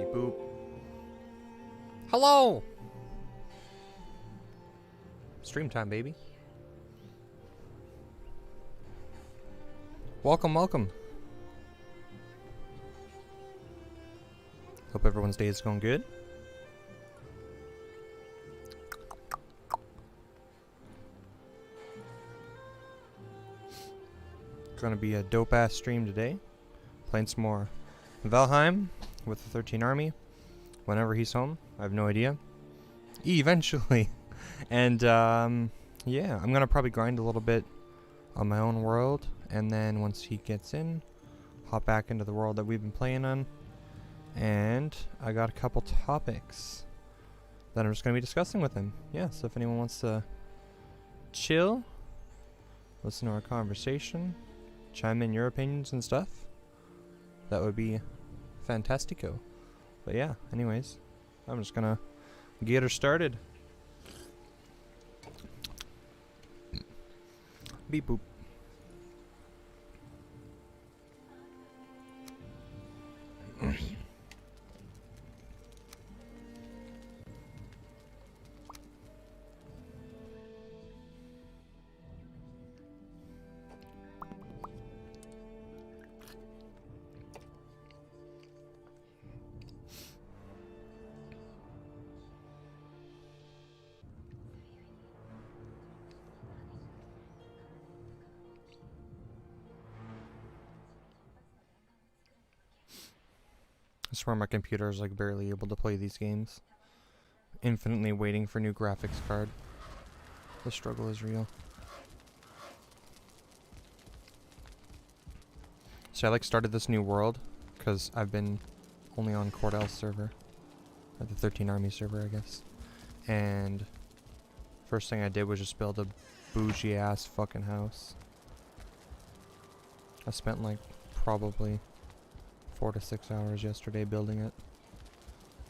Beep boop. Hello! Stream time, baby. Welcome, welcome. Hope everyone's day is going good. Gonna be a dope ass stream today. Playing some more Valheim with the 13Army. Whenever he's home, I have no idea. Eventually. And yeah, I'm gonna probably grind a little bit on my own world, and then once he gets in, hop back into the world that we've been playing on. And I got a couple topics that I'm just gonna be discussing with him. Yeah, so if anyone wants to chill, listen to our conversation, chime in your opinions and stuff, that would be fantastico. But yeah, anyways, I'm just gonna get her started. Beep boop. I swear my computer is like barely able to play these games. Infinitely waiting for new graphics card. The struggle is real. So I like started this new world because I've been only on Cordel's server, or the 13Army server, I guess. And first thing I did was just build a bougie ass fucking house. I spent like probably 4 to 6 hours yesterday building it.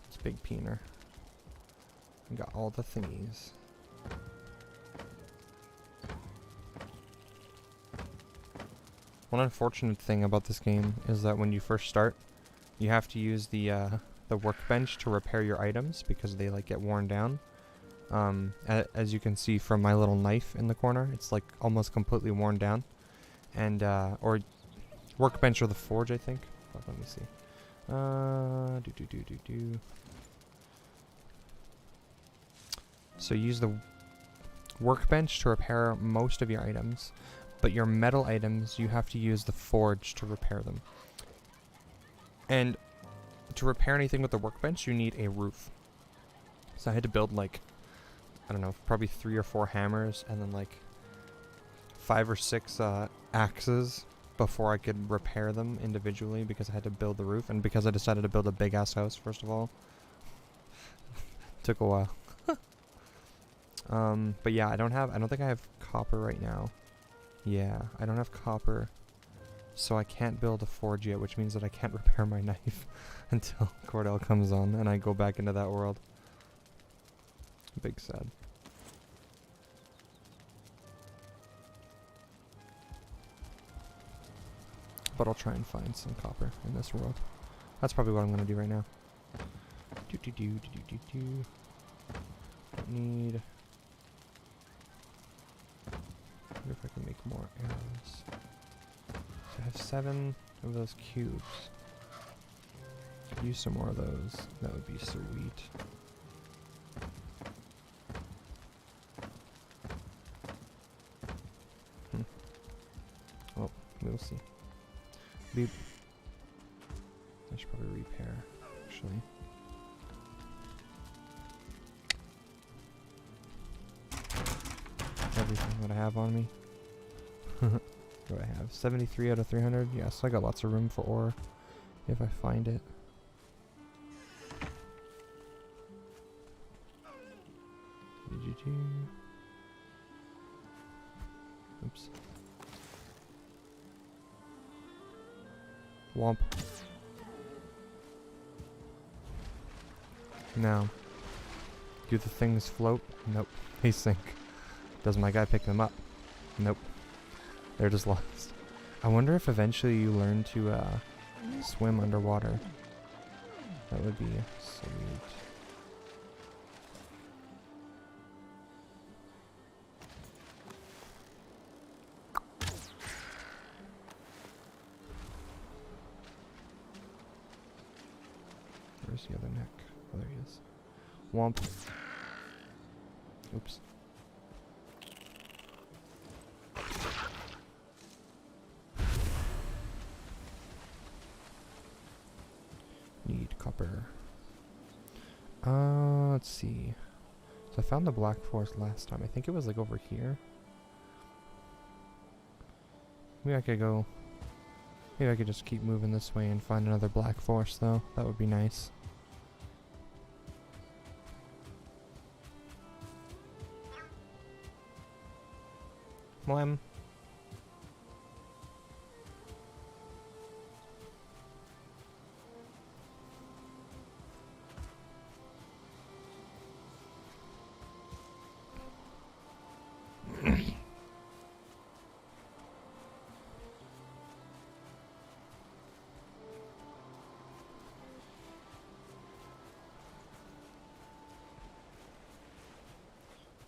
It's big peener. I got all the thingies. One unfortunate thing about this game is that when you first start, you have to use the workbench to repair your items because they like get worn down. As you can see from my little knife in the corner, it's like almost completely worn down. And or workbench or the forge, I think. Let me see. So use the workbench to repair most of your items, but your metal items, you have to use the forge to repair them. And to repair anything with the workbench, you need a roof. So I had to build like, I don't know, probably 3 or 4 hammers, and then like 5 or 6 axes before I could repair them individually, because I had to build the roof, and because I decided to build a big ass house first of all. Took a while. But yeah, I don't think I have copper right now. Yeah, I don't have copper, so I can't build a forge yet, which means that I can't repair my knife until Cordell comes on and I go back into that world. Big sad. But I'll try and find some copper in this world. That's probably what I'm gonna do right now. Don't need. Wonder if I can make more arrows. So I have 7 of those cubes. Could use some more of those. That would be sweet. Well, we'll see. Beep. I should probably repair, actually. Everything that I have on me. What do I have? 73 out of 300? Yeah, so I got lots of room for ore if I find it. Oops. Womp. Now, do the things float? Nope. They sink. Does my guy pick them up? Nope. They're just lost. I wonder if eventually you learn to swim underwater. That would be sweet. Where's the other neck? Oh, there he is. Womp. Oops. Need copper. Let's see. So I found the Black Forest last time. I think it was like over here. Maybe I could go... Maybe I could just keep moving this way and find another Black Forest though. That would be nice. Mwem.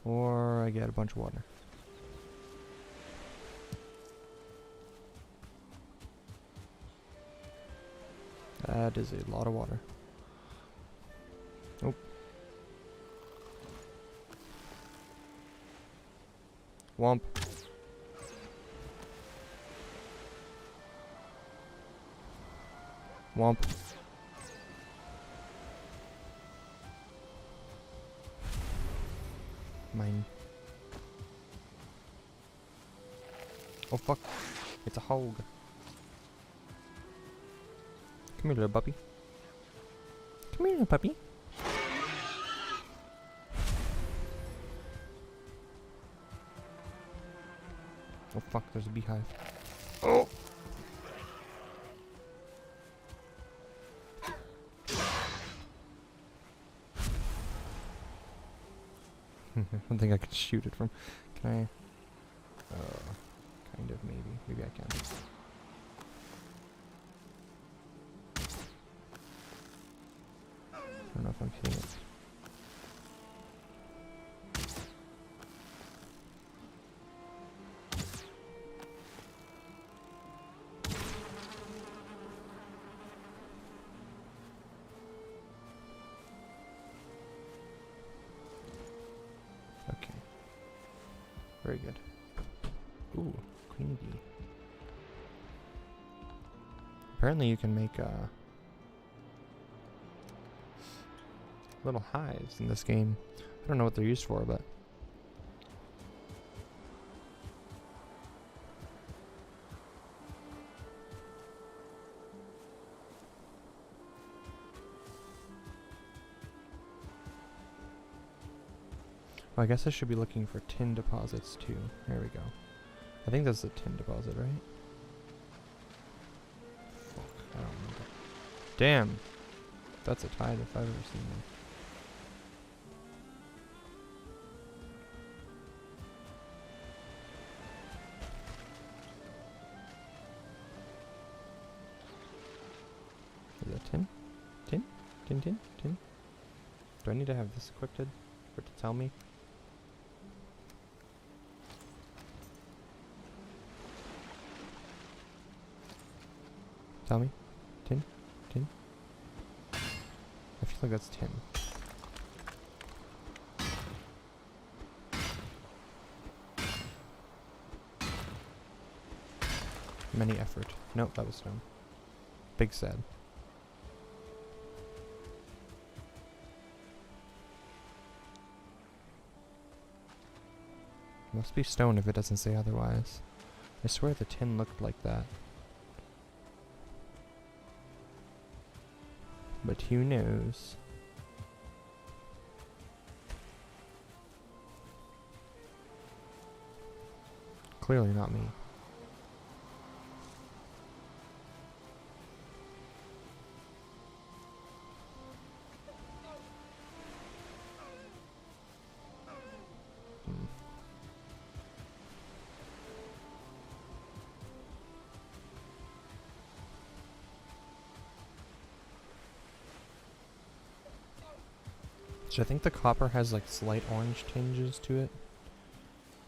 Or I get a bunch of water. That is a lot of water. Nope. Womp. Womp. Mine. Oh fuck. It's a hog. Come here, little puppy. Come here, little puppy. Oh fuck, there's a beehive. Oh! I don't think I can shoot it from... Can I? Kind of, maybe. Maybe I can. I don't know if I'm hitting it. Okay. Very good. Ooh, queen bee. Apparently you can make little hives in this game. I don't know what they're used for, but... Well, I guess I should be looking for tin deposits too. There we go. I think that's a tin deposit, right? Fuck, I don't remember. Damn! That's a tide if I've ever seen one. Is that tin? Tin? Tin, tin, tin? Do I need to have this equipped for it to tell me? Tell me? Tin? Tin? I feel like that's tin. Many effort. Nope, that was stone. Big sad. Must be stone if it doesn't say otherwise. I swear the tin looked like that. But who knows? Clearly not me. So I think the copper has like slight orange tinges to it,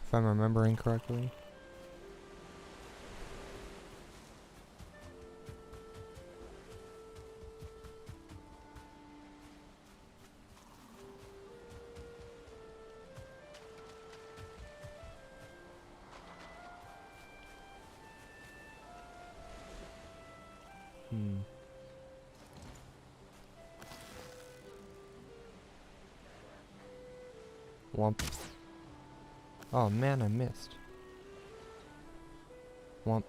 if I'm remembering correctly. Womp. Oh man, I missed. Womp.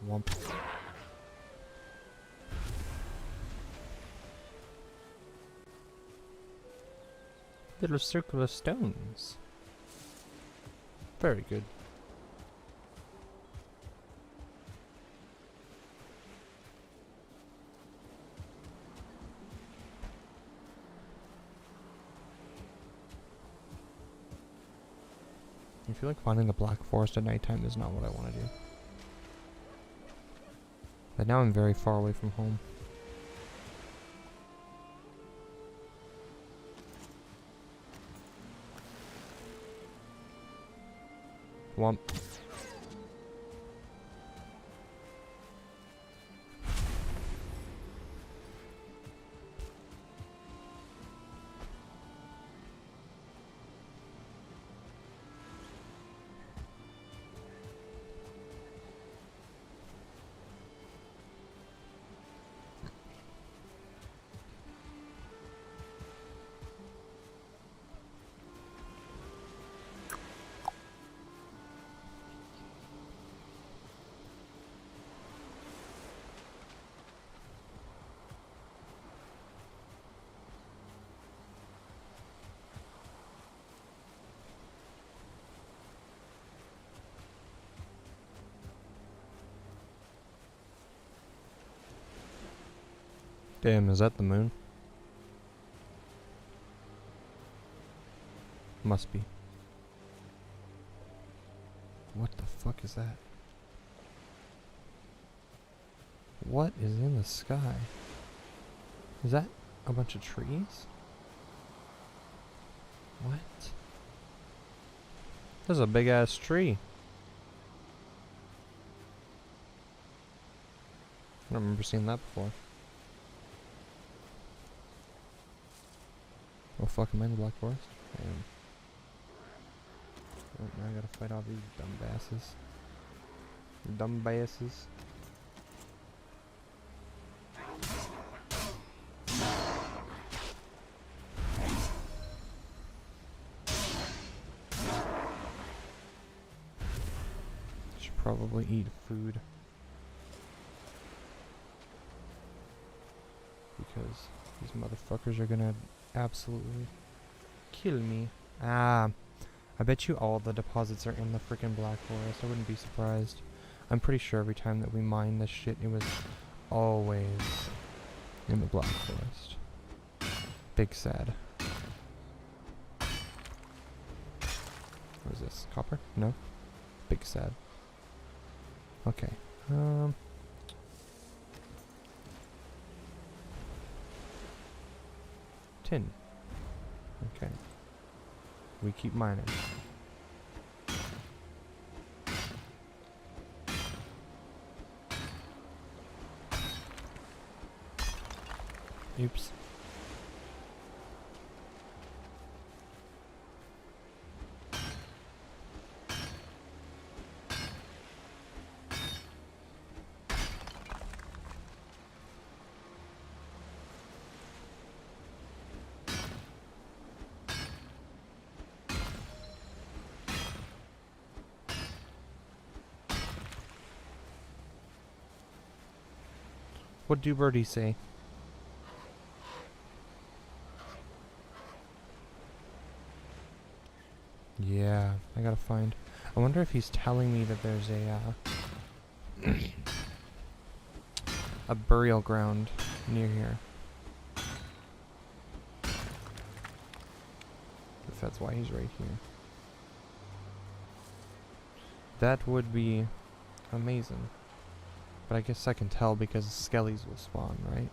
Womp. Little circle of stones. Very good. I feel like finding the Black Forest at nighttime is not what I want to do. But now I'm very far away from home. Womp. Damn, is that the moon? Must be. What the fuck is that? What is in the sky? Is that a bunch of trees? What? There's a big ass tree. I don't remember seeing that before. Oh fuck, am I in the Black Forest? I am. Oh, now I gotta fight off these dumbasses. Dumbasses. Should probably eat food. Because these motherfuckers are gonna absolutely kill me. Ah, I bet you all the deposits are in the freaking Black Forest. I wouldn't be surprised. I'm pretty sure every time that we mine this shit, it was always in the Black Forest. Big sad. What is this? Copper? No? Big sad. Okay. Tin. Okay. We keep mining. Oops. What do birdies say? Yeah, I gotta find. I wonder if he's telling me that there's a burial ground near here. If that's why he's right here. That would be amazing. But I guess I can tell because skellies will spawn, right?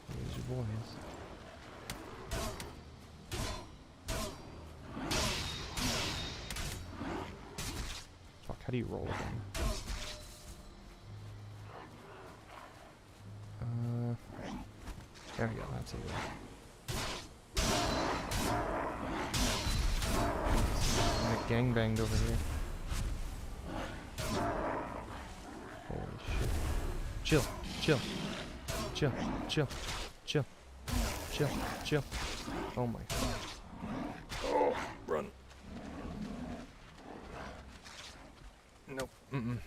There's your boys. Fuck, how do you roll again? There we go, that's it. I'm get gangbanged over here. Holy shit. Chill, chill, chill, chill, chill, chill, chill. Oh my god. Oh, run. Nope. Mm-mm.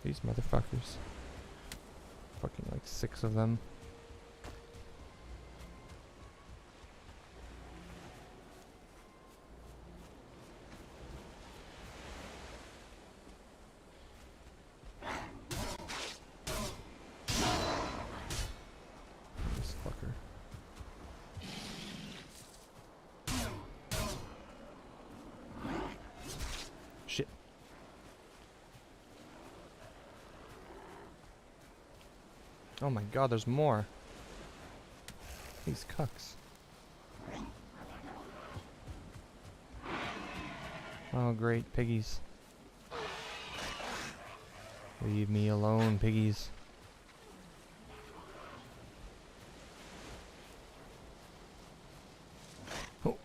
These motherfuckers. Fucking like 6 of them. This fucker. Shit. Oh my god, there's more. These cucks. Oh great, piggies. Leave me alone, piggies. Oh.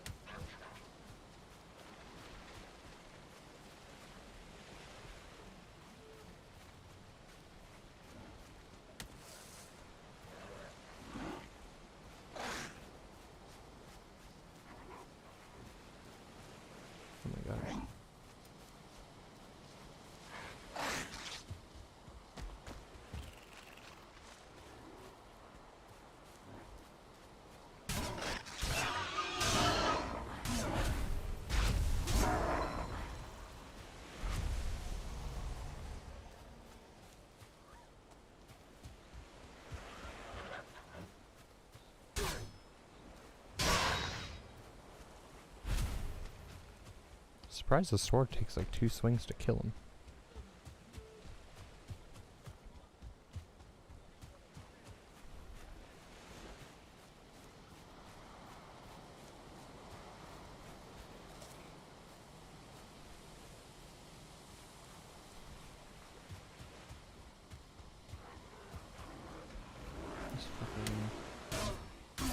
Oh my god. Surprised the sword takes like 2 swings to kill him.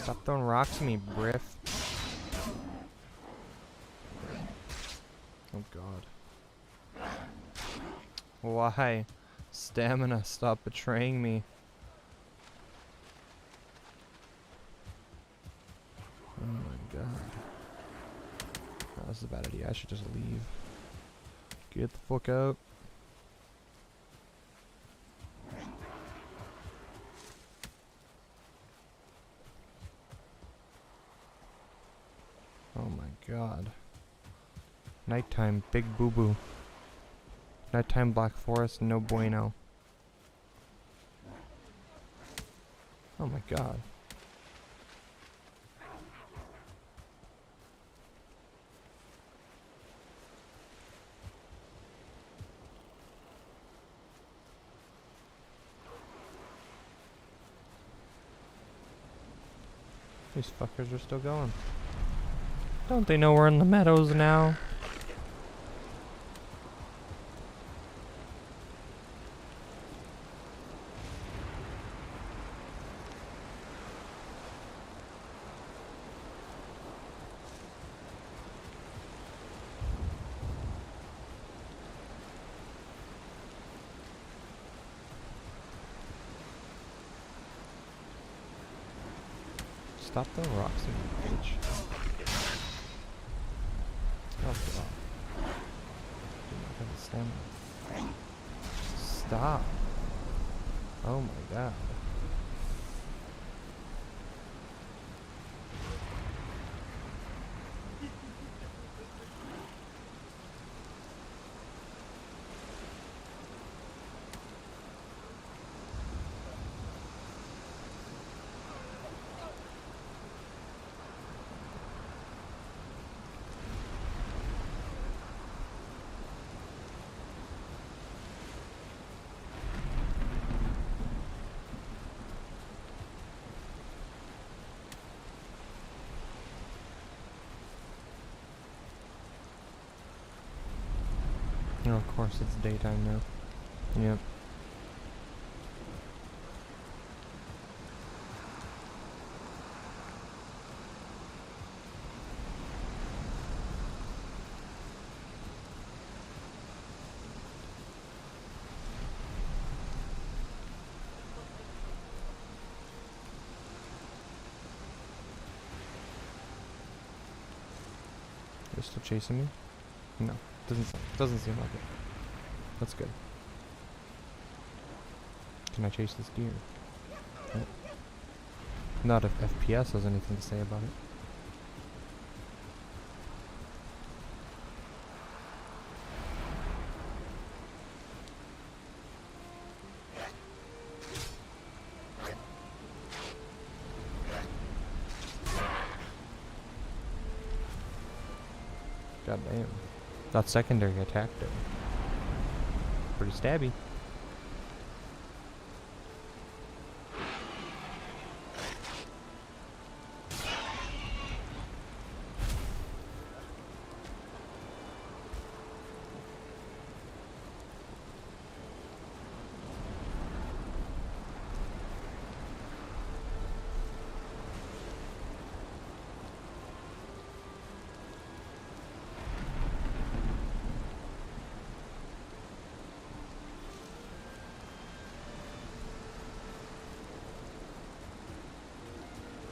Stop throwing rocks at me, Briff. Oh god. Why? Stamina, stop betraying me. Oh my god. Oh, this is a bad idea. I should just leave. Get the fuck out. Oh my god. Nighttime, big boo boo. Nighttime Black Forest, no bueno. Oh my god. These fuckers are still going. Don't they know we're in the meadows now? Stop the rocks in the bitch. Oh, God. Do not have the stamina. Stop. Oh my God. Oh, of course it's daytime now. Yep. They're still chasing me? No. Doesn't seem like it. That's good. Can I chase this deer? Nope. Not if FPS has anything to say about it. God damn. That secondary attack though. Pretty stabby.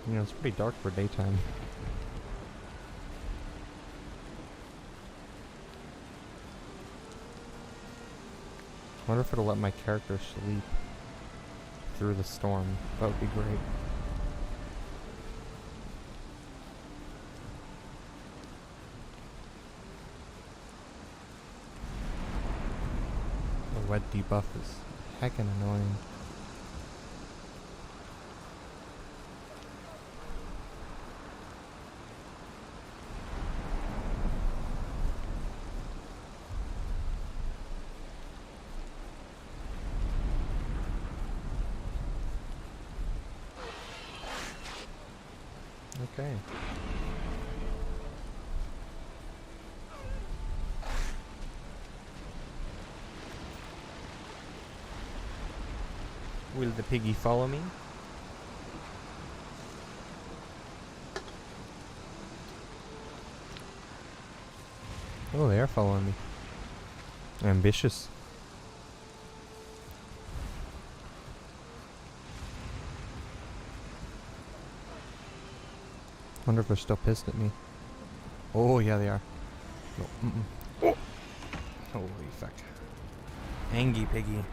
You know, it's pretty dark for daytime. I wonder if it'll let my character sleep through the storm. That would be great. The wet debuff is heckin' annoying. Okay. Will the piggy follow me? Oh, they are following me. Ambitious. Wonder if they're still pissed at me. Oh, yeah, they are. No, oh. Holy fuck. Angy piggy.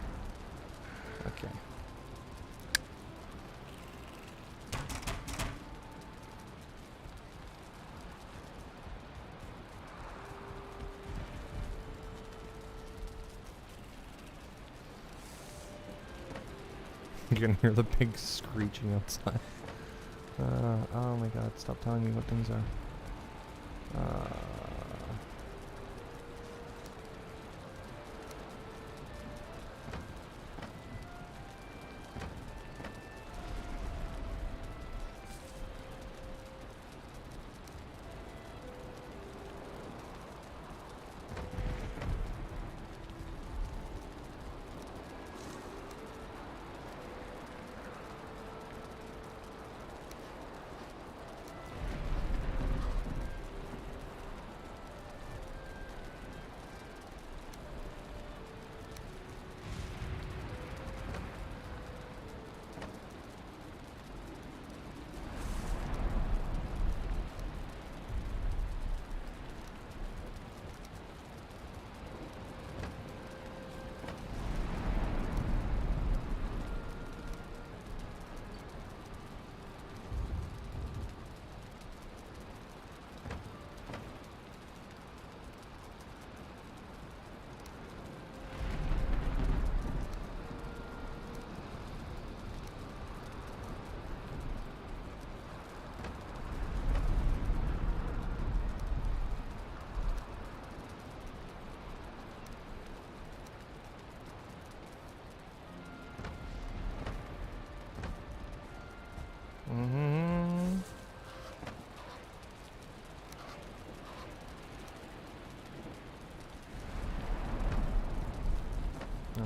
Okay. You can hear the pig screeching outside. Oh my god, stop telling me what things are.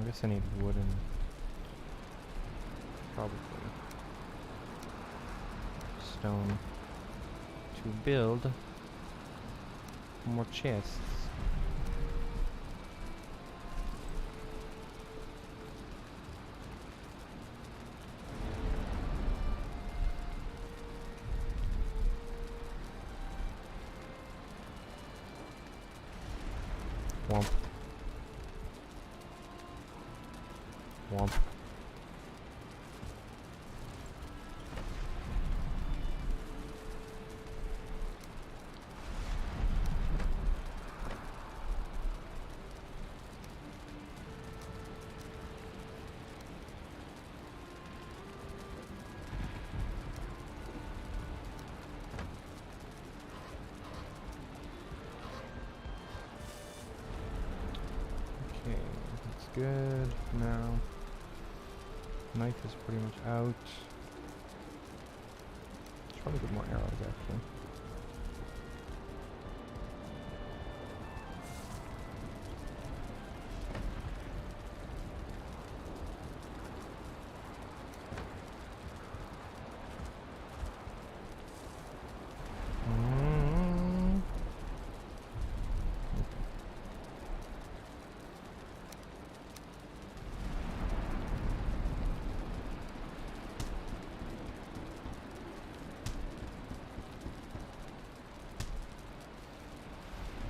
guess I need wooden. Probably stone to build more chests. Womp. Womp. Okay, that's good. Now, knife is pretty much out. Should probably get more arrows actually.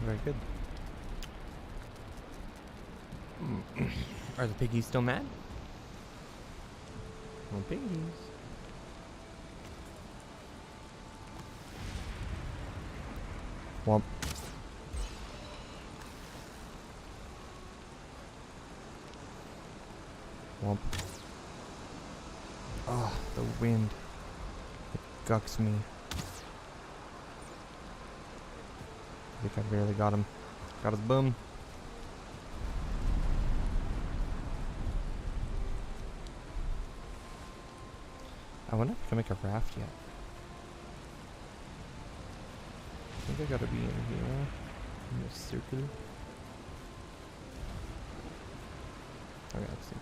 Very good. Are the piggies still mad? No piggies. Womp. Womp. Oh, the wind. It gucks me. I think I barely got him. Got his bum. I wonder if I can make a raft yet. I think I gotta be in here. In this circle. Okay, let's see.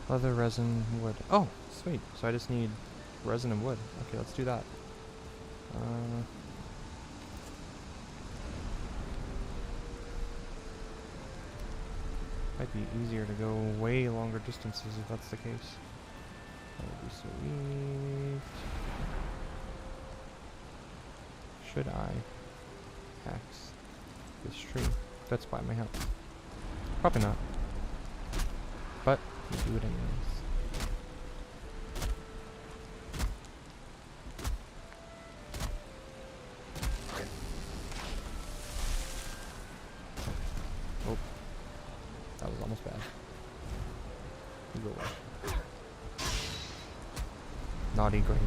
Leather, resin, wood. Oh, sweet. So I just need resin and wood. Okay, let's do that. Might be easier to go way longer distances if that's the case. That would be sweet. Should I axe this tree that's by my house? Probably not. But we'll do it anyways. Oh, that was almost bad. You go away. Naughty grain.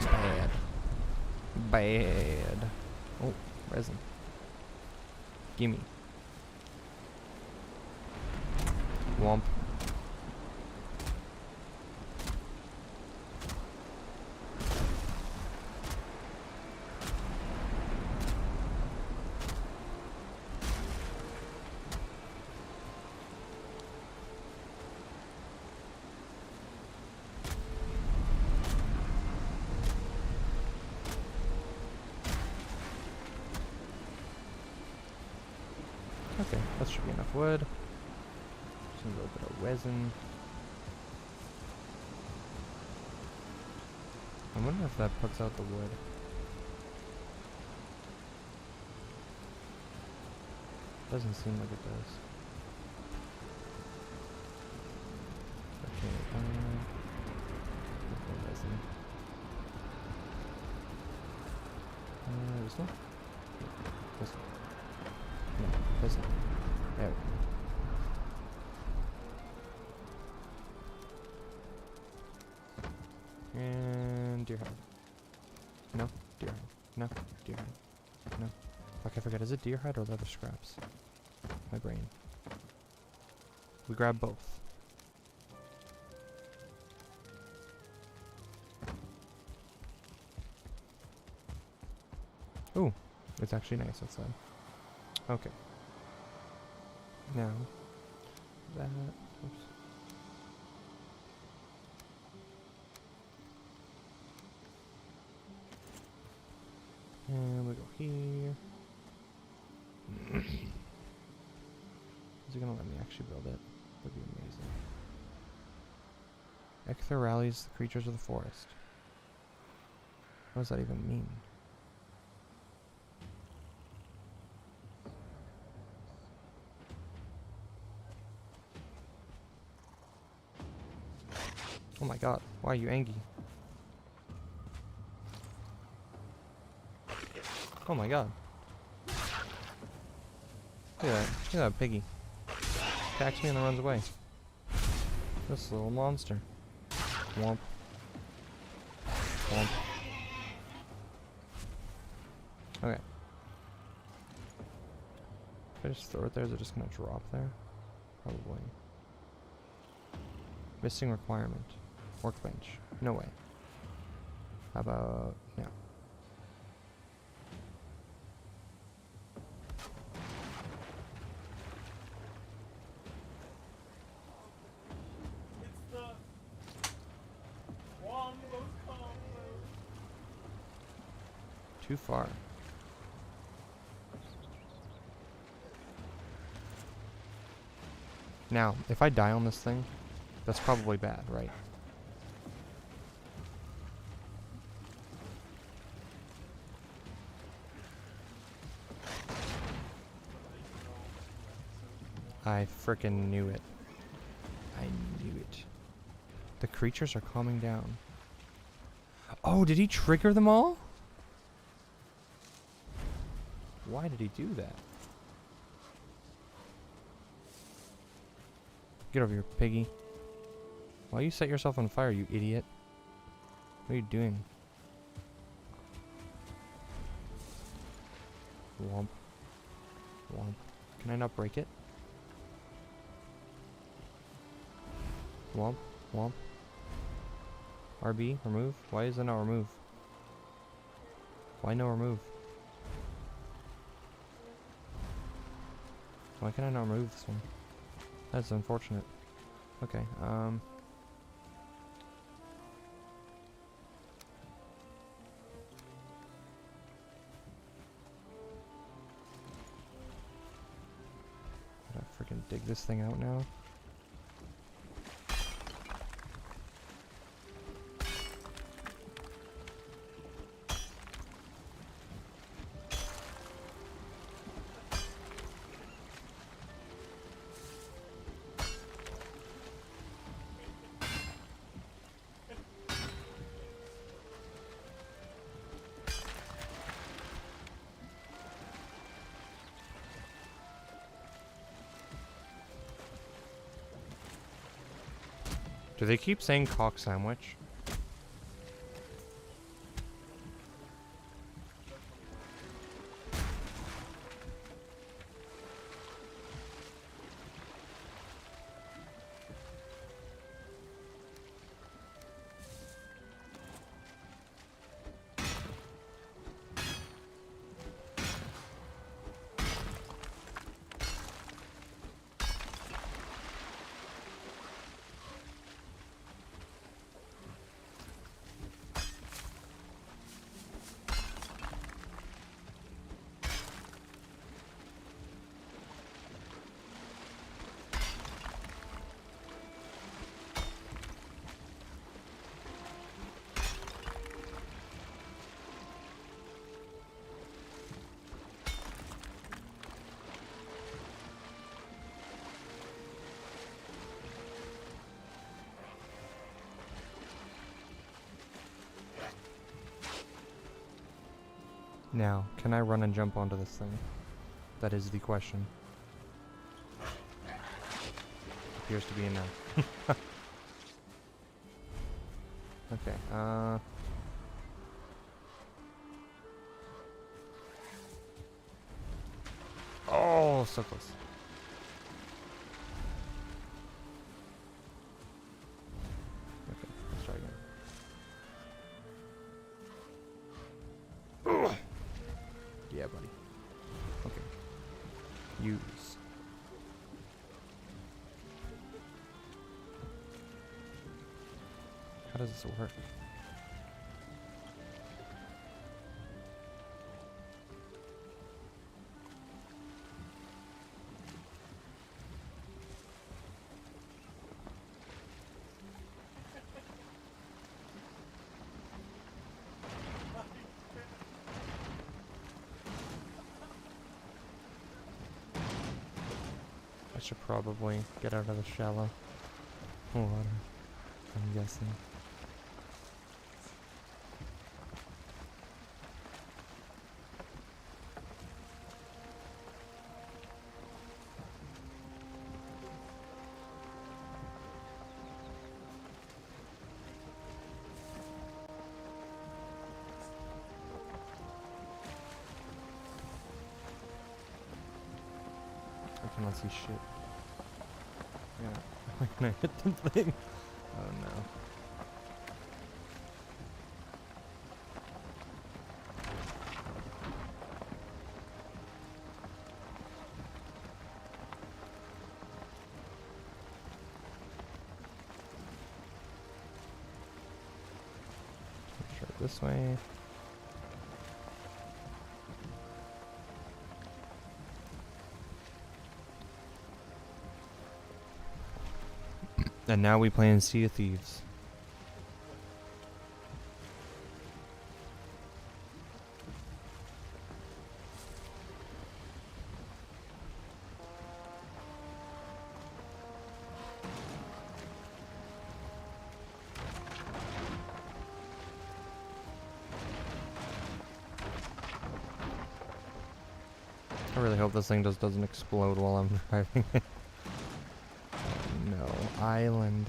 Bad. Bad. Oh, resin. Gimme. Womp. Okay, that should be enough wood. Just a little bit of resin. I wonder if that puts out the wood. Doesn't seem like it does. Okay, resin. This one? This one. No, this one. There we go. And deer hide. No, deer hide. No, deer hide. No. Fuck, I forgot. Is it deer hide or leather scraps? My brain. We grab both. Ooh, it's actually nice outside. Okay. Now, that... Oops. And we go here. Is it gonna let me actually build it? That'd be amazing. Ecther rallies the creatures of the forest. What does that even mean? Oh my god, why are you angry? Oh my god. Look at that. Look at that piggy. Attacks me and then runs away. This little monster. Womp. Womp. Okay. If I just throw it there, is it just gonna drop there? Probably. Missing requirement. Workbench. No way. How about... yeah. Too far. Now, if I die on this thing, that's probably bad, right? I frickin' knew it. I knew it. The creatures are calming down. Oh, did he trigger them all? Why did he do that? Get over here, piggy. Why you set yourself on fire, you idiot? What are you doing? Womp. Womp. Can I not break it? Womp. Womp. RB, remove? Why is it not remove? Why no remove? Why can I not remove this one? That's unfortunate. Okay, Gotta freaking dig this thing out now. Do they keep saying cock sandwich? Now, can I run and jump onto this thing? That is the question. Appears to be a no. Okay, oh, so close. Okay, let's try again. Yeah, buddy. Okay. Use. How does this work? I should probably get out of the shallow water, I'm guessing. I cannot see shit. Yeah. Can I hit the thing? Oh no. Try it this way. And now we play in Sea of Thieves. I really hope this thing just doesn't explode while I'm driving it. Oh no, island.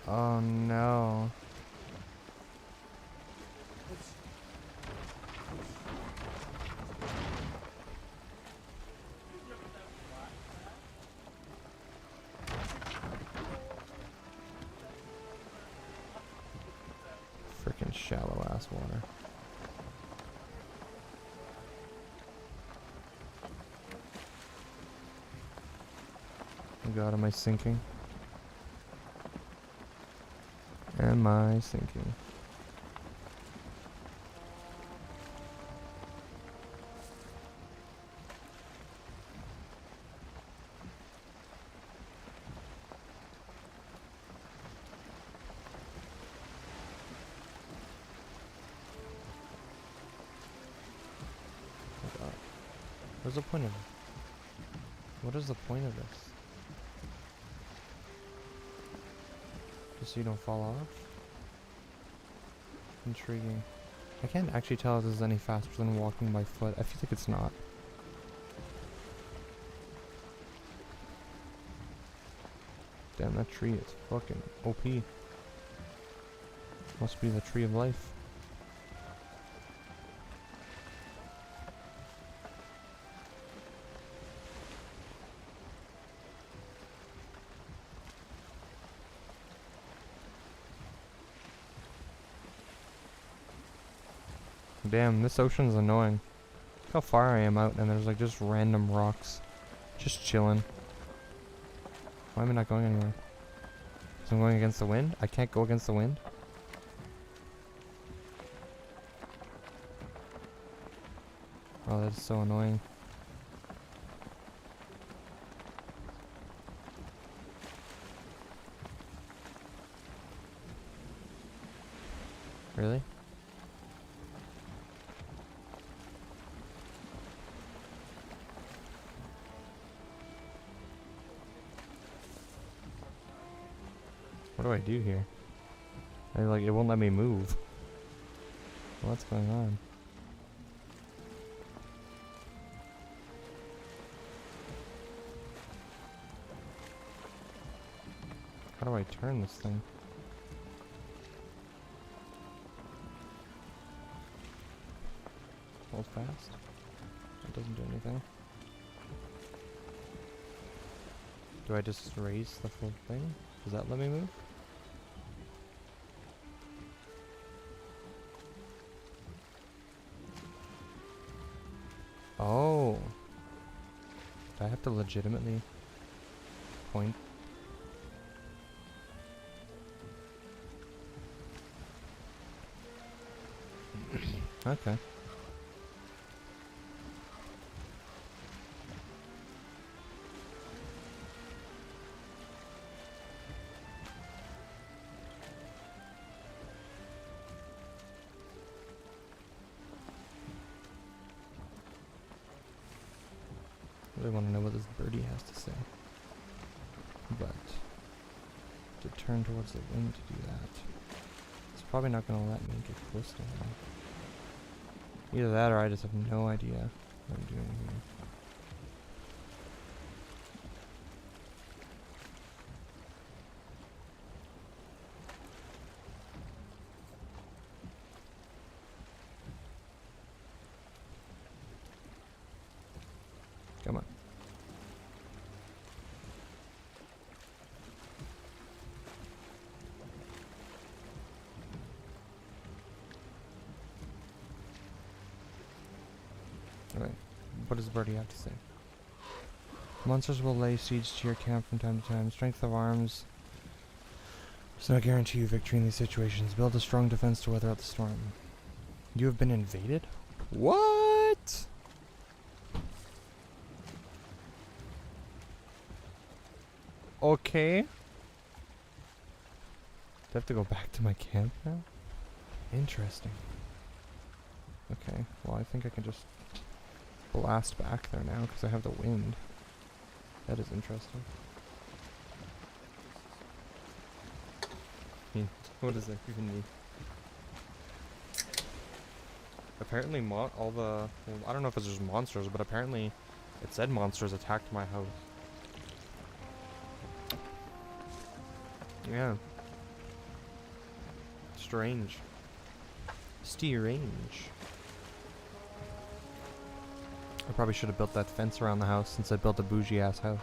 Oh no. Freaking shallow ass water. Oh god, am I sinking? Am I sinking? Oh god. What's the point of it? What is the point of this? Just so you don't fall off? Intriguing. I can't actually tell if this is any faster than walking by foot. I feel like it's not. Damn, that tree is fucking OP. Must be the tree of life. Damn, this ocean's annoying. Look how far I am out and there's like just random rocks. Just chilling. Why am I not going anywhere? So I'm going against the wind? I can't go against the wind? Oh, that's so annoying. Really? What do I do here? It won't let me move. What's going on? How do I turn this thing? Hold fast. It doesn't do anything. Do I just raise the full thing? Does that let me move? Oh. Do I have to legitimately point? Okay. I really want to know what this birdie has to say. But to turn towards the wind to do that, it's probably not going to let me get close to him. Either that or I just have no idea what I'm doing here. Come on. Alright, what does Birdie have to say? Monsters will lay siege to your camp from time to time. Strength of arms does not guarantee you victory in these situations. Build a strong defense to weather out the storm. You have been invaded? What? Okay. Do I have to go back to my camp now? Interesting. Okay, well I think I can just blast back there now because I have the wind. That is interesting. What does that even mean? Apparently all the... Well, I don't know if it's just monsters, but apparently it said monsters attacked my house. Yeah. Strange. Strange. I probably should have built that fence around the house since I built a bougie ass house.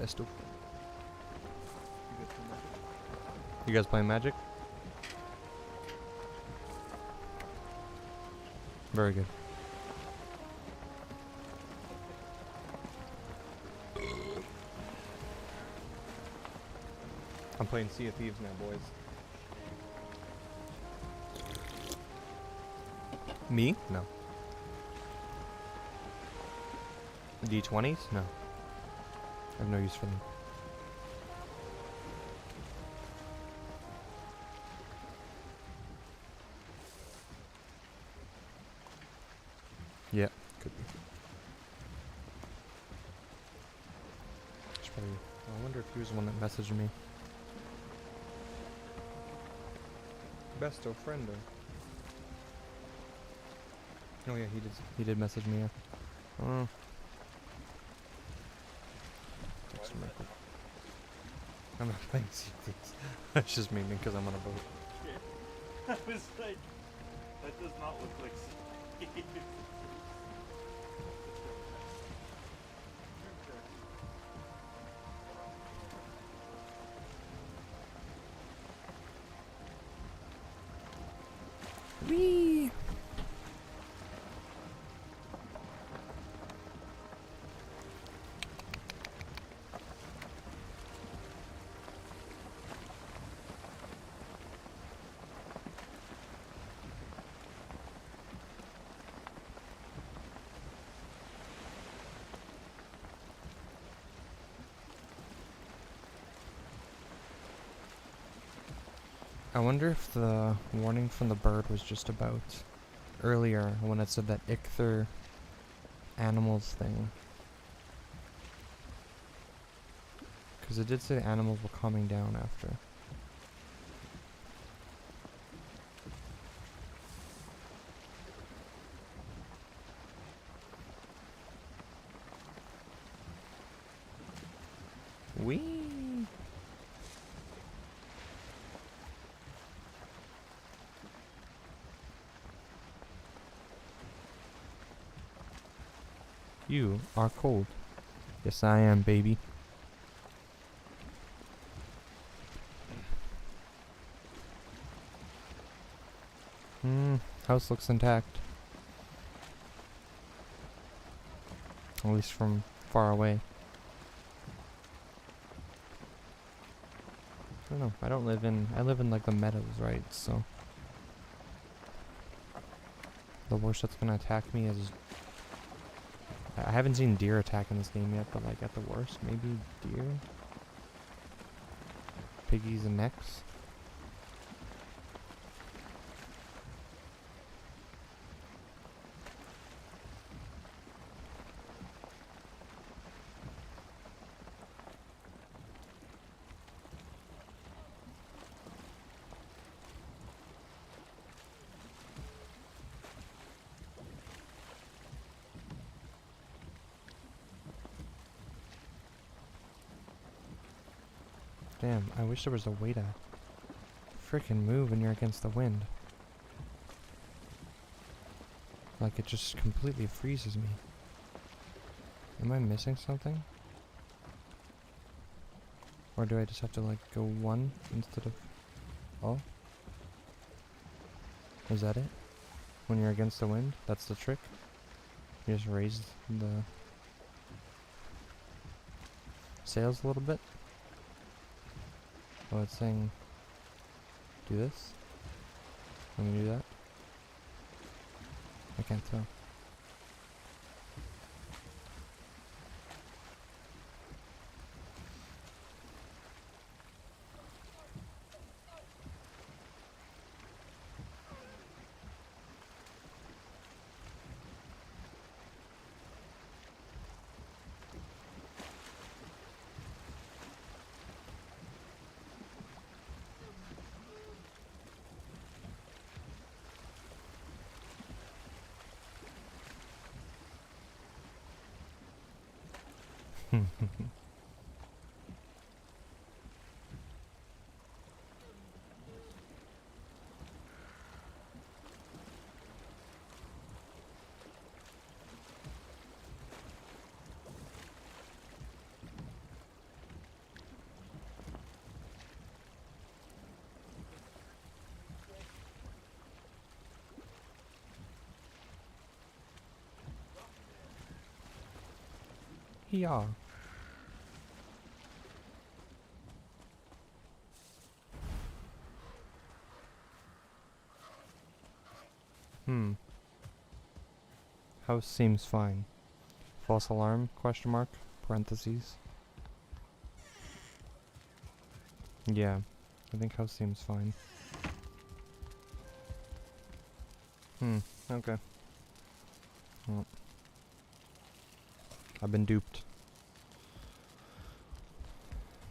Besto. You guys playing Magic? Very good. I'm playing Sea of Thieves now, boys. Me? No. D20s? No. I have no use for them. Yeah, could be. Probably, I wonder if he was the one that messaged me. Besto friendo. Oh yeah, he did message me. Oh. Text him real quick. I'm not playing Sea of Thieves. That's just me because I'm on a boat. I was like, that does not look like Sea of Thieves. Whee! I wonder if the warning from the bird was just about earlier when it said that ichthyr animals thing. Because it did say the animals were calming down after. Whee! You are cold. Yes, I am, baby. House looks intact. At least from far away. I don't know. I don't live in... I live in like the meadows, right? So... the worst that's gonna attack me is... I haven't seen deer attack in this game yet, but like at the worst, maybe deer? Piggies and necks? Damn, I wish there was a way to frickin' move when you're against the wind. Like it just completely freezes me. Am I missing something? Or do I just have to like go one instead of all? Is that it? When you're against the wind? That's the trick? You just raise the sails a little bit? Oh, it's saying do this? Let me do that? I can't tell. Yeah. House seems fine. False alarm? Question mark? Parentheses. Yeah, I think house seems fine. Okay. Well, I've been duped.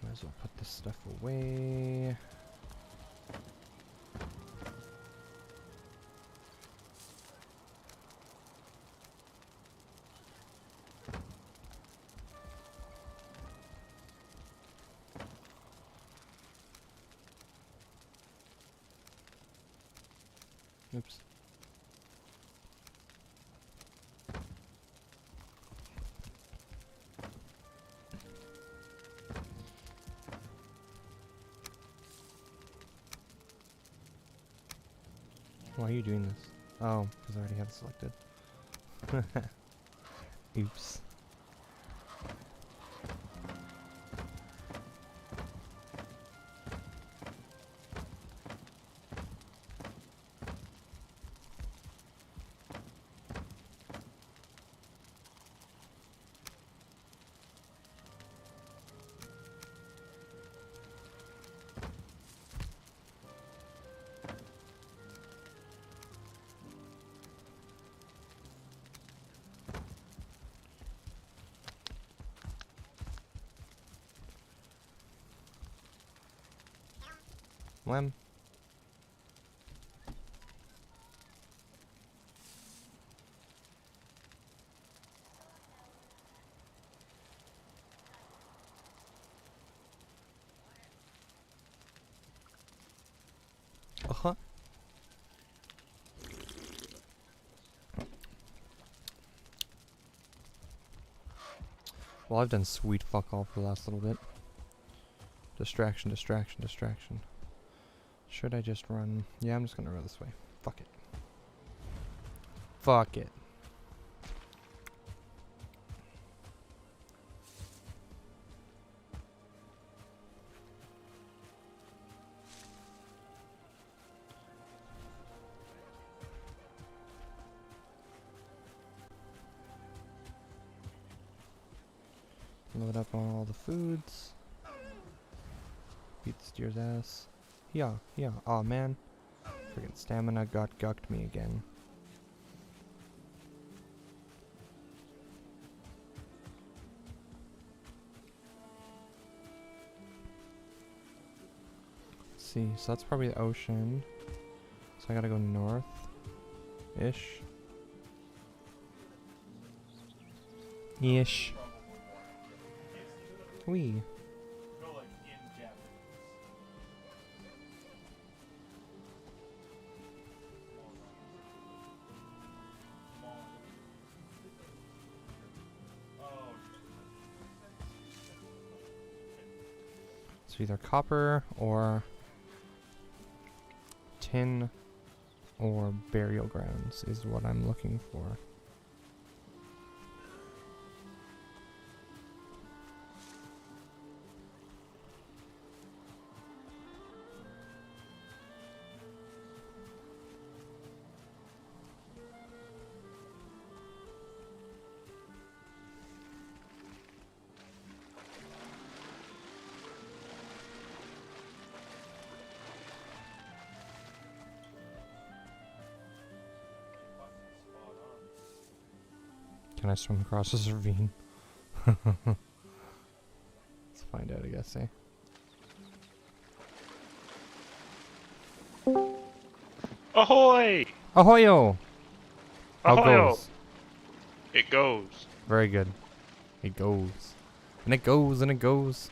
Might as well put this stuff away. Oops. Why are you doing this? Oh, because I already have it selected. Oops. When? Uh-huh. Well, I've done sweet fuck all for the last little bit. Distraction, distraction, distraction. Should I just run? Yeah, I'm just gonna run this way. Fuck it. Fuck it. Load up on all the foods. Beat the steer's ass. Yeah, yeah. Aw, man. Friggin' stamina got gucked me again. Let's see, so that's probably the ocean. So I gotta go north-ish. Ish. Wee. Go like in Japanese. So either copper or tin or burial grounds is what I'm looking for. Can I swim across this ravine? Let's find out, I guess, eh? Ahoy! Ahoyo! How Ahoyo! goes? It goes. Very good. It goes. And it goes and it goes.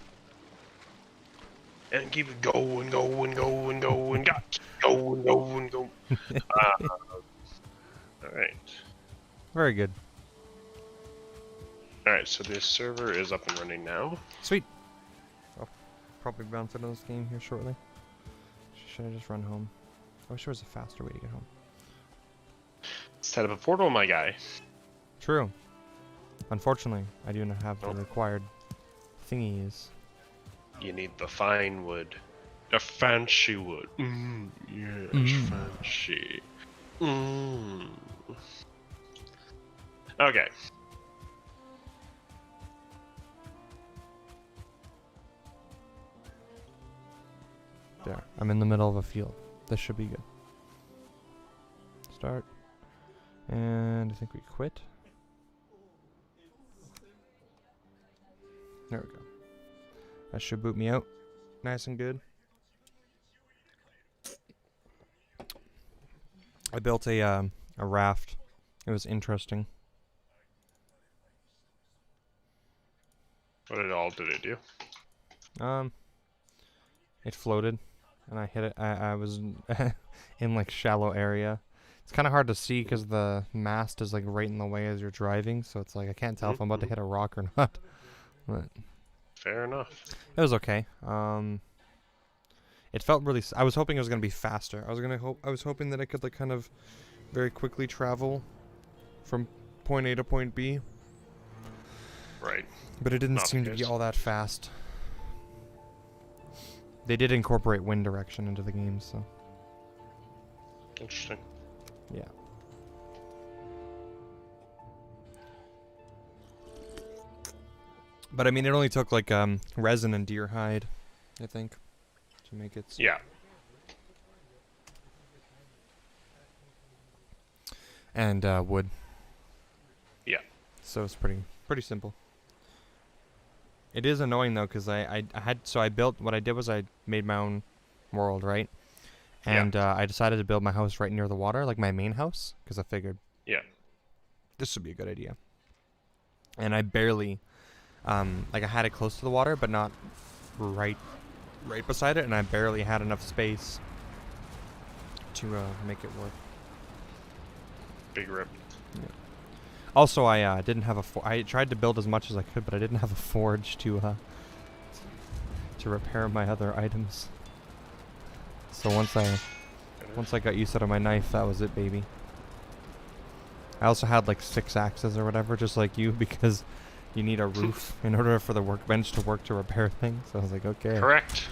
And keep it going, going, going, going, got going, going, going. Alright. Very good. Alright, so this server is up and running now. Sweet. I'll probably bounce out of this game here shortly. Should I just run home? I wish there was a faster way to get home. Set up a portal, my guy. True. Unfortunately, I do not have the required thingies. You need the fine wood. The fancy wood. Yes, fancy. Okay. There. I'm in the middle of a field. This should be good. Start. And I think we quit. There we go. That should boot me out. Nice and good. I built a raft. It was interesting. What did it do? It floated, and I hit it. I was in like shallow area. It's kind of hard to see because the mast is like right in the way as you're driving, so it's like I can't tell if I'm about to hit a rock or not. But fair enough. it was okay. It felt really. I was hoping it was gonna be faster. I was hoping that I could like kind of very quickly travel from point A to point B. Right. But it didn't Not seem the to be case. all that fast. They did incorporate wind direction into the game, so Interesting. yeah. But I mean, it only took like resin and deer hide, I think, to make it. Yeah. And wood. Yeah. So it's pretty simple. It is annoying though, because I built, what I did was I made my own world, right? And I decided to build my house right near the water, like my main house, because I figured this would be a good idea. And I barely, like I had it close to the water, but not right beside it, and I barely had enough space to make it work. Big rip. Yeah. Also, I didn't have I tried to build as much as I could, but I didn't have a forge to repair my other items. So once I got used out of my knife, that was it, baby. I also had like 6 axes or whatever, just like you, because you need a roof in order for the workbench to work to repair things. So I was like, okay. Correct.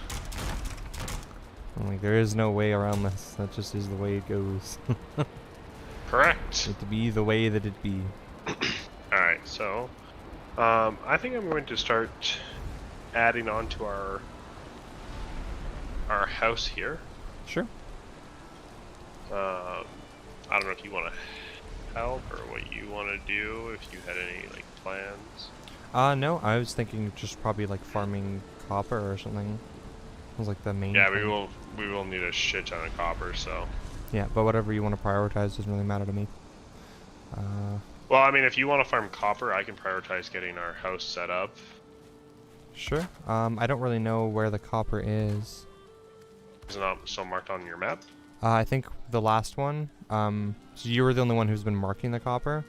I'm like, there is no way around this. That just is the way it goes. Correct. It to be the way that it be. Alright, so I think I'm going to start adding on to our house here. Sure. I don't know if you want to help or what you want to do, if you had any like plans. No, I was thinking just probably like farming copper or something. Was like the main Yeah, thing. we will need a shit ton of copper, so. Yeah, but whatever you want to prioritize doesn't really matter to me. Well, I mean, if you want to farm copper, I can prioritize getting our house set up. Sure. I don't really know where the copper is. Is it not still marked on your map? I think the last one. So you were the only one who's been marking the copper,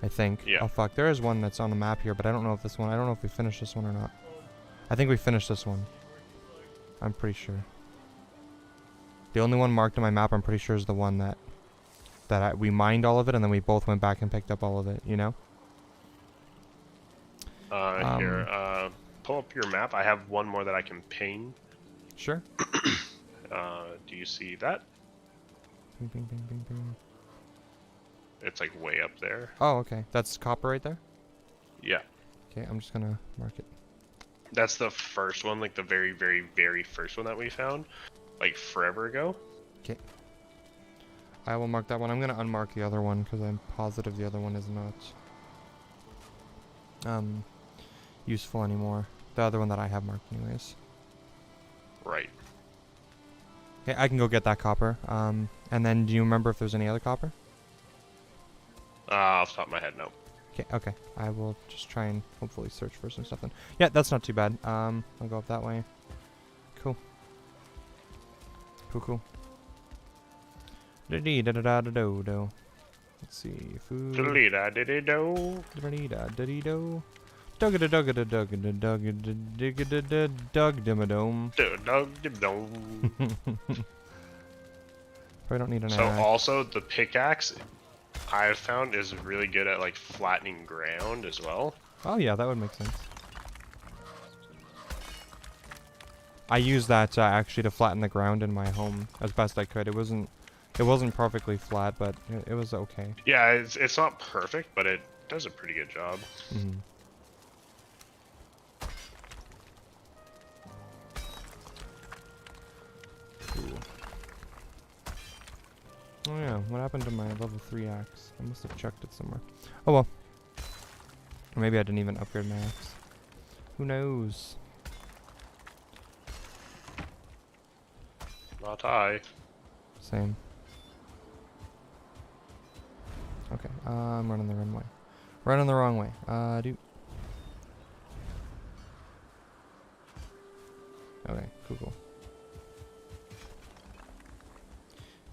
I think. Yeah. Oh fuck, there is one that's on the map here, but I don't know if this one. I don't know if we finished this one or not. I think we finished this one. I'm pretty sure. The only one marked on my map, I'm pretty sure, is the one that we mined all of it, and then we both went back and picked up all of it. You know. Here, pull up your map. I have one more that I can ping. Sure. Do you see that? Bing, bing, bing, bing, bing. It's like way up there. Oh, okay. That's copper right there? Yeah. Okay, I'm just gonna mark it. That's the first one, like the very, very, very first one that we found, like forever ago. Okay. I will mark that one. I'm gonna unmark the other one because I'm positive the other one is not useful anymore. The other one that I have marked anyways. Right. Okay, I can go get that copper. And then do you remember if there's any other copper? Off the top of my head, no. Okay. I will just try and hopefully search for some stuff then. Yeah, that's not too bad. I'll go up that way. Cool. Cool. Da-dee-da-da-da-da-do-do. Let's see. Food. Diddly-da-diddy-do. Da-dee-da-diddy-do. Dug-a-da-dug-a-dug-a-dug-a-dug-dim-a-dome. Dug-dum-dum. Probably don't need an So axe. also the pickaxe I've found is really good at like flattening ground as well. Oh yeah, that would make sense. I used that actually to flatten the ground in my home as best I could. It wasn't perfectly flat, but it was okay. Yeah, it's not perfect, but it does a pretty good job. Mm-hmm. Cool. Oh yeah, what happened to my level 3 axe? I must have chucked it somewhere. Oh well. Or maybe I didn't even upgrade my axe. Who knows? Not I. Same. Okay, I'm running the wrong way. Running the wrong way. Dude. Okay, cool.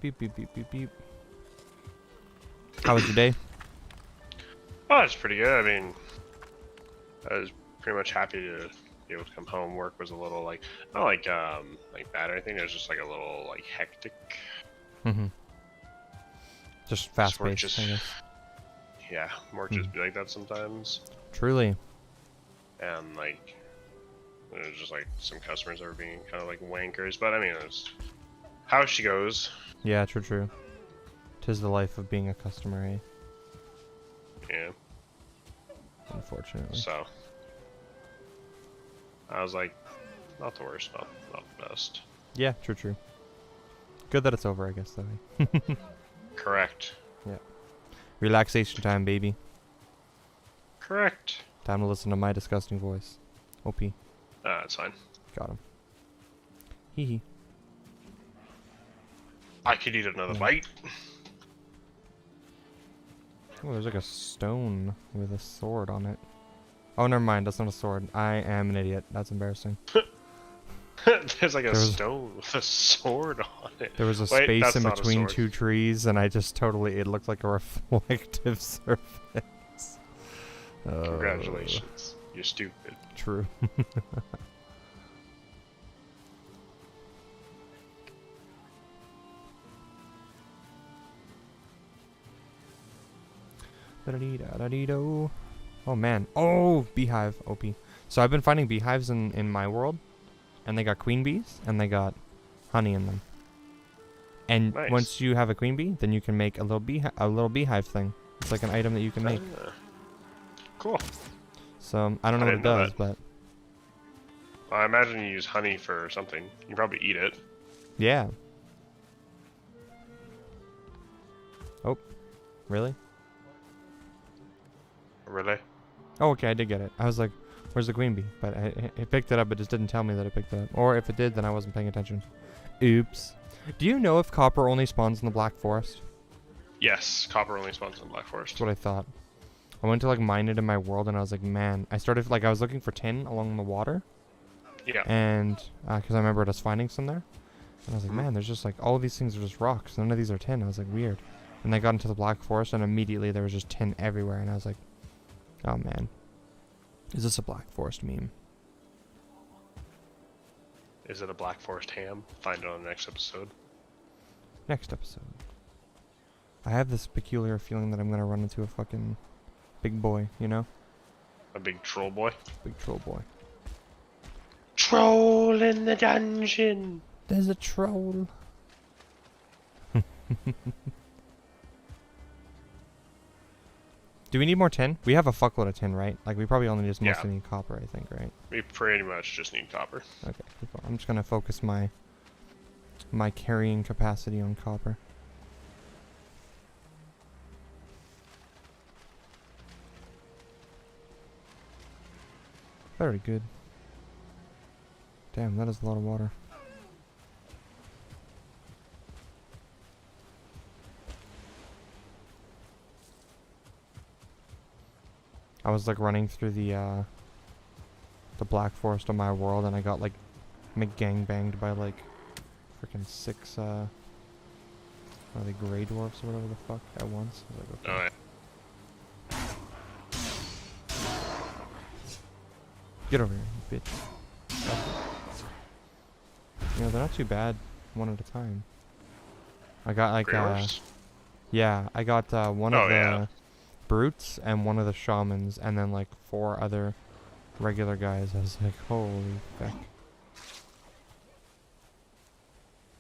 Beep, beep, beep, beep, beep. How was your day? Oh, it's pretty good. I mean, I was pretty much happy to be able to come home. Work was a little like, not like bad or anything. It was just like a little like hectic. Mm-hmm. Just fast Work paced, just- I guess. Yeah, work just be like that sometimes. Truly. And like, there's just like some customers that were being kind of like wankers. But I mean, it's how she goes. Yeah, true. 'Tis the life of being a customer, eh? Yeah. Unfortunately. So I was like, not the worst, not the best. Yeah, true. Good that it's over, I guess, though. Eh? Correct. Yeah. Relaxation time, baby. Correct. Time to listen to my disgusting voice. OP. That's fine. Got him. Hee hee. I could eat another bite. Oh, there's like a stone with a sword on it. Oh, never mind. That's not a sword. I am an idiot. That's embarrassing. There's like a There's- stone with a sword on it. There was a Wait, space that's in not a between sword. two trees, and I just totally... It looked like a reflective surface. Congratulations. You're stupid. True. Da-da-dee-da-da-dee-do. Oh man. Oh, beehive. OP. So I've been finding beehives in my world, and they got queen bees, and they got honey in them. And Nice. once you have a queen bee, then you can make a little beehive thing. It's like an item that you can make. Cool. So I don't know I what it didn't know does, that. but Well, I imagine you use honey for something. You can probably eat it. yeah. Oh, really? Really? Oh, okay, I did get it. I was like, where's the queen bee? But it picked it up, it just didn't tell me that it picked it up. Or if it did, then I wasn't paying attention. Oops. Do you know if copper only spawns in the Black Forest? Yes, copper only spawns in Black Forest. That's what I thought. I went to like mine it in my world, and I was like, man. I started like I was looking for tin along the water. Yeah. And because I remember us finding some there, and I was like, man, there's just like all of these things are just rocks. None of these are tin. I was like, weird. And I got into the Black Forest, and immediately there was just tin everywhere, and I was like, oh man, is this a Black Forest meme? Is it a Black Forest ham? Find it on the next episode. Next episode. I have this peculiar feeling that I'm gonna run into a fucking big boy, you know? A big troll boy. Big troll boy. Troll in the dungeon! There's a troll. Do we need more tin? We have a fuckload of tin, right? Like we probably only just mostly need copper, I think, right? We pretty much just need copper. Okay, cool. I'm just gonna focus my carrying capacity on copper. Very good. Damn, that is a lot of water. I was like running through the Black Forest of my world, and I got like gang-banged by like freaking 6 are they gray dwarfs or whatever the fuck at once. I was like, okay. Get over here, you bitch. You know, they're not too bad one at a time. I got like yeah, I got one of the brutes and one of the shamans, and then like 4 other regular guys. I was like, holy heck.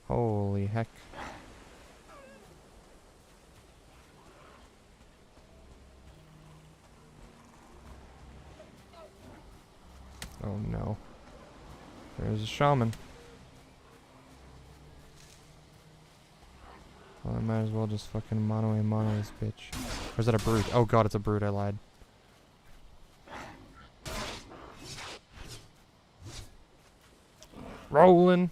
Holy heck. Oh no. There's a shaman. Well, I might as well just fucking mono this bitch. Or is that a brute? Oh god, it's a brute, I lied. Rolling!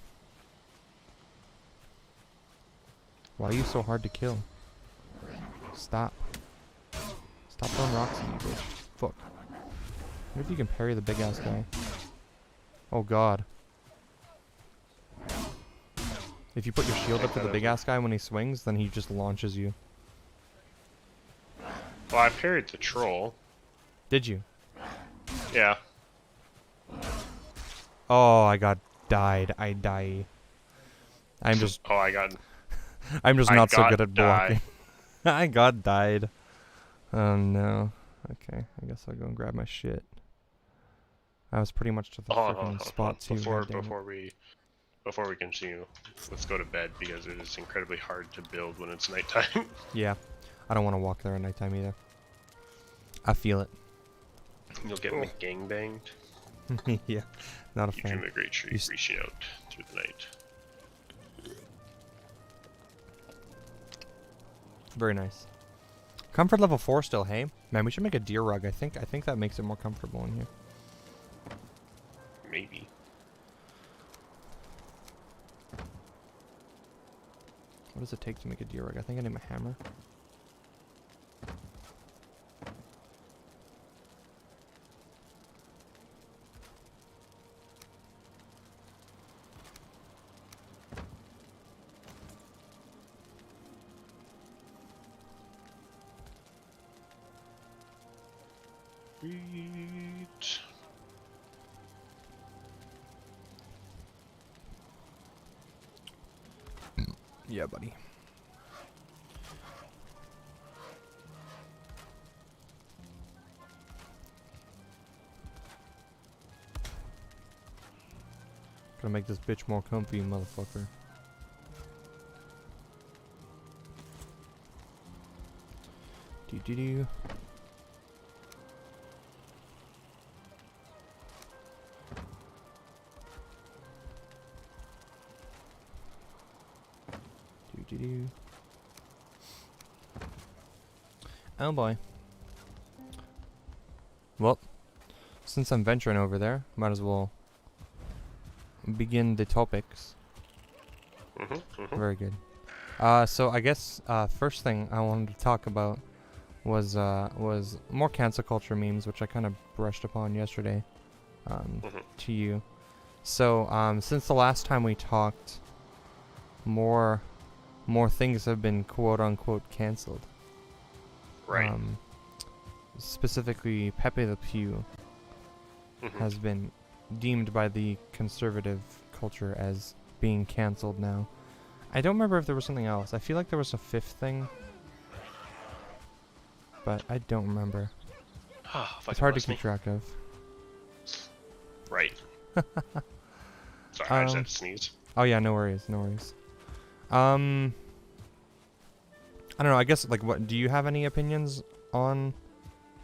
Why are you so hard to kill? Stop. Stop throwing rocks at me, bitch. Fuck. What if you can parry the big ass guy? Oh god. If you put your shield up to the big ass guy when he swings, then he just launches you. Well, I parried the troll. Did you? Yeah. Oh, I got died. I die. I'm just. Oh, I got. I'm just not so good at blocking. I got died. Oh no. Okay, I guess I'll go and grab my shit. I was pretty much to the freaking spot too. Before we continue, let's go to bed because it is incredibly hard to build when it's nighttime. Yeah, I don't want to walk there at nighttime either. I feel it. You'll get gangbanged. Yeah, not a fan. You dream a great tree reaching out through the night. Very nice. Comfort level 4 still, hey? Man, we should make a deer rug, I think that makes it more comfortable in here. Maybe. What does it take to make a deer rug? I think I need a hammer. Sweet. Yeah, buddy. Gotta make this bitch more comfy, motherfucker. Do. Do. Oh boy. Well, since I'm venturing over there, might as well begin the topics. Very good. So I guess first thing I wanted to talk about was more cancel culture memes, which I kind of brushed upon yesterday to you. So since the last time we talked, more things have been quote unquote canceled. Right. Specifically, Pepe Le Pew has been deemed by the conservative culture as being canceled now. I don't remember if there was something else. I feel like there was a fifth thing, but I don't remember. It's hard to keep track of. Right. Sorry, I just had to sneeze. Oh yeah, no worries, no worries. I don't know. I guess like, what do you have any opinions on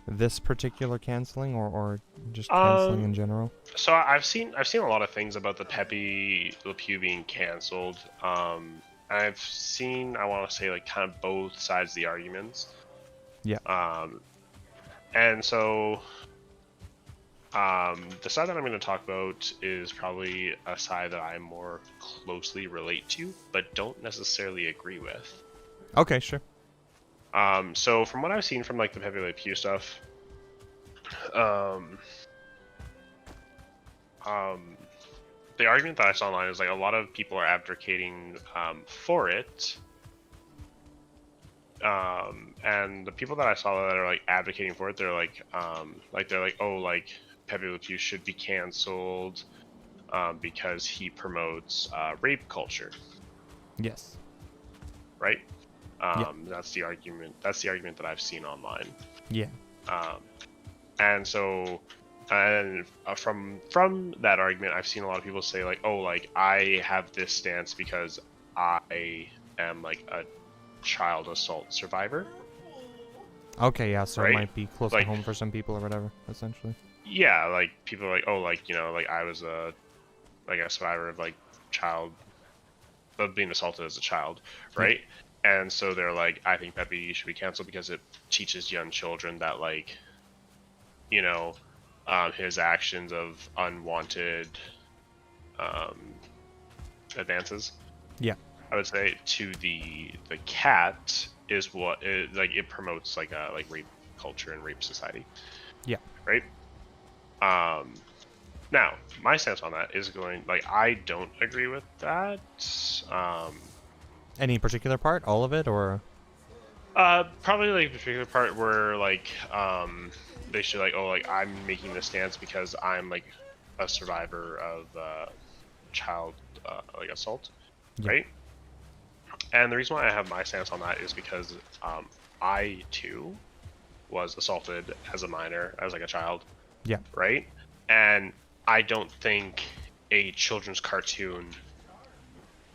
this particular canceling, or just canceling in general? So I've seen a lot of things about the Pepe Le Pew being canceled. I've seen, I want to say, like kind of both sides of the arguments. Yeah. And so the side that I'm going to talk about is probably a side that I more closely relate to, but don't necessarily agree with. Okay, sure. So from what I've seen from like the Pepe Le Pew stuff, the argument that I saw online is like a lot of people are advocating for it, and the people that I saw that are like advocating for it, they're like oh, like Pepe Le Pew should be canceled because he promotes rape culture. Yes. Right. Yeah. That's the argument. That's the argument that I've seen online. Yeah. And so, from that argument, I've seen a lot of people say like, oh, like I have this stance because I am like a child assault survivor. Okay, yeah, so right? It might be close like, to home for some people or whatever, essentially. Yeah, like people are like, oh, like, you know, like I was a survivor of like of being assaulted as a child, right? Yeah. And so they're like, I think Pepe should be canceled because it teaches young children that, like, you know, his actions of unwanted advances. Yeah. I would say to the cat is what it promotes like a rape culture and rape society. Yeah. Right. Now my stance on that is I don't agree with that. Any particular part? All of it, or? Probably like a particular part where like they should like, oh, like I'm making this stance because I'm like a survivor of child like assault, Yeah. right? And the reason why I have my stance on that is because I too was assaulted as a minor, as like a child. Yeah. Right? And I don't think a children's cartoon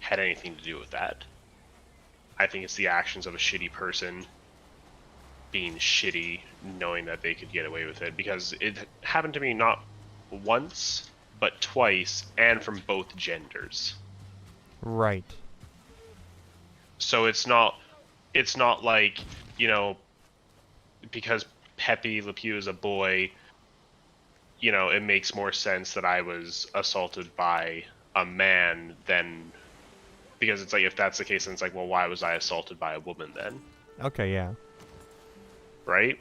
had anything to do with that. I think it's the actions of a shitty person being shitty, knowing that they could get away with it, because it happened to me not once, but twice, and from both genders. Right. So it's not like, you know, because Pepe Le Pew is a boy, you know, it makes more sense that I was assaulted by a man than, because it's like, if that's the case, then it's like, well, why was I assaulted by a woman then? Okay, yeah. Right?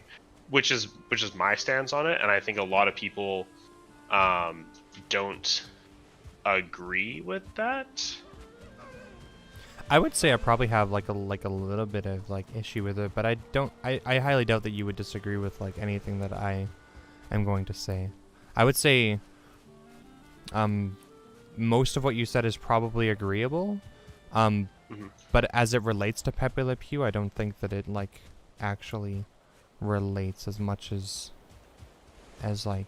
Which is my stance on it, and I think a lot of people don't agree with that. I would say I probably have like a little bit of like issue with it, but I highly doubt that you would disagree with like anything that I am going to say. I would say most of what you said is probably agreeable. But as it relates to Pepe Le Pew, I don't think that it like actually relates as much as like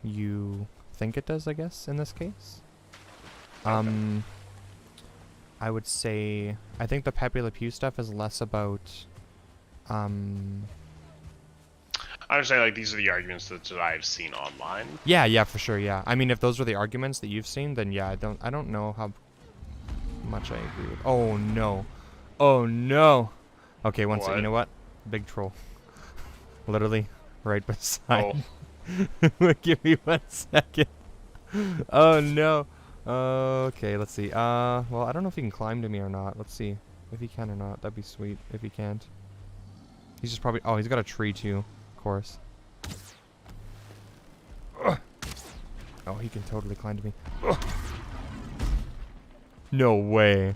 you think it does, I guess, in this case. I would say I think the Pepe Le Pew stuff is less about I understand, like, these are the arguments that I've seen online. yeah, for sure, yeah. I mean, if those were the arguments that you've seen, then yeah, I don't know how much I agree with. Oh no. Oh no. Okay, one second. You know what? Big troll. Literally right beside. Give me 1 second. Oh no. Okay, let's see. Well, I don't know if he can climb to me or not. Let's see if he can or not. That'd be sweet if he can't. He's just probably. Oh, he's got a tree too, of course. Ugh. Oh, he can totally climb to me. Ugh. No way.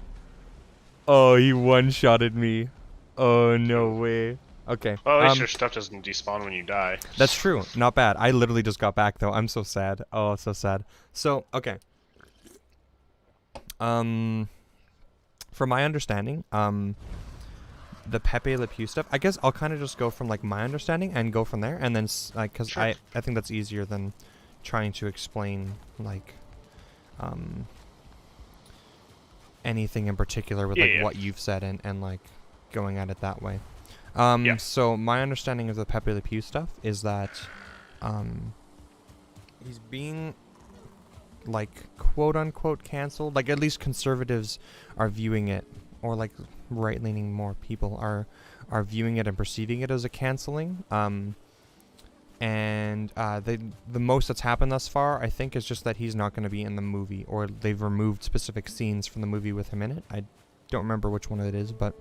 Oh, he one-shotted me. Oh, no way. Okay. Well, at least your stuff doesn't despawn when you die. That's true. Not bad. I literally just got back, though. I'm so sad. Oh, so sad. So, okay. From my understanding, the Pepe Le Pew stuff, I guess I'll kind of just go from, like, my understanding and go from there. And then, like, because sure. I think that's easier than trying to explain, like, anything in particular with, like, what you've said and, like, going at it that way. So my understanding of the Pepe Le Pew stuff is that he's being, like, quote-unquote canceled. Like, at least conservatives are viewing it, or, like, right-leaning more people are viewing it and perceiving it as a canceling. And the most that's happened thus far, I think, is just that he's not going to be in the movie, or they've removed specific scenes from the movie with him in it. I don't remember which one it is, but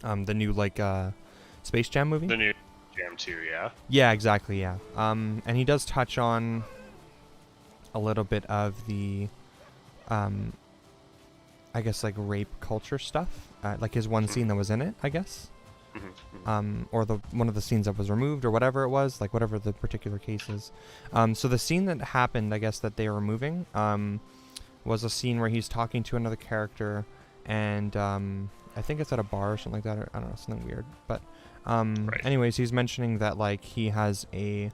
the new, like, Space Jam movie? The new Jam 2, yeah? Yeah, exactly, yeah. And he does touch on a little bit of the, I guess, like, rape culture stuff. Like his one scene that was in it, I guess. Or one of the scenes that was removed, or whatever it was, like, whatever the particular case is. So the scene that happened, I guess, that they were removing, was a scene where he's talking to another character, and I think it's at a bar or something like that, or I don't know, something weird. But anyways, he's mentioning that, like, he has a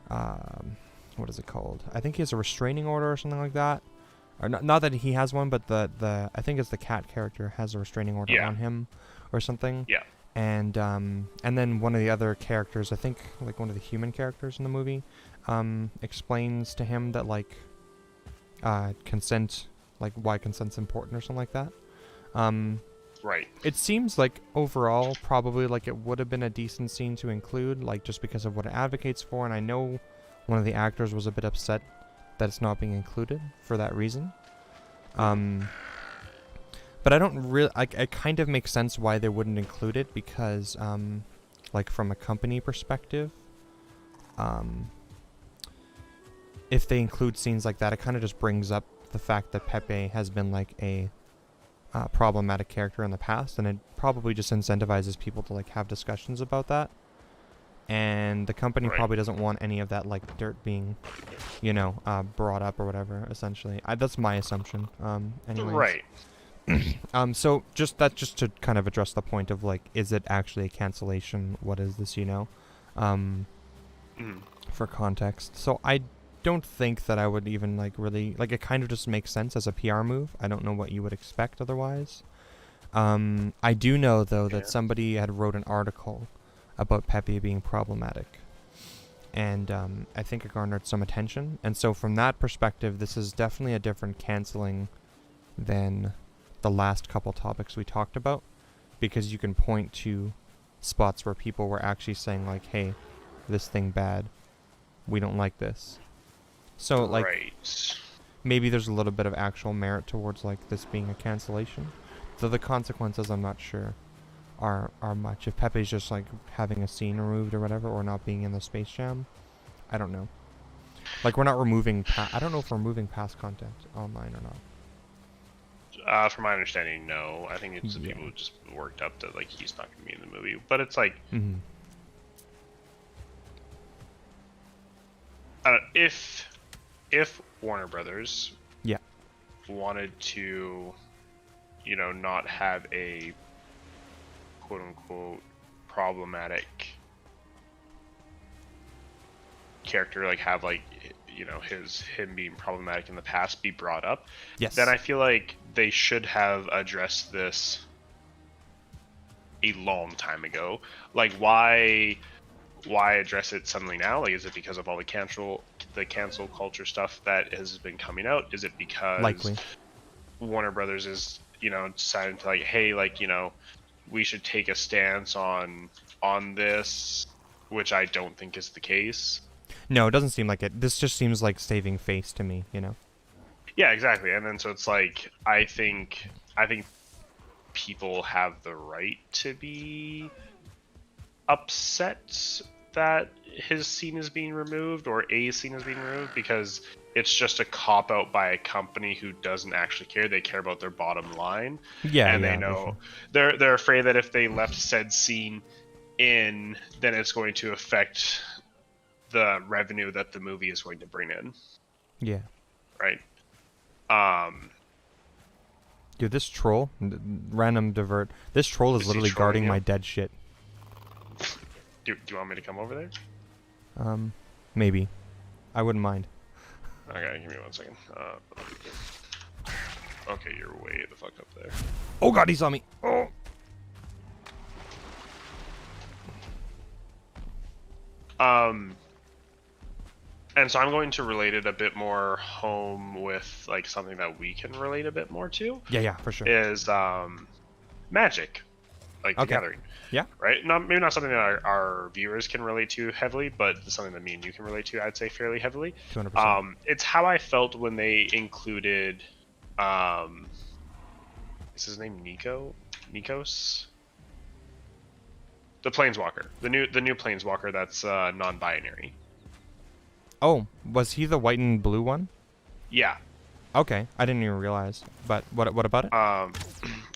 what is it called? I think he has a restraining order or something like that. Or not that he has one, but the I think it's the cat character has a restraining order on him or something. Yeah. And then one of the other characters, I think, like, one of the human characters in the movie, explains to him that, like, consent, like, why consent's important or something like that. Right. It seems like overall probably, like, it would have been a decent scene to include, like, just because of what it advocates for, and I know one of the actors was a bit upset that it's not being included for that reason. But I don't really, like, it kind of makes sense why they wouldn't include it, because, like, from a company perspective, if they include scenes like that, it kind of just brings up the fact that Pepe has been, like, a problematic character in the past, and it probably just incentivizes people to, like, have discussions about that. And the company probably doesn't want any of that, like, dirt being, you know, brought up or whatever, essentially. That's my assumption, anyways. Right. So just to kind of address the point of, like, is it actually a cancellation? What is this, you know? For context. So I don't think that I would even, like, really, like, it kind of just makes sense as a PR move. I don't know what you would expect otherwise. I do know, though, that somebody had wrote an article about Pepe being problematic. And I think it garnered some attention. And so from that perspective, this is definitely a different canceling than the last couple topics we talked about, because you can point to spots where people were actually saying, like, hey, this thing bad, we don't like this. So, like, maybe there's a little bit of actual merit towards, like, this being a cancellation, though the consequences, I'm not sure, are much. If Pepe's just, like, having a scene removed or whatever, or not being in the Space Jam, I don't know. Like, we're not removing I don't know if we're removing past content online or not. From my understanding, no. I think it's the people who just worked up that, like, he's not going to be in the movie. But it's like, if Warner Brothers wanted to, you know, not have a quote unquote problematic character, like, have, like, you know, him being problematic in the past be brought up, Yes. then I feel like they should have addressed this a long time ago. Like, why address it suddenly now? Like, is it because of all the cancel culture stuff that has been coming out? Is it because Likely. Warner Brothers is, you know, deciding to like, hey, like, you know, we should take a stance on this, which I don't think is the case. No, it doesn't seem like it. This just seems like saving face to me, you know? Yeah, exactly. And then so it's like, I think people have the right to be upset that his scene is being removed, or a scene is being removed, because it's just a cop out by a company who doesn't actually care. They care about their bottom line. Yeah, And yeah, they for know sure. they're afraid that if they left said scene in, then it's going to affect the revenue that the movie is going to bring in. Yeah. Right? Dude, this troll, random divert. This troll is Is he literally trolling guarding you? my dead shit. Do you want me to come over there? Maybe. I wouldn't mind. Okay, give me 1 second. Okay, you're way the fuck up there. Oh god, he saw me. Oh. And so I'm going to relate it a bit more home with like something that we can relate a bit more to. Yeah, for sure. Is Magic, like the Okay. Gathering. Yeah. Right? Maybe not something that our viewers can relate to heavily, but something that me and you can relate to, I'd say, fairly heavily. 200%. It's how I felt when they included, is his name Nikos? The Planeswalker, the new Planeswalker that's non-binary. Oh, was he the white and blue one? Yeah. Okay, I didn't even realize. But what about it?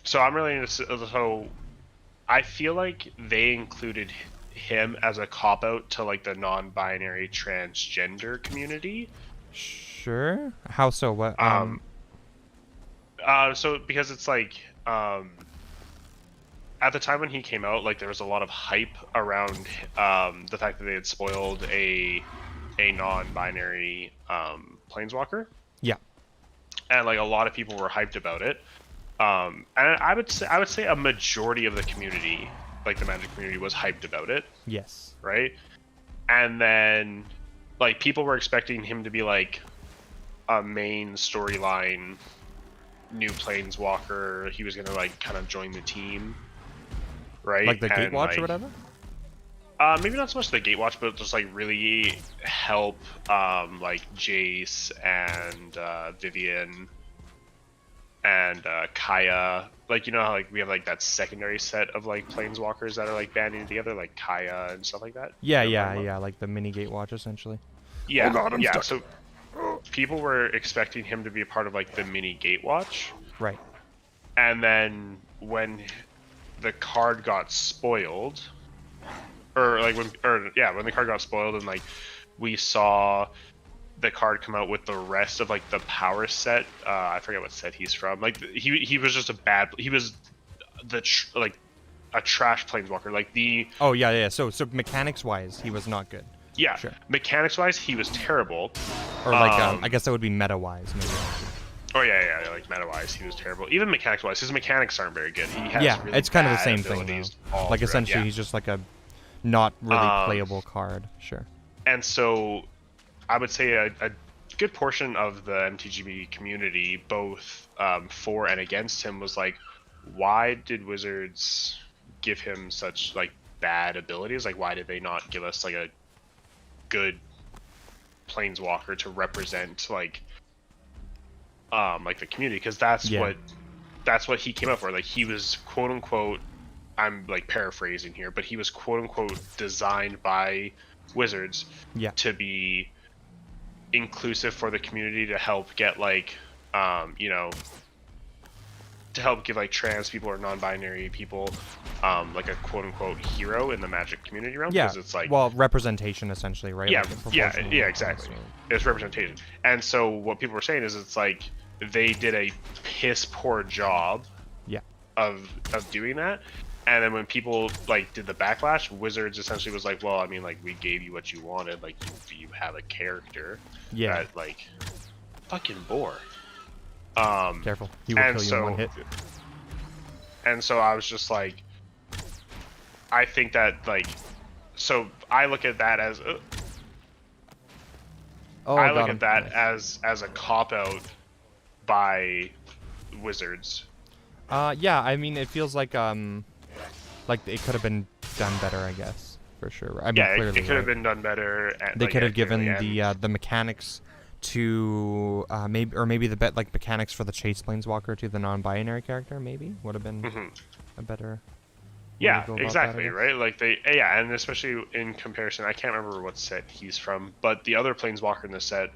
So I'm really into, so I feel like they included him as a cop out to like the non-binary transgender community. Sure. How so? What? So because it's like at the time when he came out, like there was a lot of hype around the fact that they had spoiled a non-binary planeswalker. Yeah. And like a lot of people were hyped about it. And I would say a majority of the community, like the Magic community, was hyped about it. Yes. Right? And then like people were expecting him to be like a main storyline new planeswalker. He was gonna like kind of join the team. Right? Like the And, Gatewatch like, or whatever? Maybe not so much the Gatewatch, but just like really help like Jace and Vivian and Kaya. Like, you know how like we have like that secondary set of like planeswalkers that are like banding together, like Kaya and stuff like that. Yeah, You know what I'm talking yeah, like the mini Gatewatch essentially. Yeah, Oh God, I'm yeah. stuck. So people were expecting him to be a part of like the mini Gatewatch, Right. and then when the card got spoiled, when the card got spoiled and like we saw the card come out with the rest of like the power set. I forget what set he's from. Like he was just he was like a trash planeswalker. Like the Oh yeah. So mechanics wise, he was not good. yeah, Sure. mechanics wise he was terrible. Or like I guess that would be meta wise maybe. Oh yeah, like meta wise he was terrible. Even mechanics wise, his mechanics aren't very good. He has Yeah, really it's kind of the bad same thing abilities though. all Like throughout. essentially Yeah. he's just like a not really playable card. Sure. And so I would say a good portion of the MTGB community, both for and against him, was like, why did Wizards give him such like bad abilities? Like, why did they not give us like a good planeswalker to represent like the community? Because that's what he came up for. Like, he was quote unquote, I'm like paraphrasing here, but he was quote unquote designed by Wizards to be inclusive for the community, to help get like to help give like trans people or non-binary people like a quote unquote hero in the Magic community realm. Yeah. Because it's like, well, representation essentially, right? Yeah, Like a yeah, proportional yeah, exactly. sort of- It's representation. And so what people were saying is it's like they did a piss poor job Yeah. of doing that. And then when people like did the backlash, Wizards essentially was like, well, I mean, like we gave you what you wanted, like you have a character. Yeah. That, like, fucking bore. Careful, he will kill you in one hit. And so I was just like, I think that like, so I look at that as, Oh, I got look him. at that Nice. as a cop out by Wizards. Yeah, I mean, it feels like it could have been done better, I guess, for sure. I mean, Yeah, clearly, it could have right? been done better. And, They like, could have clearly, given the mechanics to maybe the mechanics for the chase planeswalker to the non-binary character. Maybe would have been a better. way to Yeah, go about exactly, that, I guess. right? Like yeah, and especially in comparison, I can't remember what set he's from, but the other planeswalker in the set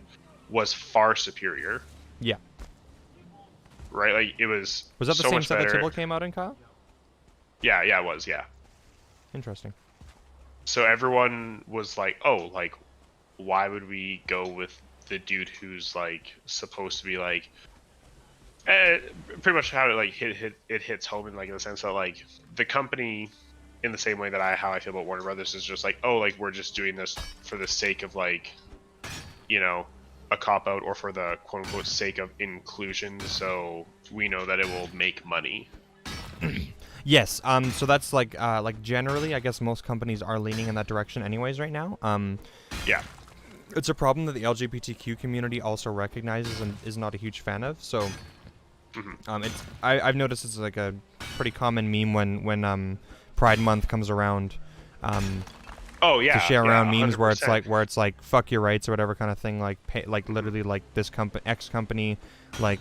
was far superior, Yeah. right? Like it was. Was that the so same much set that better. Tibble came out in, Kyle? Yeah, it was, yeah. Interesting. So everyone was like, "Oh, like, why would we go with the dude who's like supposed to be like?" Pretty much how it like it hits home in like in the sense that like the company, in the same way that how I feel about Warner Brothers, is just like, oh, like we're just doing this for the sake of like, you know, a cop out, or for the quote unquote sake of inclusion, so we know that it will make money. Yes. So that's like generally, I guess most companies are leaning in that direction, anyways, right now. Yeah. It's a problem that the LGBTQ community also recognizes and is not a huge fan of. So, I've noticed it's like a pretty common meme when Pride Month comes around. Oh yeah. To share around memes 100%. where it's like fuck your rights or whatever kind of thing, like literally like this X company like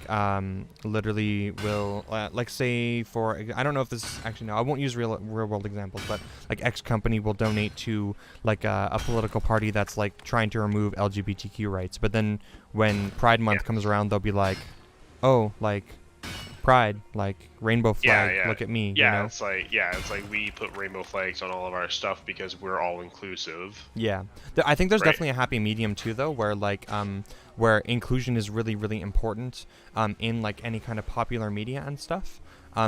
literally will like say for, I don't know if this is actually, no, I won't use real world examples, but like X company will donate to like a political party that's like trying to remove LGBTQ rights, but then when Pride Month comes around, they'll be like, oh, like Pride, like rainbow flag, look at me. Yeah, you know? it's like we put rainbow flags on all of our stuff because we're all inclusive. Yeah, I think there's Right. definitely a happy medium too, though, where like where inclusion is really really important in like any kind of popular media and stuff.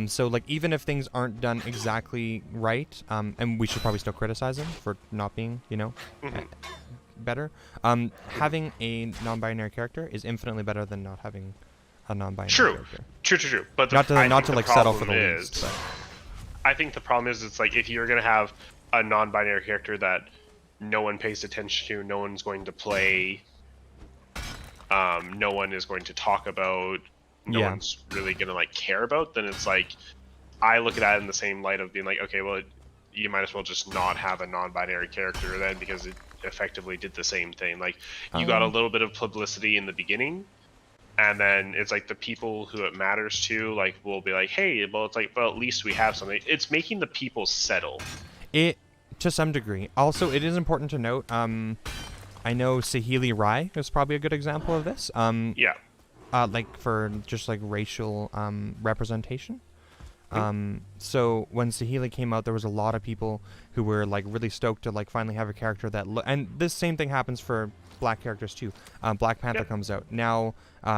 So like even if things aren't done exactly right, and we should probably still criticize them for not being, you know, better. Having a non-binary character is infinitely better than not having a non-binary character. True. But Not to the like settle for the problem least. But. I think the problem is it's like if you're gonna have a non-binary character that no one pays attention to, no one's going to play, no one is going to talk about, no one's really gonna like care about, then it's like I look at that in the same light of being like, okay, well, you might as well just not have a non-binary character then, because it effectively did the same thing. Like you got a little bit of publicity in the beginning. And then it's like the people who it matters to, like, will be like, hey, well, it's like, well, at least we have something. It's making the people settle. It, to some degree. Also, it is important to note, I know Saheeli Rai is probably a good example of this. Yeah. Like, for just, like, racial representation. So when Saheeli came out, there was a lot of people who were, like, really stoked to, like, finally have a character that... and this same thing happens for black characters, too. Black Panther comes out. Now...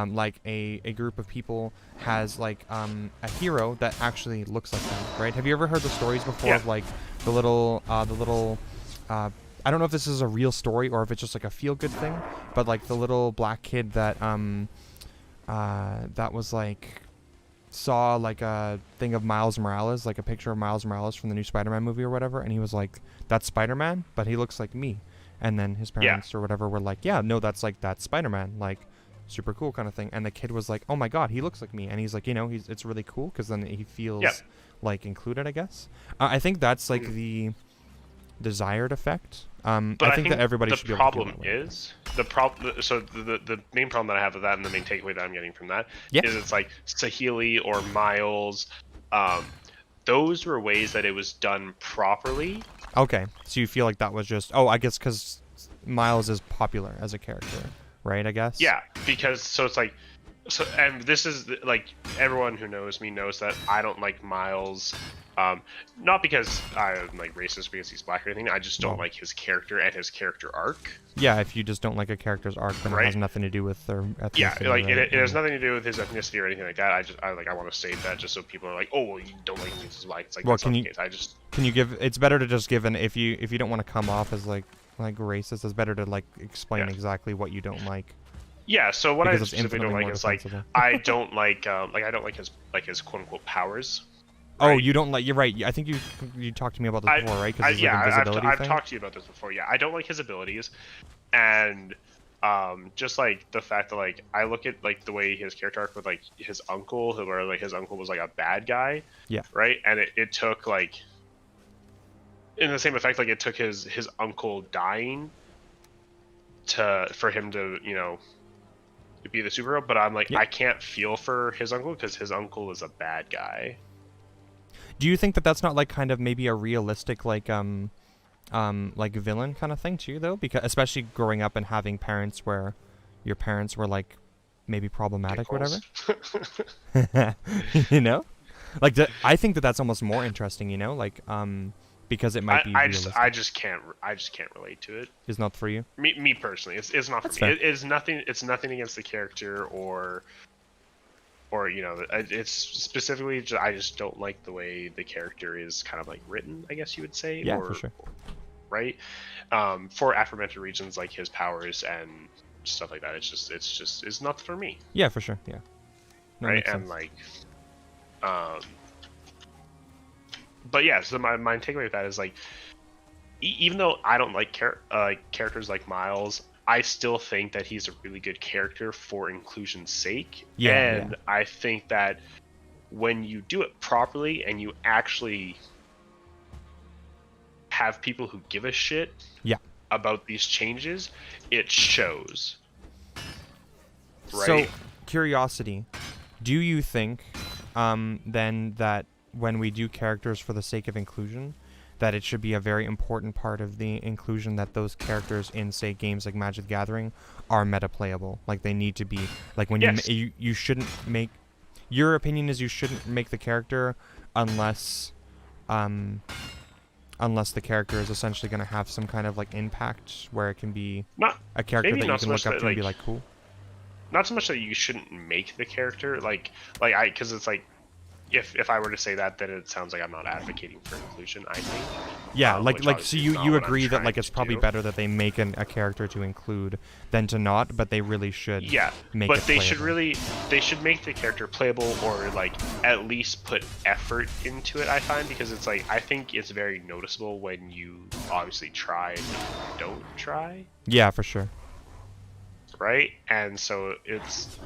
like a group of people has like a hero that actually looks like them, right? Have you ever heard the stories before of like the little I don't know if this is a real story or if it's just like a feel-good thing, but like the little black kid that that was like saw like a thing of Miles Morales, like a picture of Miles Morales from the new Spider-Man movie or whatever, and he was like, that's Spider-Man, but he looks like me. And then his parents or whatever were like, yeah, no, that's Spider-Man, like super cool kind of thing. And the kid was like, oh my god, he looks like me. And he's like, you know, it's really cool because then he feels like included, I guess. I think that's like the desired effect. But I think that everybody should be able to feel that way. The main problem that I have with that, and the main takeaway that I'm getting from that is it's like Saheeli or Miles, those were ways that it was done properly. Okay, so you feel like that was just, I guess because Miles is popular as a character, right? I guess. Yeah, because so it's like, and this is like everyone who knows me knows that I don't like Miles Not because I'm like racist because he's black or anything. I just don't Well, like his character and his character arc. yeah, if you just don't like a character's arc, then it Right? has nothing to do with their Yeah, ethnicity, like right? it has nothing to do with his ethnicity or anything like that. I want to state that just so people are like, oh, well, you don't like him because he's black. It's like Well, that's not the case. I just can you give? It's better to just give an if you don't want to come off as like racist. It's better to like explain Yeah. exactly what you don't like. yeah. So what I Because it's specifically don't infinitely like more is like defensible. I don't like I don't like his quote unquote powers. Oh, right? you don't like? You're right. I think you talked to me about this before, right? Because yeah, like invisibility I've thing. talked to you about this before. Yeah, I don't like his abilities, and just like the fact that like I look at like the way his character arc with like his uncle, where like his uncle was like a bad guy. Yeah. Right, and it took like in the same effect, like it took his uncle dying for him to to be the superhero. But I'm like Yeah. I can't feel for his uncle because his uncle is a bad guy. Do you think that that's not like kind of maybe a realistic like villain kind of thing too, though? Because especially growing up and having parents where your parents were like maybe problematic or whatever. You know, like I think that that's almost more interesting. You know, like because it might be realistic. I just can't relate to it. It's not for you. Me personally, it's not That's for me. fair. It's nothing against the character or it's specifically I just don't like the way the character is kind of like written, I guess you would say. Yeah, for sure. Right. For aforementioned reasons like his powers and stuff like that, it's not for me. Yeah, for sure. Yeah. No, right. makes And sense. like but yeah, so my takeaway with that is like even though I don't like characters like Miles, I still think that he's a really good character for inclusion's sake. Yeah, and yeah. I think that when you do it properly and you actually have people who give a shit Yeah. about these changes, it shows. So, Right? curiosity. Do you think then that when we do characters for the sake of inclusion, that it should be a very important part of the inclusion that those characters in, say, games like Magic the Gathering are meta-playable? Like, they need to be... Like, when Yes. you shouldn't make... Your opinion is you shouldn't make the character unless... unless the character is essentially going to have some kind of, like, impact where it can be Not a character maybe that you not so can much look up that, to and be like, like, cool. not so much that you shouldn't make the character because it's like if I were to say that, then it sounds like I'm not advocating for inclusion. I think Yeah, which so obviously is you not what I'm agree that trying like it's to probably do. better that they make a character to include than to not, but they really should. Yeah, make but it they should playable. they should make the character playable or like at least put effort into it. I find because it's like I think it's very noticeable when you obviously try and don't try, Yeah, for sure. right? And so it's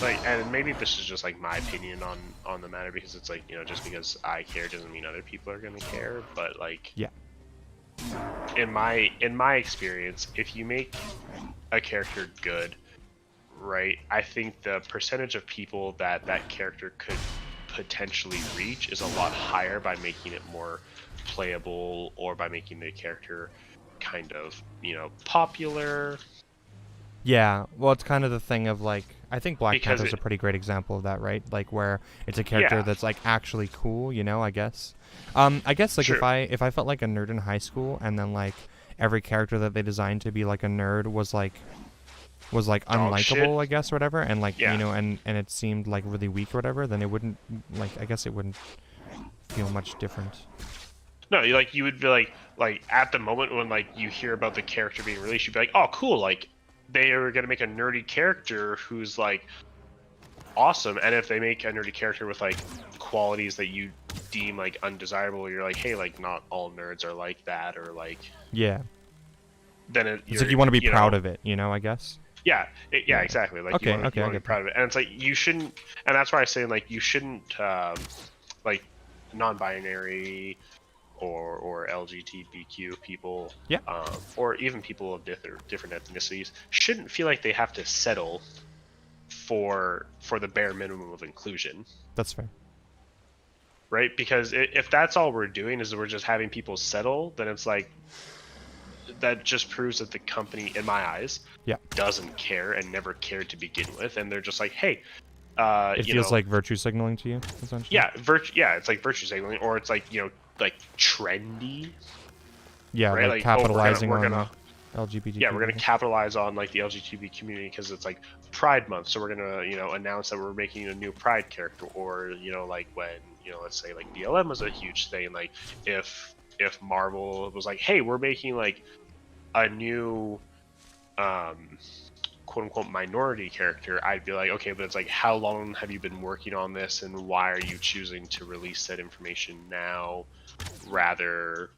like, and maybe this is just like my opinion on the matter because it's like just because I care doesn't mean other people are gonna care, but like Yeah. in my experience, if you make a character good, right, I think the percentage of people that character could potentially reach is a lot higher by making it more playable or by making the character kind of popular. Yeah, well, it's kind of the thing of like I think Black Because Panther's a pretty great example of that, right? Like where it's a character Yeah. that's like actually cool, I guess. I guess like Sure. if I felt like a nerd in high school and then like every character that they designed to be like a nerd was like Dog shit. unlikable, I guess, or whatever, and like Yeah. and it seemed like really weak or whatever, then it wouldn't I guess it wouldn't feel much different. No, you would be like at the moment when like you hear about the character being released, you'd be like, oh cool, like they are gonna make a nerdy character who's like awesome, and if they make a nerdy character with like qualities that you deem like undesirable, you're like, hey, like not all nerds are like that, or like Yeah. then It's like you want to be proud of it, I guess. Yeah, exactly. Like Okay, you want okay, I to be get proud of it, and it's like you shouldn't, and that's why I say like you shouldn't like non-binary or LGBTQ people, Yeah. or even people of different ethnicities shouldn't feel like they have to settle for the bare minimum of inclusion, That's fair. right? Because if that's all we're doing is we're just having people settle, then it's like that just proves that the company, in my eyes, Yeah. doesn't care and never cared to begin with, and they're just like, hey, It you feels know, like virtue signaling to you, essentially. yeah, it's like virtue signaling, or it's like, like trendy, Yeah, right? like Like, oh, capitalizing we're on gonna yeah, LGBTQ we're gonna people. capitalize on like the LGBT community because it's like Pride Month, so we're gonna announce that we're making a new Pride character, or like when let's say like BLM was a huge thing, like if Marvel was like, hey, we're making like a new quote unquote minority character, I'd be like, okay, but it's like, how long have you been working on this, and why are you choosing to release that information now rather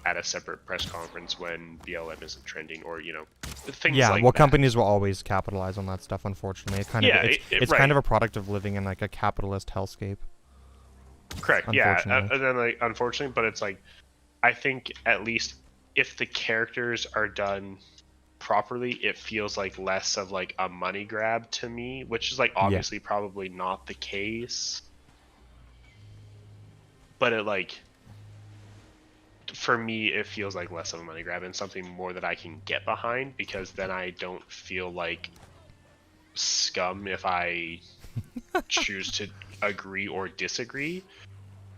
at a separate press conference when BLM isn't trending, or things Yeah, like well, that. companies will always capitalize on that stuff. Unfortunately, Yeah, it's right. kind of a product of living in like a capitalist hellscape. Correct. Yeah, Unfortunately. and then like unfortunately, but it's like I think at least if the characters are done properly, it feels like less of like a money grab to me, which is like Yeah. obviously probably not the case. But it like for me it feels like less of a money grab and something more that I can get behind, because then I don't feel like scum if I choose to agree or disagree.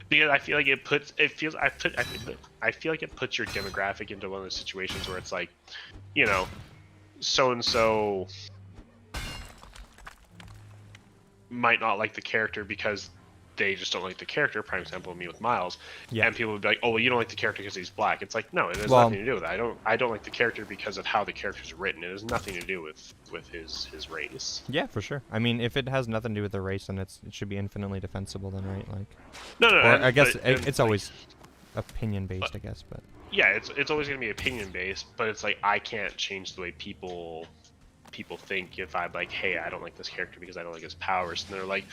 Because I feel like I feel like it puts your demographic into one of those situations where it's like, you know, so and so might not like the character because they just don't like the character. Prime example, me with Miles, Yeah. and people would be like, "Oh, well, you don't like the character because he's black." It's like, no, it has Well, nothing to do with that. I don't like the character because of how the character's written. It has nothing to do with his race. yeah, for sure. I mean, if it has nothing to do with the race, then it should be infinitely defensible, then, right? Like, No, no, or I guess and, it's like, always opinion based, I guess, but yeah, it's always gonna be opinion based, but it's like I can't change the way people think if I'm like, hey, I don't like this character because I don't like his powers, and they're like,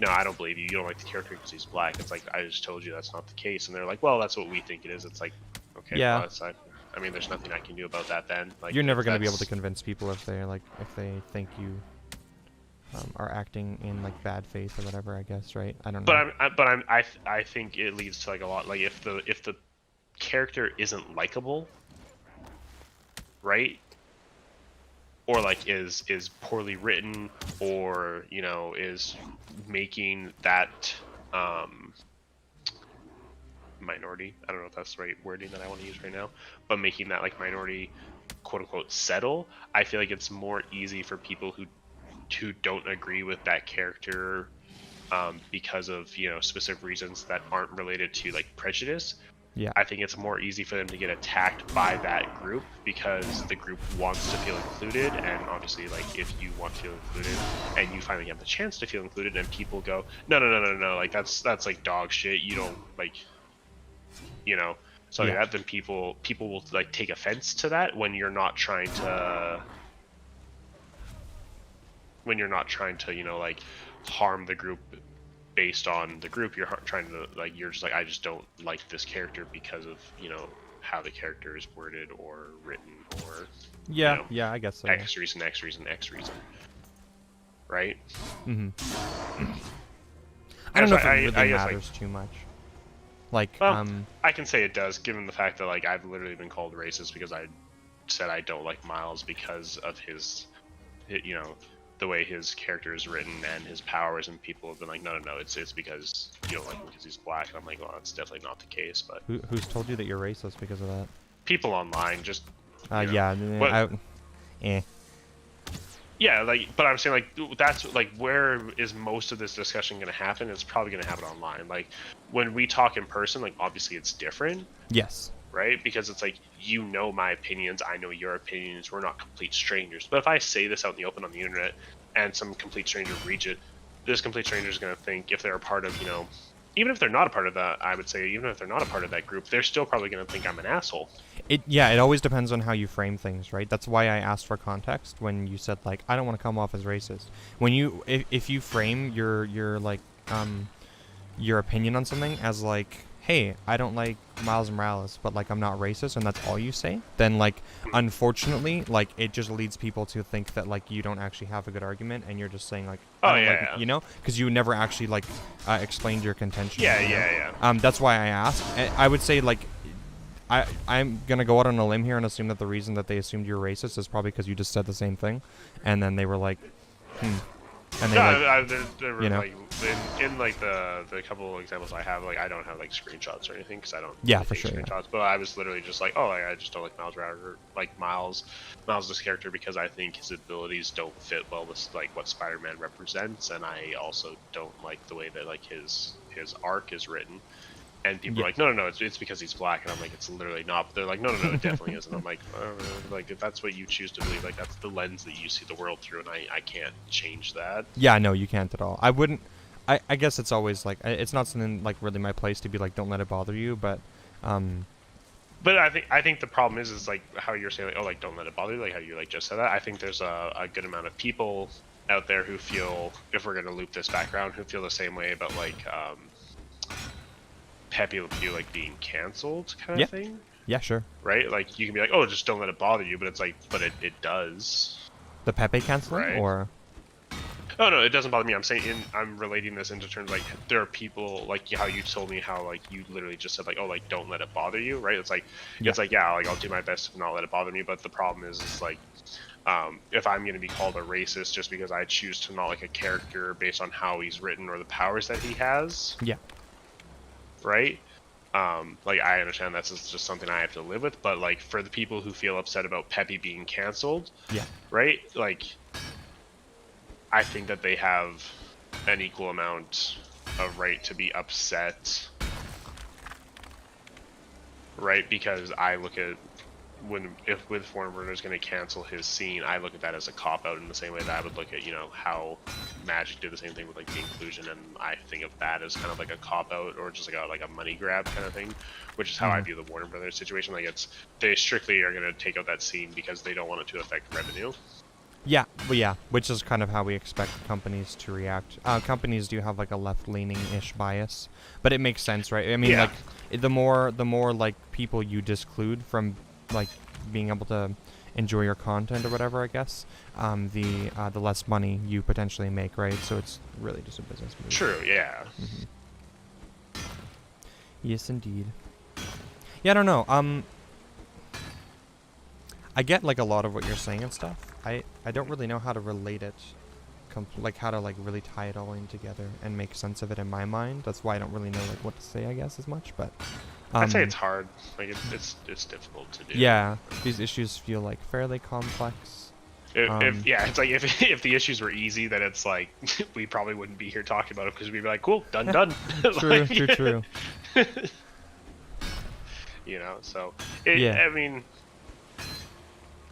no, I don't believe you. You don't like the character because he's black. It's like, I just told you that's not the case, and they're like, well, that's what we think it is. It's like, okay, yeah, well, that's not, I mean, there's nothing I can do about that then. Like, you're never if gonna be able to that's- convince people if they think you are acting in like bad faith or whatever. I guess, right? I don't know. I think it leads to like a lot. Like if the character isn't likable, right? Or like is poorly written, or is making that minority, I don't know if that's the right wording that I want to use right now, but making that like minority quote unquote settle, I feel like it's more easy for people who don't agree with that character because of specific reasons that aren't related to like prejudice. Yeah. I think it's more easy for them to get attacked by that group because the group wants to feel included, and obviously, like, if you want to feel included and you finally have the chance to feel included, and people go, no, like that's like dog shit. You don't like, so like Yeah. that. Then people will like take offense to that when you're not trying to like harm the group based on the group. You're trying to like, you're just like, I just don't like this character because of how the character is worded or written, or Yeah, yeah, I guess so. X reason, right? Mm-hmm. I don't know if it really I guess, matters too much. Like, well, I can say it does, given the fact that like I've literally been called racist because I said I don't like Miles because of his the way his character is written and his powers, and people have been like, no, it's because you don't like him because he's black. And I'm like, well, that's definitely not the case. But who's told you that you're racist because of that? people online just Yeah, yeah, like, but I'm saying like that's like, where is most of this discussion going to happen? It's probably going to happen online. Like when we talk in person, like obviously it's different, Yes. right? Because it's like, my opinions, I know your opinions, we're not complete strangers. But if I say this out in the open on the internet and some complete stranger reads it, this complete stranger is going to think, if they're a part of, even if they're not a part of that, I would say, even if they're not a part of that group, they're still probably going to think I'm an asshole. It always depends on how you frame things, right? That's why I asked for context when you said like, I don't want to come off as racist. When if you frame your like your opinion on something as like, hey, I don't like Miles Morales, but like I'm not racist, and that's all you say, then like unfortunately, like it just leads people to think that like you don't actually have a good argument, and you're just saying like, because you never actually like explained your contention. That's why I asked. I would say like, I'm gonna go out on a limb here and assume that the reason that they assumed you're racist is probably because you just said the same thing, and then they were like, and they No, like, there were you know. like in like the couple of examples I have, like I don't have like screenshots or anything because I don't Yeah, really for take sure. Yeah. screenshots. But I was literally just like, oh, I just don't like Miles' character because I think his abilities don't fit well with like what Spider-Man represents, and I also don't like the way that like his arc is written. And people Yeah. are like, no, it's because he's black, and I'm like, it's literally not. But they're like, no, it definitely is, and I'm like, like if that's what you choose to believe, like that's the lens that you see the world through, and I can't change that. Yeah, no, you can't at all. I wouldn't. I guess it's always like it's not something like really my place to be like don't let it bother you, but But I think the problem is like how you're saying like, oh, like don't let it bother you, like how you like just said that. I think there's a good amount of people out there who feel, if we're gonna loop this background, who feel the same way about like Pepe Le Pew like being canceled kind of thing. yeah, sure. Right? Like you can be like, oh, just don't let it bother you, but it's like, but it does. The Pepe canceling, Right. or Oh no, it doesn't bother me. I'm saying I'm relating this into terms like there are people like how you told me how like you literally just said like, oh, like don't let it bother you, right? It's like yeah, like I'll do my best to not let it bother me, but the problem is like if I'm gonna be called a racist just because I choose to not like a character based on how he's written or the powers that he has, yeah, right? Like I understand that's just something I have to live with, but like for the people who feel upset about Pepe being canceled, yeah, right? Like I think that they have an equal amount of right to be upset, right? Because I look at if Warner Brothers going to cancel his scene, I look at that as a cop out in the same way that I would look at how Magic did the same thing with like the inclusion, and I think of that as kind of like a cop out or just like a money grab kind of thing, which is how I view the Warner Brothers situation. Like they strictly are going to take out that scene because they don't want it to affect revenue. yeah, well, yeah, which is kind of how we expect companies to react. Companies do have like a left-leaning-ish bias, but it makes sense, right? I mean, like the more like people you disclude from like being able to enjoy your content or whatever, I guess, the less money you potentially make, right? So it's really just a business move. True. Yeah. Yes, indeed. Yeah, I don't know. I get like a lot of what you're saying and stuff. I don't really know how to relate it, like how to like really tie it all in together and make sense of it in my mind. That's why I don't really know like what to say, I guess, as much. But I'd say it's hard. Like it's difficult to do. Yeah, these issues feel like fairly complex. It's like if the issues were easy, then it's like we probably wouldn't be here talking about it because we'd be like, cool, done. True, true. So yeah. I mean,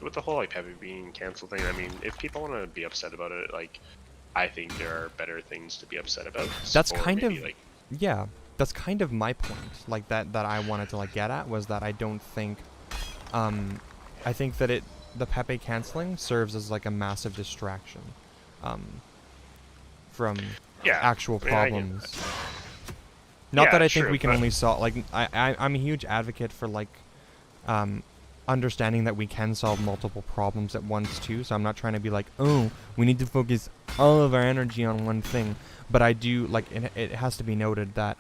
with the whole like Pepe being canceled thing, I mean, if people want to be upset about it, like I think there are better things to be upset about. That's kind of yeah. That's kind of my point. Like that I wanted to like get at was that I don't think, I think that the Pepe canceling serves as like a massive distraction, from actual problems. Not that I think we can only solve. Like I'm a huge advocate for like, understanding that we can solve multiple problems at once too. So I'm not trying to be like, oh, we need to focus all of our energy on one thing. But I do like it has to be noted that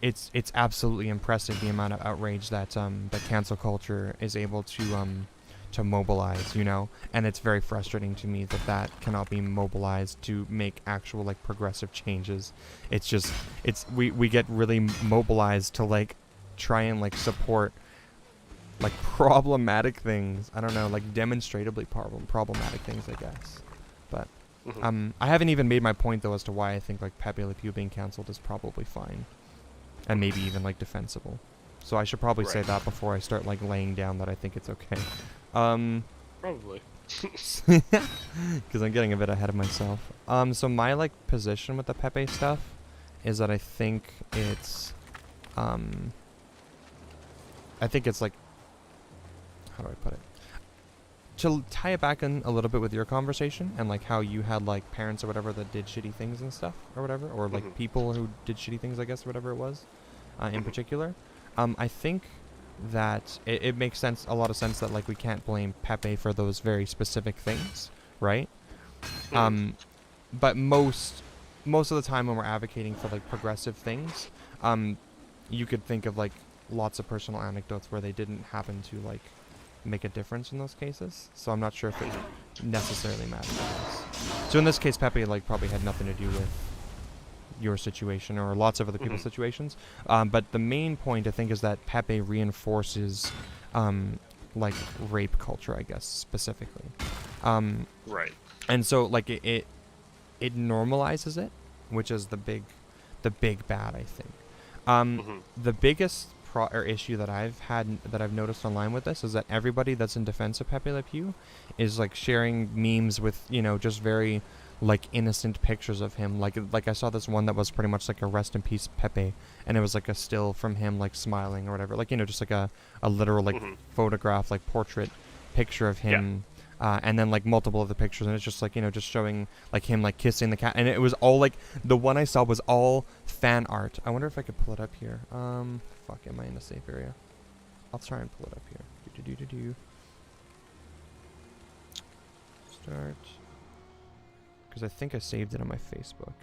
it's absolutely impressive the amount of outrage that that cancel culture is able to mobilize, and it's very frustrating to me that cannot be mobilized to make actual like progressive changes. It's just we get really mobilized to like try and like support like problematic things. I don't know, like demonstrably problematic things, I guess. But I haven't even made my point though as to why I think like Pepe Le Pew being cancelled is probably fine, and maybe even like defensible. So I should probably say that before I start like laying down that I think it's okay. Probably. Because I'm getting a bit ahead of myself. So my like position with the Pepe stuff is that I think it's like, how do I put it? To tie it back in a little bit with your conversation and like how you had like parents or whatever that did shitty things and stuff or whatever, or like people who did shitty things, I guess, or whatever it was, in particular. I think that it makes a lot of sense that like we can't blame Pepe for those very specific things, right? But most of the time when we're advocating for like progressive things, you could think of like lots of personal anecdotes where they didn't happen to like make a difference in those cases. So I'm not sure if it necessarily matters. So in this case, Pepe like probably had nothing to do with your situation or lots of other people's situations. But the main point I think is that Pepe reinforces like rape culture, I guess specifically. Right. And so like it normalizes it, which is the big bad, I think. The biggest issue that I've noticed online with this is that everybody that's in defense of Pepe Le Pew is like sharing memes with, you know, just very like innocent pictures of him. Like I saw this one that was pretty much like a rest in peace Pepe, and it was like a still from him like smiling or whatever, like, you know, just like a literal like photograph, like portrait picture of him. And then like multiple of the pictures, and it's just like, you know, just showing like him like kissing the cat, and it was all like the one I saw was all fan art. I wonder if I could pull it up here. Fuck, am I in a safe area? I'll try and pull it up here. Start, because I think I saved it on my Facebook.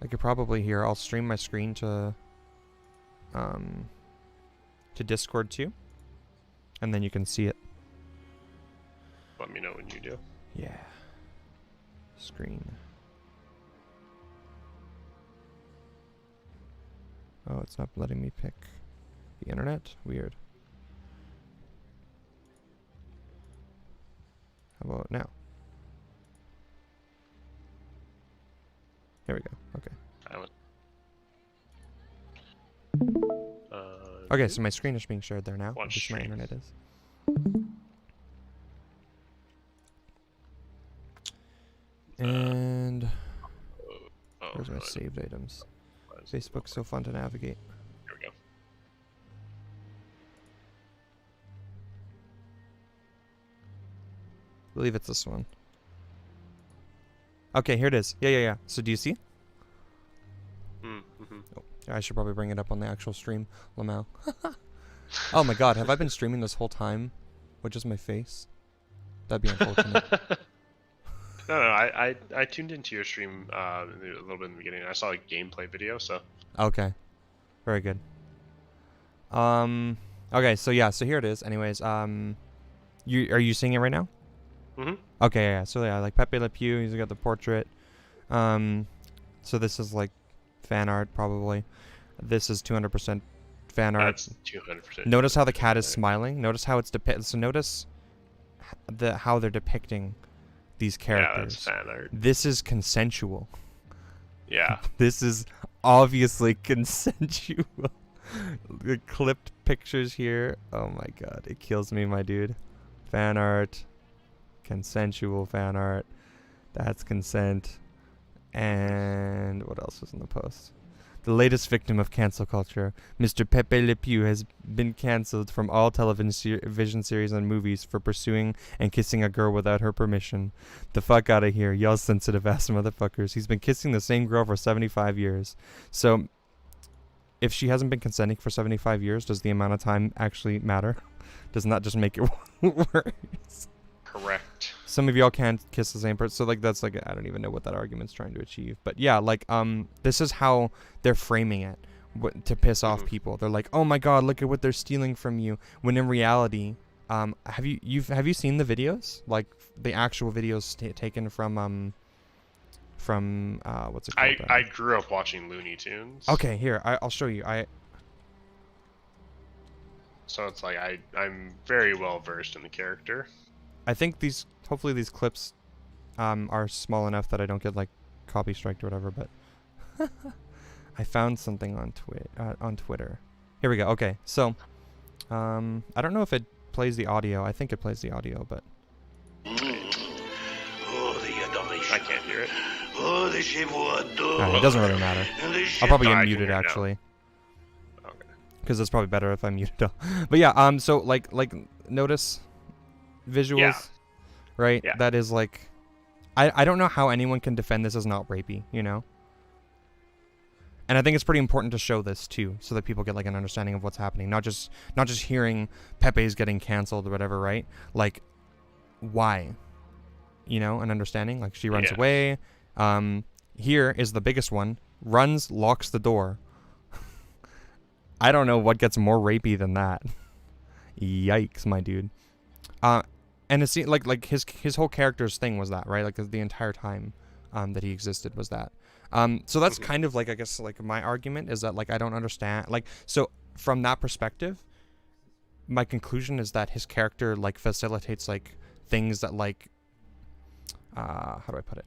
I could probably here. I'll stream my screen to Discord too. And then you can see it. Let me know when you do. Yeah. Screen. Oh, it's not letting me pick the internet? Weird. How about now? Here we go. Okay. Okay, so my screen is being shared there now. Just my internet is. And where's my saved items? Facebook's so fun to navigate. Here we go. I believe it's this one. Okay, here it is. Yeah. So do you see? Oh, I should probably bring it up on the actual stream, Lamau. Oh my god, have I been streaming this whole time with just my face? That'd be unfortunate. No, I tuned into your stream a little bit in the beginning. I saw a gameplay video, so. Okay, very good. Okay, so yeah, so here it is. Anyways, are you seeing it right now? Okay, yeah. So yeah, like Pepe Le Pew, he's got the portrait. So this is like fan art probably. This is 200% fan art. That's 200%. Notice how the cat is smiling. Notice how it's depicted. So notice how they're depicting these characters. Yeah, that's fan art. This is consensual. Yeah. This is obviously consensual. The clipped pictures here. Oh my god, it kills me, my dude. Fan art. Consensual fan art. That's consent. And what else was in the post? The latest victim of cancel culture, Mr. Pepe Le Pew, has been cancelled from all television series and movies for pursuing and kissing a girl without her permission. The fuck out of here, y'all sensitive ass motherfuckers. He's been kissing the same girl for 75 years. So, if she hasn't been consenting for 75 years, does the amount of time actually matter? Does not just make it worse? Correct. Some of y'all can't kiss the same person, so like that's like I don't even know what that argument's trying to achieve. But yeah, like this is how they're framing it to piss off people. They're like, oh my god, look at what they're stealing from you. When in reality, have you seen the videos? Like the actual videos taken from what's it called? I grew up watching Looney Tunes. Okay, here I'll show you. So it's like I'm very well versed in the character. I think hopefully these clips are small enough that I don't get like copy striked or whatever, but I found something on Twitter. Here we go. Okay, so I don't know if it plays the audio. I think it plays the audio, but Oh, the adoration. I can't hear it. Oh, the it doesn't really matter. I'll probably get muted actually, Okay. because it's probably better if I'm muted. But yeah, so like notice visuals, right? Yeah. That is like, I don't know how anyone can defend this as not rapey, you know? And I think it's pretty important to show this too, so that people get like an understanding of what's happening, not just hearing Pepe's getting canceled or whatever, right? Like, why? You know, an understanding. Like she runs away. Here is the biggest one. Runs, locks the door. I don't know what gets more rapey than that. Yikes, my dude. And it seemed like his whole character's thing was that, right? Like the entire time that he existed was that. So that's kind of like, I guess, like my argument is that like I don't understand, like, so from that perspective, my conclusion is that his character like facilitates like things that like how do I put it?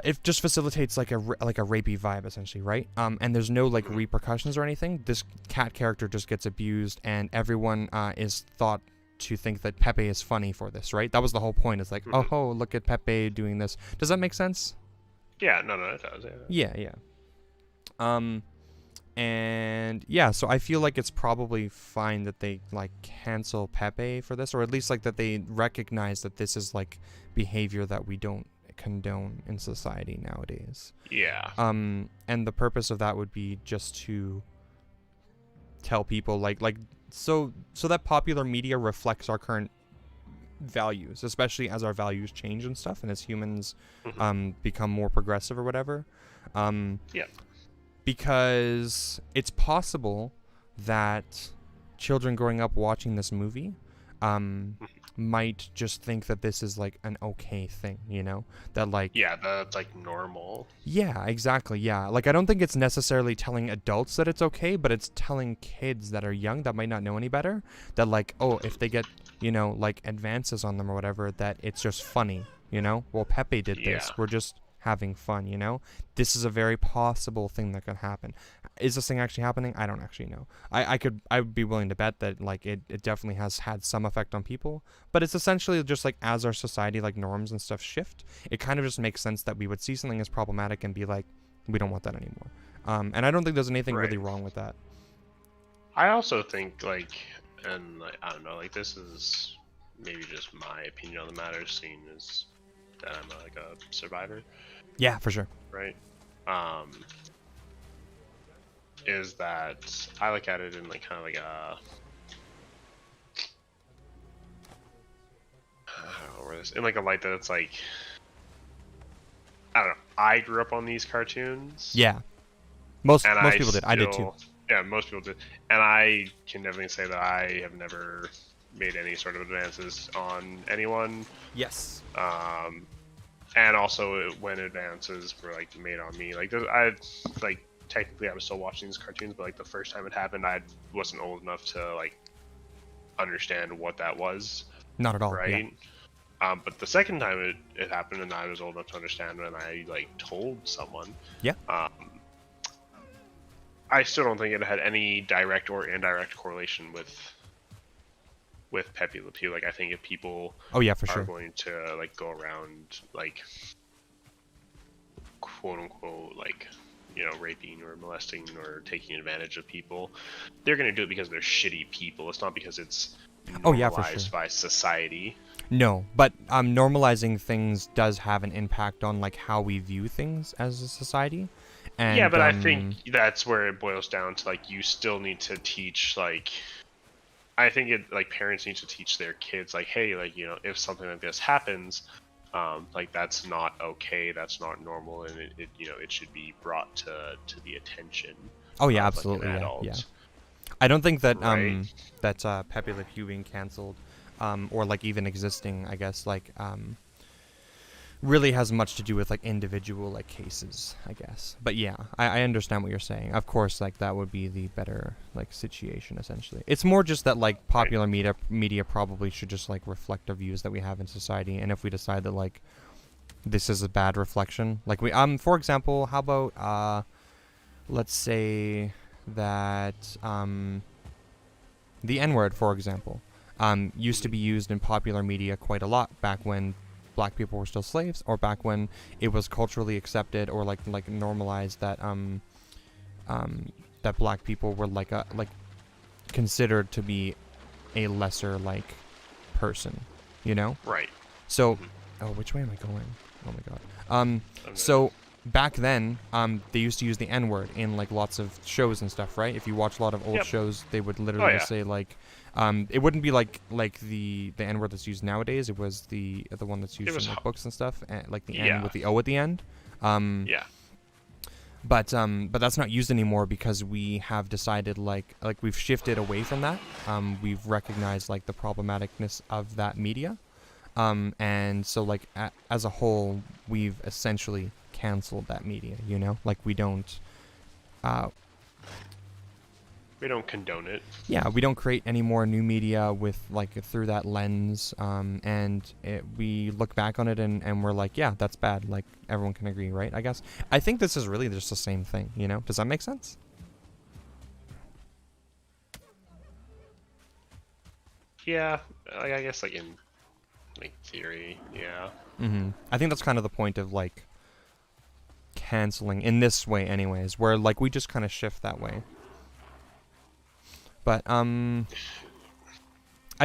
It just facilitates like a rapey vibe essentially, right? And there's no like repercussions or anything. This cat character just gets abused, and everyone is thought to think that Pepe is funny for this, right? That was the whole point. It's like, oh, look at Pepe doing this. Does that make sense? Yeah, no, it does. Yeah. And yeah, so I feel like it's probably fine that they like cancel Pepe for this, or at least like that they recognize that this is like behavior that we don't condone in society nowadays. Yeah. And the purpose of that would be just to tell people like so that popular media reflects our current values, especially as our values change and stuff, and as humans become more progressive or whatever. Yeah. Because it's possible that children growing up watching this movie might just think that this is like an okay thing, you know, that like, yeah, that's like normal. Yeah, exactly. Yeah, like I don't think it's necessarily telling adults that it's okay, but it's telling kids that are young that might not know any better that like, oh, if they get, you know, like advances on them or whatever, that it's just funny, you know. Well, Pepe did this, we're just having fun, you know. This is a very possible thing that could happen. Is this thing actually happening? I don't actually know. I would be willing to bet that like it definitely has had some effect on people, but it's essentially just like as our society like norms and stuff shift, it kind of just makes sense that we would see something as problematic and be like, we don't want that anymore. And I don't think there's anything really wrong with that. I also think like, and like, I don't know, like this is maybe just my opinion on the matter, seeing as that I'm like a survivor. Yeah, for sure. Right. Is that I look at it in like kind of like a, I don't know where this, in like a light that it's like, I don't know. I grew up on these cartoons. Yeah. Most people did. I did too. Yeah, most people did. And I can definitely say that I have never made any sort of advances on anyone. Yes. And also when advances were like made on me, like technically I was still watching these cartoons, but like the first time it happened, I wasn't old enough to like understand what that was. Not at all. Right. Yeah. But the second time it happened, and I was old enough to understand, when I like told someone. Yeah. I still don't think it had any direct or indirect correlation with Pepe Le Pew. Like I think if people are going to like go around like quote unquote like, you know, raping or molesting or taking advantage of people, they're going to do it because they're shitty people. It's not because it's normalized by society. No, but normalizing things does have an impact on like how we view things as a society. And, yeah, but I think that's where it boils down to like you still need to teach like, I think it like parents need to teach their kids like, hey, like, you know, if something like this happens, like that's not okay, that's not normal, and it you know, it should be brought to the attention. Oh yeah, absolutely. Yeah. I don't think that that Pepe Le Pew being canceled, or like even existing, I guess, like really has much to do with like individual like cases, I guess. But yeah, I understand what you're saying. Of course, like that would be the better like situation essentially. It's more just that like popular media probably should just like reflect the views that we have in society, and if we decide that like this is a bad reflection, like we for example, how about let's say that the N-word, for example, used to be used in popular media quite a lot back when black people were still slaves, or back when it was culturally accepted or like normalized that that black people were like considered to be a lesser like person, you know? Right. So, oh, which way am I going? Oh my god. So back then, they used to use the N-word in like lots of shows and stuff, right? If you watch a lot of old shows, they would literally say like, it wouldn't be like the N-word that's used nowadays. It was the one that's used in like books and stuff, and like the N with the O at the end. but that's not used anymore because we have decided like we've shifted away from that. We've recognized like the problematicness of that media, and so like as a whole, we've essentially canceled that media. You know, like we don't condone it. Yeah, we don't create any more new media with like through that lens, and we look back on it and we're like, yeah, that's bad. Like everyone can agree, right? I guess. I think this is really just the same thing. You know, does that make sense? Yeah, like, I guess like in like theory, yeah. I think that's kind of the point of like canceling in this way, anyways, where like we just kind of shift that way. But I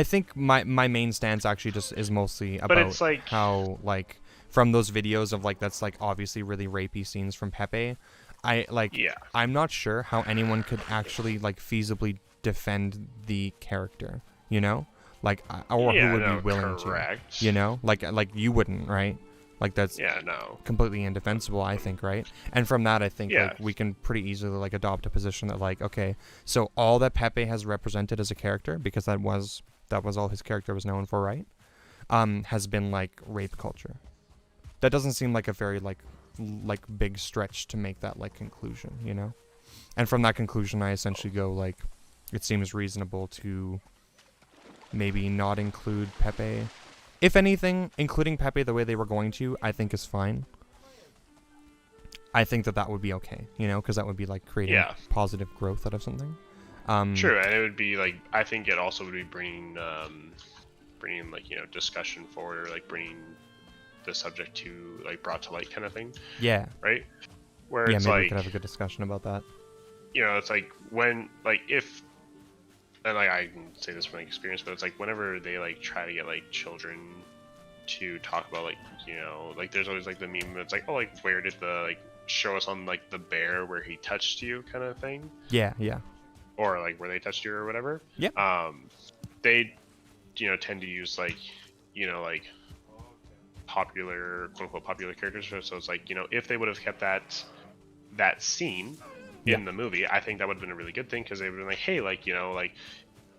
think my main stance actually just is mostly about it's like, how like from those videos of like that's like obviously really rapey scenes from Pepe, I'm not sure how anyone could actually like feasibly defend the character, you know, like or who would be willing to, you know, like you wouldn't, right? Like that's completely indefensible, I think, right? And from that, I think like we can pretty easily like adopt a position that like, okay, so all that Pepe has represented as a character, because that was all his character was known for, right? Has been like rape culture. That doesn't seem like a very like big stretch to make that like conclusion, you know? And from that conclusion, I essentially go like, it seems reasonable to maybe not include Pepe. If anything, including Pepe the way they were going to, I think is fine. I think that would be okay, you know, because that would be like creating positive growth out of something. True, and it would be like, I think it also would be bringing like, you know, discussion forward, or like bringing the subject to like brought to light kind of thing. Yeah. Right. Where it's maybe like, we could have a good discussion about that. You know, it's like when like if. And like I can say this from experience, but it's like whenever they like try to get like children to talk about like, you know, like there's always like the meme that's like, oh, like where did the like show us on like the bear where he touched you kind of thing. Yeah. Or like where they touched you or whatever. Yeah. They, you know, tend to use like, you know, like popular, quote unquote popular characters. So it's like, you know, if they would have kept that scene in the movie, I think that would have been a really good thing, because they would have been like, hey, like, you know, like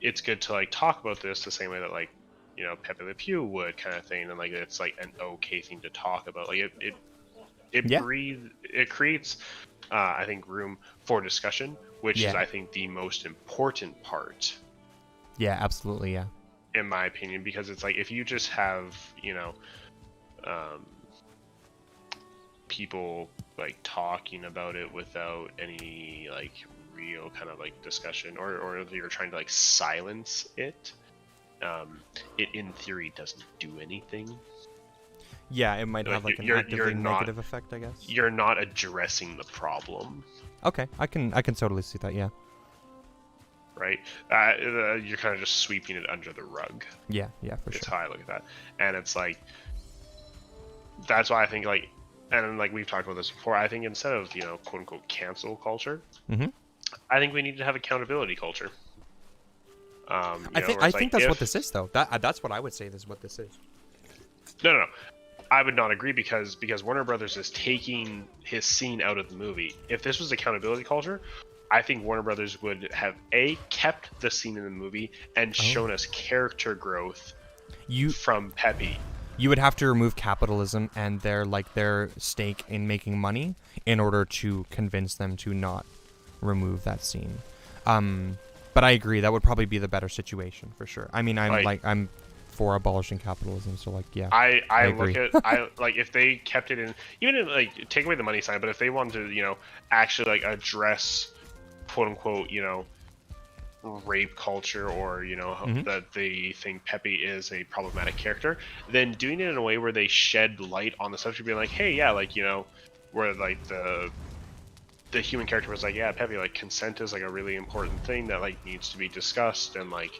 it's good to like talk about this the same way that like, you know, Pepe Le Pew would, kind of thing, and like it's like an okay thing to talk about. Like it creates I think room for discussion, which is I think the most important part. Yeah, absolutely, yeah. In my opinion, because it's like if you just have, you know, people like talking about it without any like real kind of like discussion, or if you're trying to like silence it, it in theory doesn't do anything. Yeah, it might have like an actively negative effect, I guess. You're not addressing the problem. Okay, I can totally see that, yeah. Right? You're kind of just sweeping it under the rug. Yeah, for sure. That's how I look at that. And it's like, that's why I think like, and like we've talked about this before, I think instead of, you know, quote unquote cancel culture, I think we need to have accountability culture. I think that's what this is, though. That's what I would say is what this is. No. I would not agree, because Warner Brothers is taking his scene out of the movie. If this was accountability culture, I think Warner Brothers would have kept the scene in the movie and shown us character growth from Pepe. You would have to remove capitalism and their stake in making money in order to convince them to not remove that scene. But I agree, that would probably be the better situation for sure. I mean, I'm for abolishing capitalism, so like, yeah. I look at like if they kept it in, even in like take away the money side, but if they wanted to, you know, actually like address quote unquote, you know, rape culture, or you know, that they think Pepe is a problematic character, then doing it in a way where they shed light on the subject, being like, hey, yeah, like, you know, where like the human character was like, yeah, Pepe, like consent is like a really important thing that like needs to be discussed, and like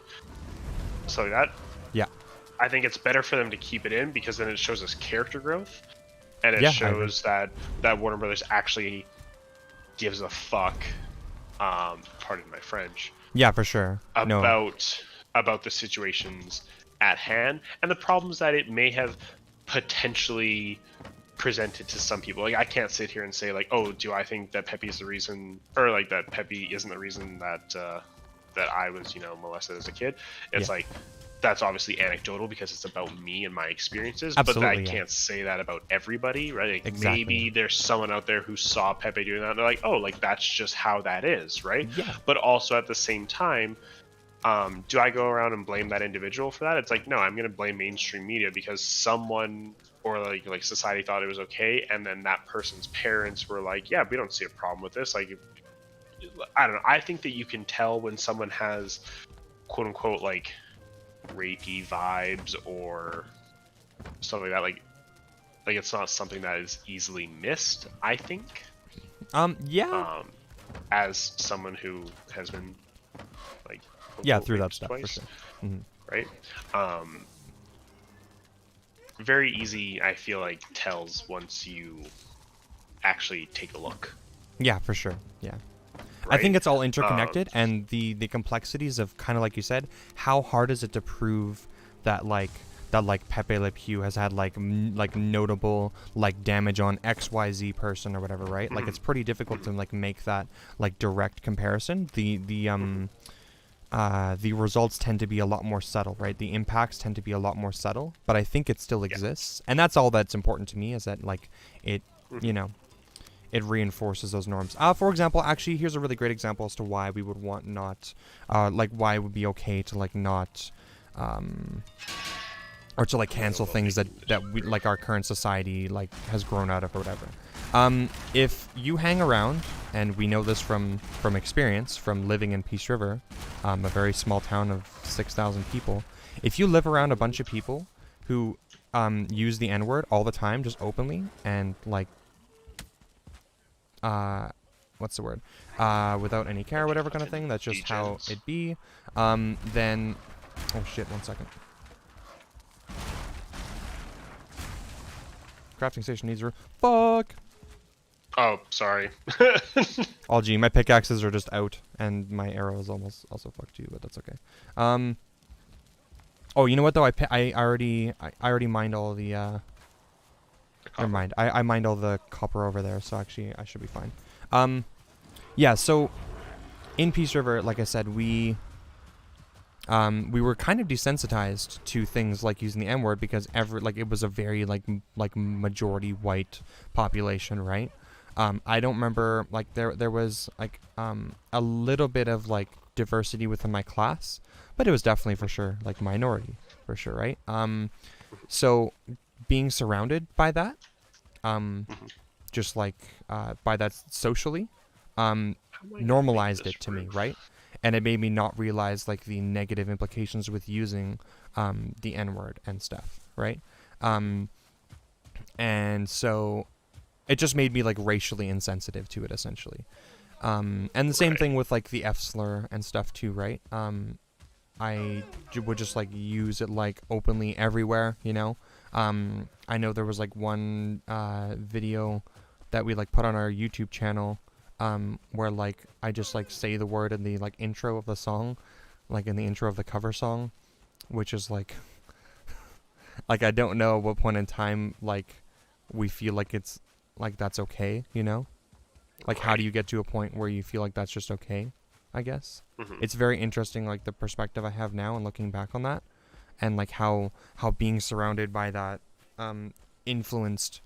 so that I think it's better for them to keep it in, because then it shows us character growth, and it shows that Warner Brothers actually gives a fuck, pardon my French, yeah, for sure, about the situations at hand and the problems that it may have potentially presented to some people. Like I can't sit here and say like, oh, do I think that Pepe is the reason, or like that Pepe isn't the reason that that I was, you know, molested as a kid. It's Yeah. like that's obviously anecdotal because it's about me and my experiences. Absolutely, but I yeah. can't say that about everybody, right? Like Exactly. maybe there's someone out there who saw Pepe doing that and they're like, oh, like that's just how that is, right? Yeah. But also at the same time, do I go around and blame that individual for that? It's like, no, I'm going to blame mainstream media because someone or like society thought it was okay, and then that person's parents were like, yeah, we don't see a problem with this. Like, I don't know. I think that you can tell when someone has quote unquote like rapey vibes or stuff like that. Like it's not something that is easily missed. I think. Yeah. As someone who has been like Yeah, through that raped stuff twice, for sure. Hmm. right? Very easy, I feel like, tells once you actually take a look. Yeah, for sure. Yeah. I Right? think it's all interconnected, and the complexities of kind of like you said, how hard is it to prove that like Pepe Le Pew has had like like notable like damage on XYZ person or whatever, right? Like it's pretty difficult to like make that like direct comparison. The results tend to be a lot more subtle, right? The impacts tend to be a lot more subtle, but I think it still exists, and that's all that's important to me is that like it, you know, it reinforces those norms. For example, actually, here's a really great example as to why we would want not, like why it would be okay to like not, or to like cancel things that we, like our current society like has grown out of or whatever. If you hang around, and we know this from experience, from living in Peace River, a very small town of 6,000 people, if you live around a bunch of people who use the N-word all the time, just openly, and like, what's the word? Without any care or whatever kind of thing, that's just how it be, then, oh shit, 1 second. Crafting station needs fuck! Oh, sorry. Oh gee, my pickaxes are just out, and my arrow is almost also fucked too, but that's okay. Oh, you know what though? I already mined all the never mind. I mined all the copper over there, so actually I should be fine. Yeah. So in Peace River, like I said, we were kind of desensitized to things like using the N-word because it was a very like majority white population, right? I don't remember, like there was like a little bit of like diversity within my class, but it was definitely for sure like minority for sure, right? So being surrounded by that, just like by that socially, normalized it to me, right? And it made me not realize like the negative implications with using the N-word and stuff, right? And so it just made me like racially insensitive to it essentially. And the same thing with like the F slur and stuff too, right? I would just like use it like openly everywhere, you know? I know there was like one video that we like put on our YouTube channel where like I just like say the word in the like intro of the song, like in the intro of the cover song, which is like like I don't know at what point in time like we feel like it's like that's okay, you know? Like how do you get to a point where you feel like that's just okay, I guess? It's very interesting like the perspective I have now and looking back on that, and like how being surrounded by that influenced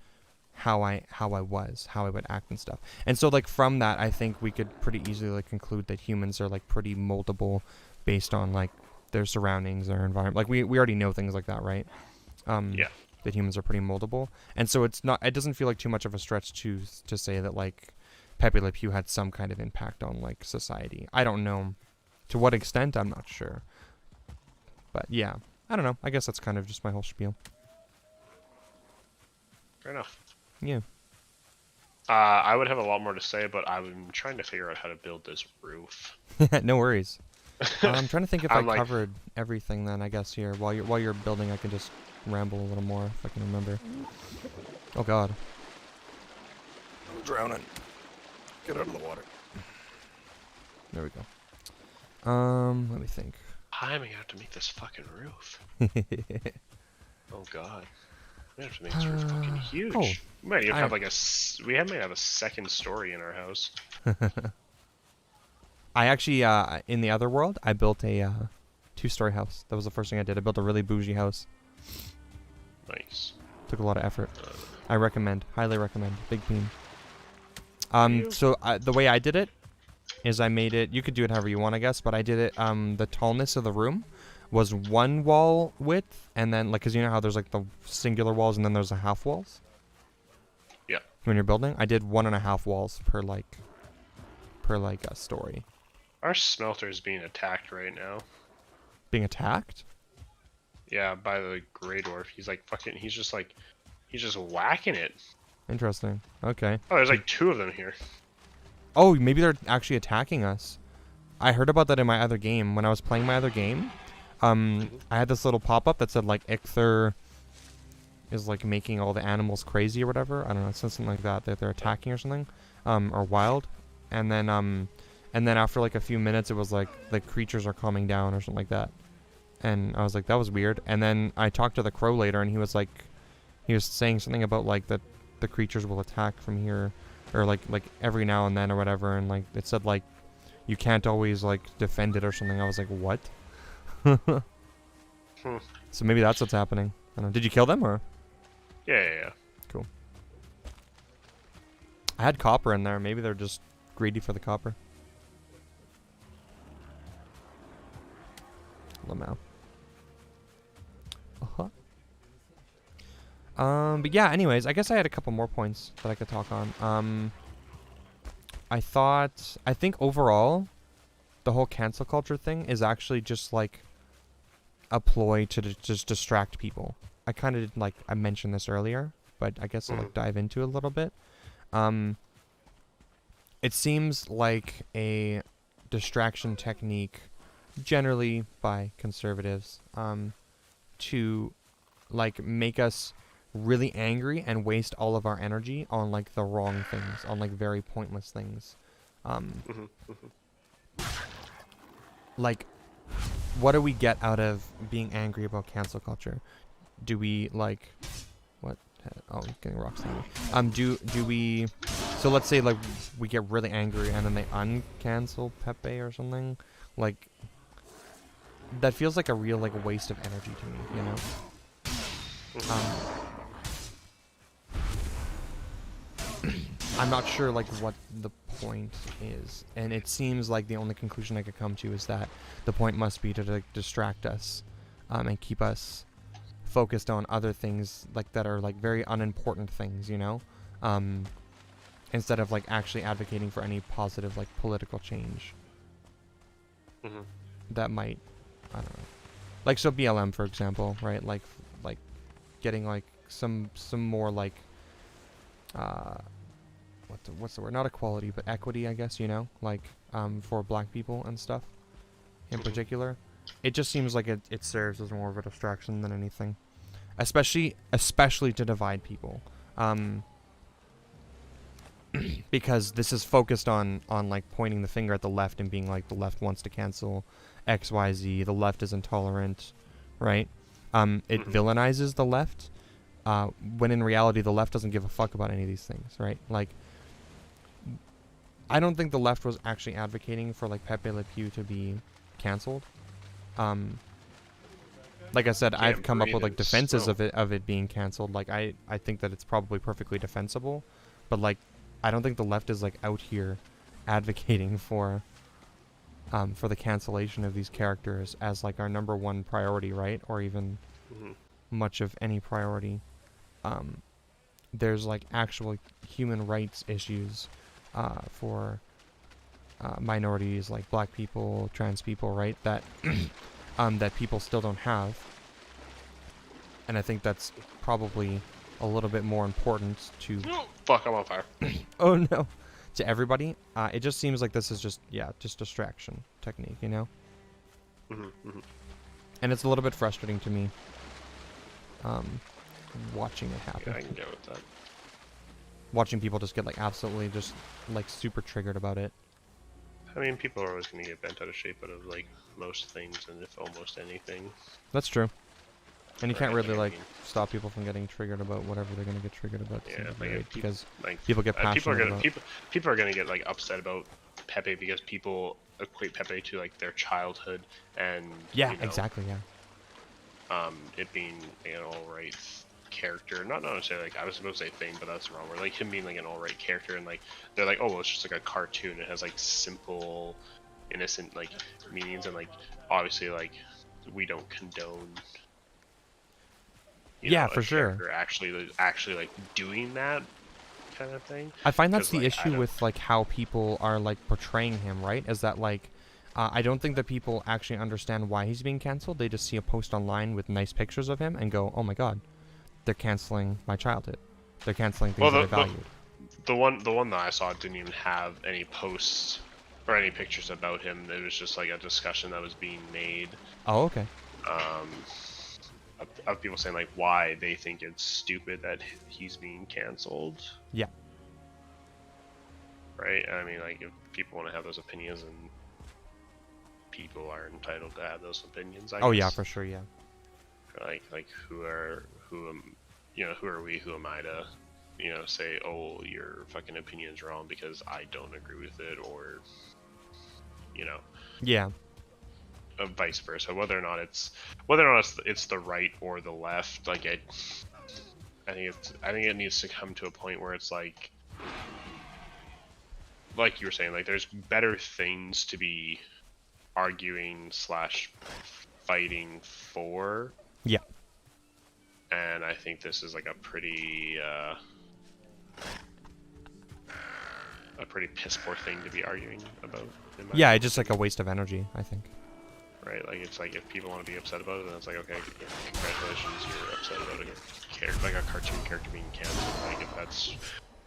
how I would act and stuff. And so like from that, I think we could pretty easily like conclude that humans are like pretty moldable based on like their surroundings, their environment. Like we already know things like that, right? Yeah. That humans are pretty moldable. And so it doesn't feel like too much of a stretch to say that like Pepe Le Pew had some kind of impact on like society. I don't know to what extent, I'm not sure. But yeah, I don't know. I guess that's kind of just my whole spiel. Fair enough. Yeah. I would have a lot more to say, but I'm trying to figure out how to build this roof. No worries. I'm trying to think if I like, covered everything then, I guess, here. While you're building, I can just ramble a little more if I can remember. Oh god. I'm drowning. Get out of the water. There we go. Let me think. I'm gonna have to make this fucking roof. Oh god. Everything's fucking huge. Oh, We might even I- have like might have a second story in our house. I actually, in the other world, I built a 2-story house. That was the first thing I did. I built a really bougie house. Nice. Took a lot of effort. I recommend, highly recommend. Big beam. You- So the way I did it is I made it. You could do it however you want, I guess. But I did it. The tallness of the room was 1 wall width, and then like, cause you know how there's like the singular walls and then there's the half walls. Yeah. When you're building, I did 1.5 walls per a story. Our smelter is being attacked right now. Being attacked? Yeah, by the Grey Dwarf. He's like fucking. He's just whacking it. Interesting. Okay. Oh, there's like 2 of them here. Oh, maybe they're actually attacking us. I heard about that in my other game. When I was playing my other game, I had this little pop-up that said like Icther is like making all the animals crazy or whatever. I don't know, something like that they're attacking or something, or wild. And then after like a few minutes, it was like the creatures are calming down or something like that. And I was like, that was weird. And then I talked to the crow later, and he was saying something about like that the creatures will attack from here, or like every now and then or whatever. And like it said like you can't always like defend it or something. I was like, what? So maybe that's what's happening. I don't know. Did you kill them or? Yeah. Cool. I had copper in there. Maybe they're just greedy for the copper. Lamau. But yeah, anyways, I guess I had a couple more points that I could talk on. I think overall, the whole cancel culture thing is actually just like a ploy to just distract people. I kind of I mentioned this earlier, but I guess I'll like dive into it a little bit. It seems like a distraction technique, generally by conservatives, to like make us really angry and waste all of our energy on like the wrong things, on like very pointless things. Like, what do we get out of being angry about cancel culture? Do we like what? Oh, I'm getting rocks on me. Do we? So let's say like we get really angry and then they uncancel Pepe or something. Like that feels like a real like waste of energy to me, you know. I'm not sure like what the point is, and it seems like the only conclusion I could come to is that the point must be to like distract us, and keep us focused on other things like that are like very unimportant things, you know, instead of like actually advocating for any positive like political change that might, I don't know, like so BLM for example, right? Like getting like some more like what's the word? Not equality, but equity, I guess, you know, like for black people and stuff in particular. It just seems like it serves as more of a distraction than anything, especially to divide people, because this is focused on like pointing the finger at the left and being like the left wants to cancel XYZ, the left is intolerant, right? It villainizes the left, when in reality the left doesn't give a fuck about any of these things, right? Like, I don't think the left was actually advocating for like Pepe Le Pew to be canceled. Like I said, I've come up with like defenses of it being canceled. Like I think that it's probably perfectly defensible, but like I don't think the left is like out here advocating for the cancellation of these characters as like our #1 priority, right? Or even much of any priority. There's like actual human rights issues for minorities like black people, trans people, right? That that people still don't have, and I think that's probably a little bit more important to. Oh, fuck! I'm on fire. Oh no, to everybody. It just seems like this is just distraction technique, you know. And it's a little bit frustrating to me. Watching it happen. Yeah, I can get with that. Watching people just get like absolutely just like super triggered about it. I mean, people are always going to get bent out of shape out of like most things and if almost anything. That's true. And you can't Right, really I like mean, stop people from getting triggered about whatever they're gonna get triggered about. yeah, right? like Because like people get people are passionate gonna about. people are gonna get like upset about Pepe because people equate Pepe to like their childhood and Yeah, you know exactly. Yeah. it being an alright character. Not necessarily like I was supposed to say thing, but that's the wrong word. Like him being like an alright character, and like they're like, oh, well, it's just like a cartoon. It has like simple, innocent like meanings, and like obviously like we don't condone. Yeah, A for sure. character actually like doing that kind of thing. I find that's 'Cause, the like, I issue don't- with like how people are like portraying him, right? Is that like I don't think that people actually understand why he's being canceled. They just see a post online with nice pictures of him and go, "Oh my god, they're canceling my childhood. They're canceling things Well, that I valued." the one that I saw didn't even have any posts or any pictures about him. It was just like a discussion that was being made Oh, okay. um, of people saying like why they think it's stupid that he's being canceled. Yeah. Right? I mean, like if people want to have those opinions, and people are entitled to have those opinions. I Oh guess. yeah, for sure. Yeah. Like who am who are we? Who am I to say, oh, your fucking opinion's wrong because I don't agree with it, or Yeah. vice versa. Whether or not it's the right or the left, like I think it needs to come to a point where it's like you were saying, like there's better things to be arguing / fighting for. Yeah. And I think this is like a pretty piss poor thing to be arguing about. Yeah, it's just like a waste of energy, I think. Right, like it's like if people want to be upset about it, then it's like, okay, congratulations, you're upset about a cartoon character being canceled. Like if that's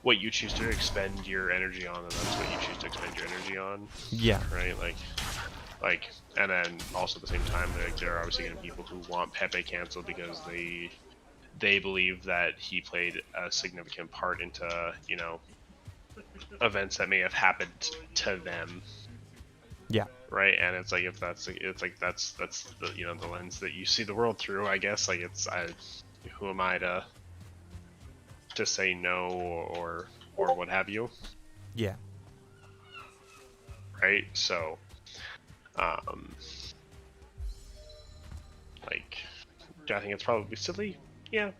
what you choose to expend your energy on, then that's what you choose to expend your energy on. Yeah. Right, like, and then also at the same time, there are obviously going to be people who want Pepe canceled because they believe that he played a significant part into events that may have happened to them. Yeah. Right, and it's like if that's the the lens that you see the world through. I guess like who am I to say no or what have you? Yeah. Right, so like, do I think it's probably silly? Yeah,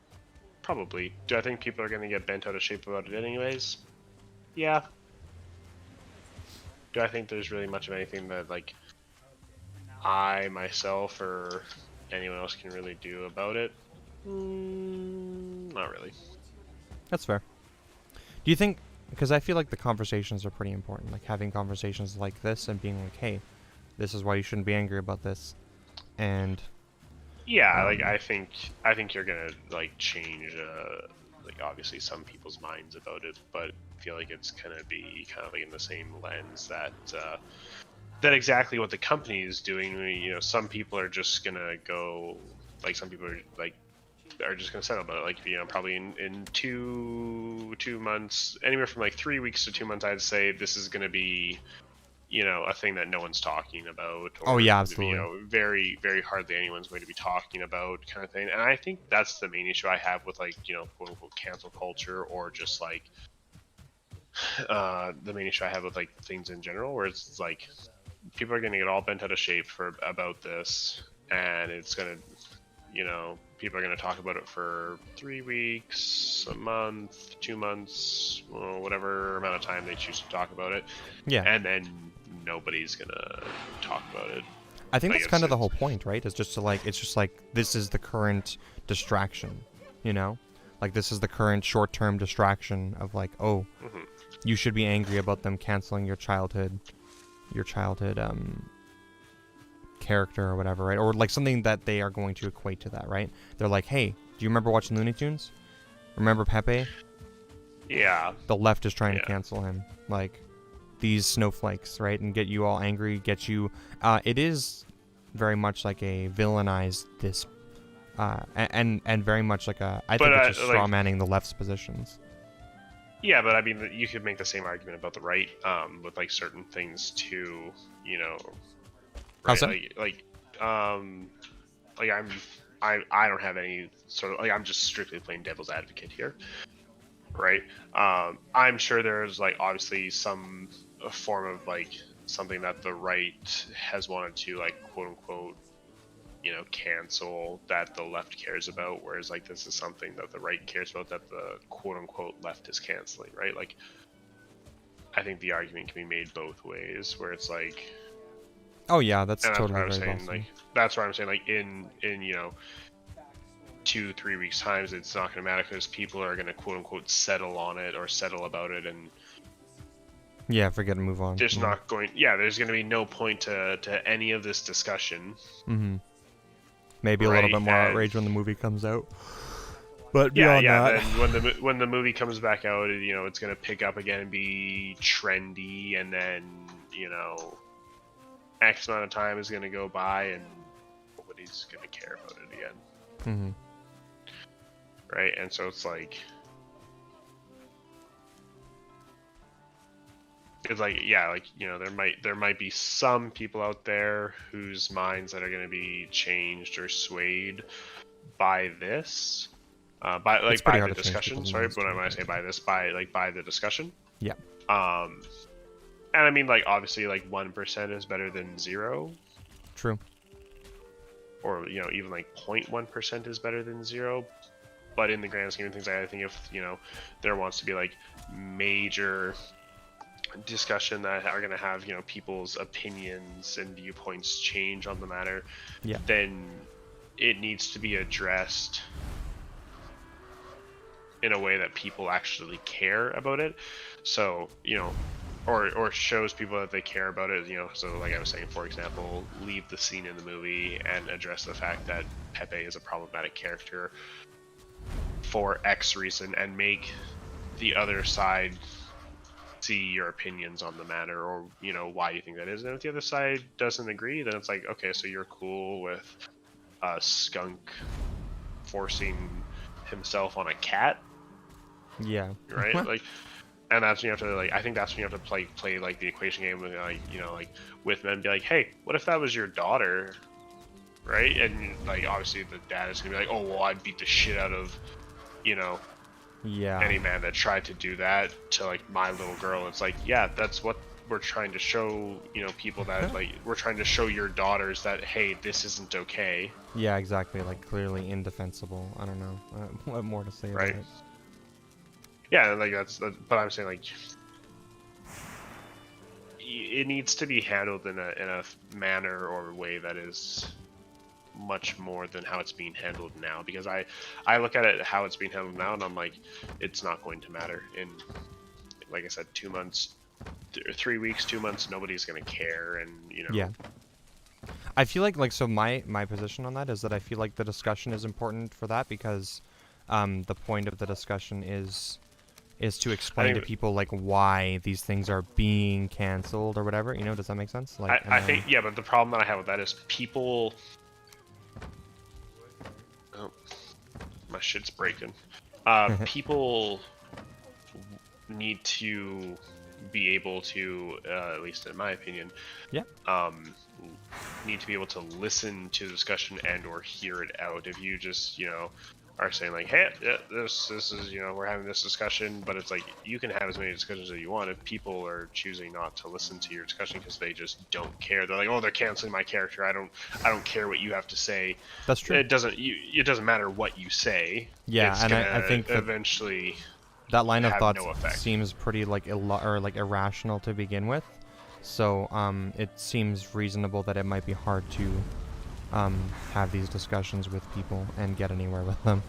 probably. Do I think people are going to get bent out of shape about it anyways? Yeah. Do I think there's really much of anything that like I myself or anyone else can really do about it? Not really. That's fair. Do you think, because I feel like the conversations are pretty important, like having conversations like this and being like, hey, this is why you shouldn't be angry about this, and yeah, like I think you're gonna like change like obviously some people's minds about it, but I feel like it's gonna be kind of like in the same lens that exactly what the company is doing. Some people are just gonna go, like some people are just gonna settle about it. Like probably in two months, anywhere from like 3 weeks to 2 months, I'd say this is gonna be a thing that no one's talking about. Or, oh yeah, absolutely. Very, very hardly anyone's going to be talking about, kind of thing. And I think that's the main issue I have with like quote unquote cancel culture, or just like the main issue I have with like things in general, where it's like people are going to get all bent out of shape about this, and it's gonna people are going to talk about it for 3 weeks, a month, 2 months, whatever amount of time they choose to talk about it. Yeah. And then nobody's gonna talk about it. I think that's kind of the whole point, right? It's just like this is the current distraction, like this is the current short-term distraction of like, oh, you should be angry about them canceling your childhood character or whatever, right? Or like something that they are going to equate to that, right? They're like, hey, do you remember watching Looney Tunes? Remember Pepe? Yeah. The left is trying to cancel him. Like, these snowflakes, right? And get you all angry, get you... it is very much like a villainized this... and very much like a... I think it's just straw-manning the left's positions. Yeah, but I mean, you could make the same argument about the right, with like certain things too, How's that? like I'm I don't have any sort of like, I'm just strictly playing devil's advocate here, right? I'm sure there's like obviously some form of like something that the right has wanted to like quote unquote, you know, cancel that the left cares about, whereas like this is something that the right cares about that the quote unquote left is canceling, right? Like I think the argument can be made both ways, where it's like, Oh yeah, that's and that's totally what I was very saying, possible. like that's what I'm saying, like in you know 2-3 weeks times, it's not going to matter because people are going to quote unquote settle on it or settle about it, and Yeah, forget and move on. there's not going, yeah, there's going to be no point to any of this discussion. Mm-hmm. Maybe a little Right, bit more and outrage when the movie comes out. But yeah, beyond yeah. that, Then when the movie comes back out, you know, it's gonna pick up again and be trendy, and then you know, X amount of time is gonna go by, and nobody's gonna care about it again, mm-hmm. right? And so it's like, yeah, like you know, there might be some people out there whose minds that are gonna be changed or swayed by this. By It's pretty by hard the to change discussion. people's Sorry, minds but when too, I say but by this, by the discussion. yeah. Um, and I mean, like obviously, like 1% is better than 0, True. or you know, even like 0.1% is better than 0. But in the grand scheme of things, I think if you know there wants to be like major discussion that are going to have you know people's opinions and viewpoints change on the matter, Yeah. then it needs to be addressed in a way that people actually care about it. So, you know, or shows people that they care about it, you know, so like I was saying, for example, leave the scene in the movie and address the fact that Pepe is a problematic character for X reason, and make the other side see your opinions on the matter, or you know why you think that is. And if the other side doesn't agree, then it's like, okay, so you're cool with a skunk forcing himself on a cat, Yeah. right? Like, and that's when you have to like, I think that's when you have to play like the equation game with like, you know, like with men, be like, hey, what if that was your daughter, right? And like obviously the dad is gonna be like, oh well, I'd beat the shit out of, you know, Yeah. any man that tried to do that to like my little girl. It's like, yeah, that's what we're trying to show, you know, people that like, we're trying to show your daughters that, hey, this isn't okay. Yeah, exactly. Like clearly indefensible. I don't know what more to say Right. about it. Yeah, like but I'm saying like, it needs to be handled in a manner or way that is much more than how it's being handled now, because I look at it how it's being handled now and I'm like, it's not going to matter in, like I said, 2 months, 3 weeks, 2 months, nobody's gonna care. And you know, Yeah. I feel like so my position on that is that I feel like the discussion is important for that, because the point of the discussion is to explain to people like why these things are being canceled or whatever, you know. Does that make sense? Like I think, yeah, but the problem that I have with that is people, oh, my shit's breaking. People need to be able to, at least in my opinion, yeah, need to be able to listen to the discussion and or hear it out. If you just, you know, are saying like, hey, yeah, this is, you know, we're having this discussion, but it's like, you can have as many discussions as you want. If people are choosing not to listen to your discussion because they just don't care, they're like, oh, they're canceling my character, I don't care what you have to say. that's true. It doesn't matter what you say. Yeah, it's and gonna I think that eventually that line of have thought no effect. seems pretty like irrational to begin with. So it seems reasonable that it might be hard to have these discussions with people and get anywhere with them.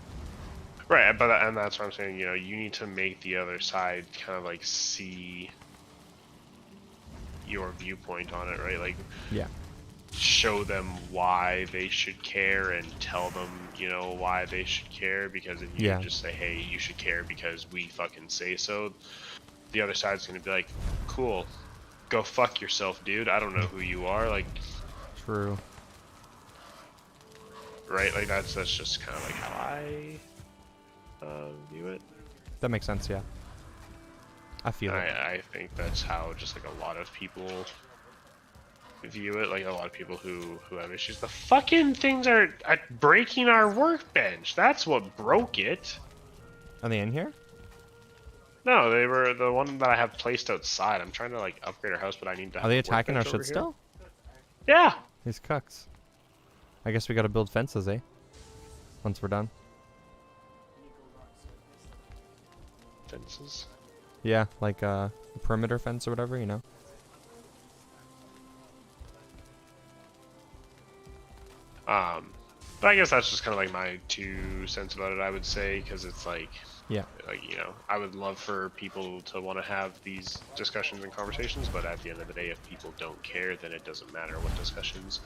Right, but and that's what I'm saying. You know, you need to make the other side kind of like see your viewpoint on it, right? Like, Yeah. show them why they should care and tell them, you know, why they should care. Because if you just say, hey, you should care because we fucking say so, the other side's gonna be like, cool, go fuck yourself, dude. I don't know who you are. Like, True. right? Like that's just kind of like how I view it. That makes sense. Yeah. I feel it. I think that's how just like a lot of people view it, like a lot of people who have issues. The fucking things are breaking our workbench. That's what broke it. Are they in here? No, they were the one that I have placed outside. I'm trying to like upgrade our house, but I need to. Are have they a attacking our workbench shit over still? Here. Yeah. These cucks. I guess we gotta build fences, eh? Once we're done. Fences. Yeah, like a perimeter fence or whatever, you know? But I guess that's just kind of like my 2 cents about it. I would say because it's like. Yeah. Like, you know, I would love for people to want to have these discussions and conversations, but at the end of the day, if people don't care, then it doesn't matter what discussions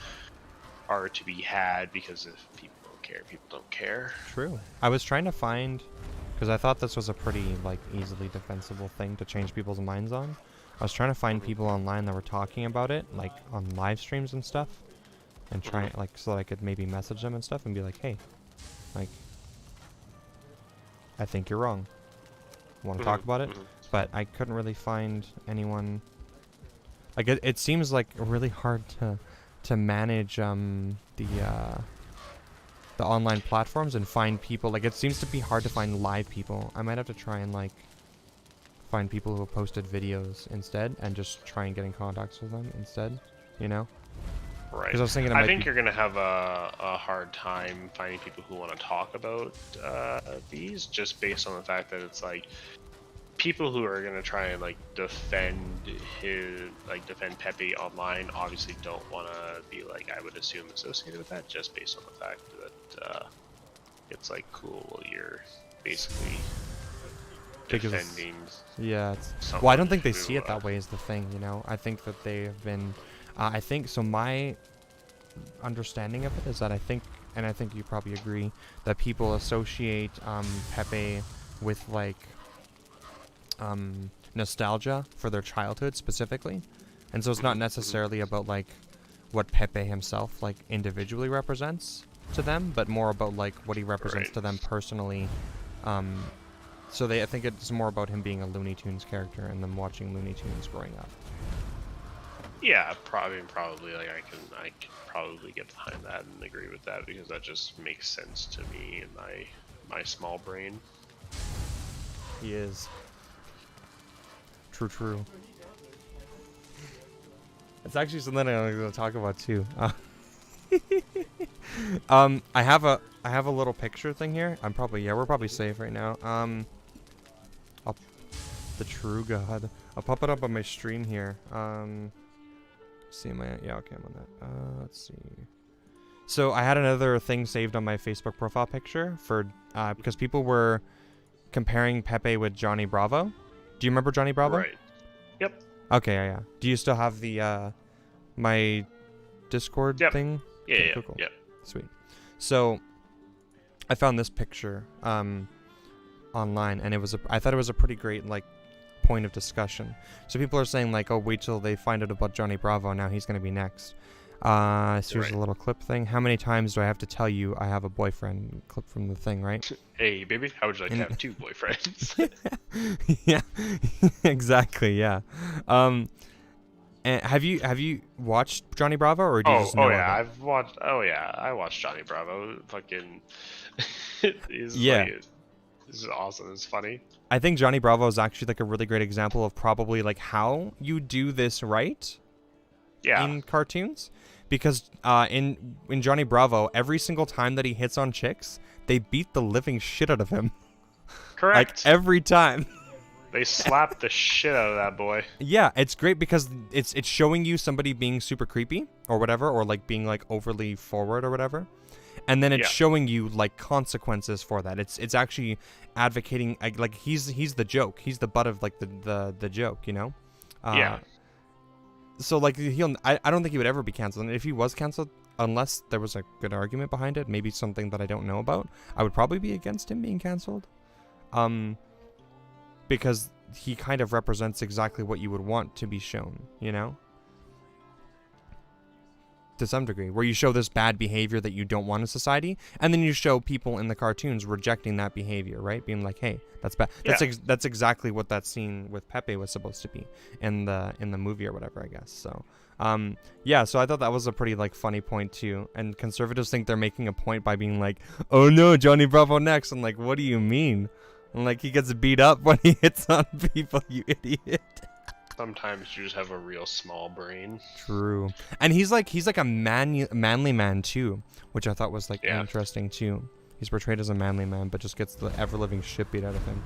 are to be had, because if people don't care, people don't care. True. I was trying to find, because I thought this was a pretty, like, easily defensible thing to change people's minds on. I was trying to find people online that were talking about it, like, on live streams and stuff, and try, like, so that I could maybe message them and stuff and be like, hey, like, I think you're wrong. Want to talk about it? But I couldn't really find anyone. Like it seems like really hard to manage the online platforms and find people. Like it seems to be hard to find live people. I might have to try and like find people who have posted videos instead and just try and get in contact with them instead. You know? Right. Because I was thinking I think you're gonna have a hard time finding people who want to talk about these, just based on the fact that it's like people who are gonna try and like defend Pepe online obviously don't want to be like, I would assume, associated with that, just based on the fact that it's like, cool, well, you're basically defending. Yeah. Well, I don't think they see it that way is the thing, you know. I think that they have been. I think so. My understanding of it is that I think you probably agree, that people associate Pepe with like nostalgia for their childhood specifically, and so it's not necessarily about like what Pepe himself like individually represents to them, but more about like what he represents to them personally. So I think it's more about him being a Looney Tunes character and them watching Looney Tunes growing up. Yeah, probably like I can probably get behind that and agree with that, because that just makes sense to me in my small brain. He is. True. It's actually something I'm going to talk about too. I have a little picture thing here. We're probably safe right now. The true God. I'll pop it up on my stream here. See my okay, I'm on that. Let's see. So I had another thing saved on my Facebook profile picture for because people were comparing Pepe with Johnny Bravo. Do you remember Johnny Bravo? Right. Yep. Okay, yeah. Do you still have the my Discord thing? Yeah, okay, yeah, cool. yeah. Sweet. So I found this picture online, and I thought it was a pretty great like point of discussion. So people are saying like, oh, wait till they find out about Johnny Bravo, now he's gonna be next. So here's a little clip thing. How many times do I have to tell you I have a boyfriend? Clip from the thing, right? Hey, baby, how would you like to have 2 boyfriends? Yeah, exactly. Yeah. And have you watched Johnny Bravo, or do you just know yeah, of it? I watched Johnny Bravo. Fucking, this is awesome. It's funny. I think Johnny Bravo is actually like a really great example of probably like how you do this right. Yeah. In cartoons, because in Johnny Bravo, every single time that he hits on chicks, they beat the living shit out of him. Correct. Like every time. They slap the shit out of that boy. Yeah, it's great because it's showing you somebody being super creepy or whatever, or like being like overly forward or whatever. And then it's showing you like consequences for that. It's actually advocating like he's the joke. He's the butt of like the joke, you know? Yeah. So like I don't think he would ever be canceled. And if he was canceled, unless there was a good argument behind it, maybe something that I don't know about, I would probably be against him being canceled. Because he kind of represents exactly what you would want to be shown, you know? to some degree, where you show this bad behavior that you don't want in society, and then you show people in the cartoons rejecting that behavior, right? Being like, hey, that's bad. Yeah. That's exactly what that scene with Pepe was supposed to be in the movie or whatever, I guess. So yeah, so I thought that was a pretty like funny point too. And conservatives think they're making a point by being like, oh no, Johnny Bravo next. I'm like, what do you mean? And like, he gets beat up when he hits on people, you idiot. Sometimes you just have a real small brain. True. And he's like a manly man too, which I thought was like interesting too. He's portrayed as a manly man, but just gets the ever-living shit beat out of him.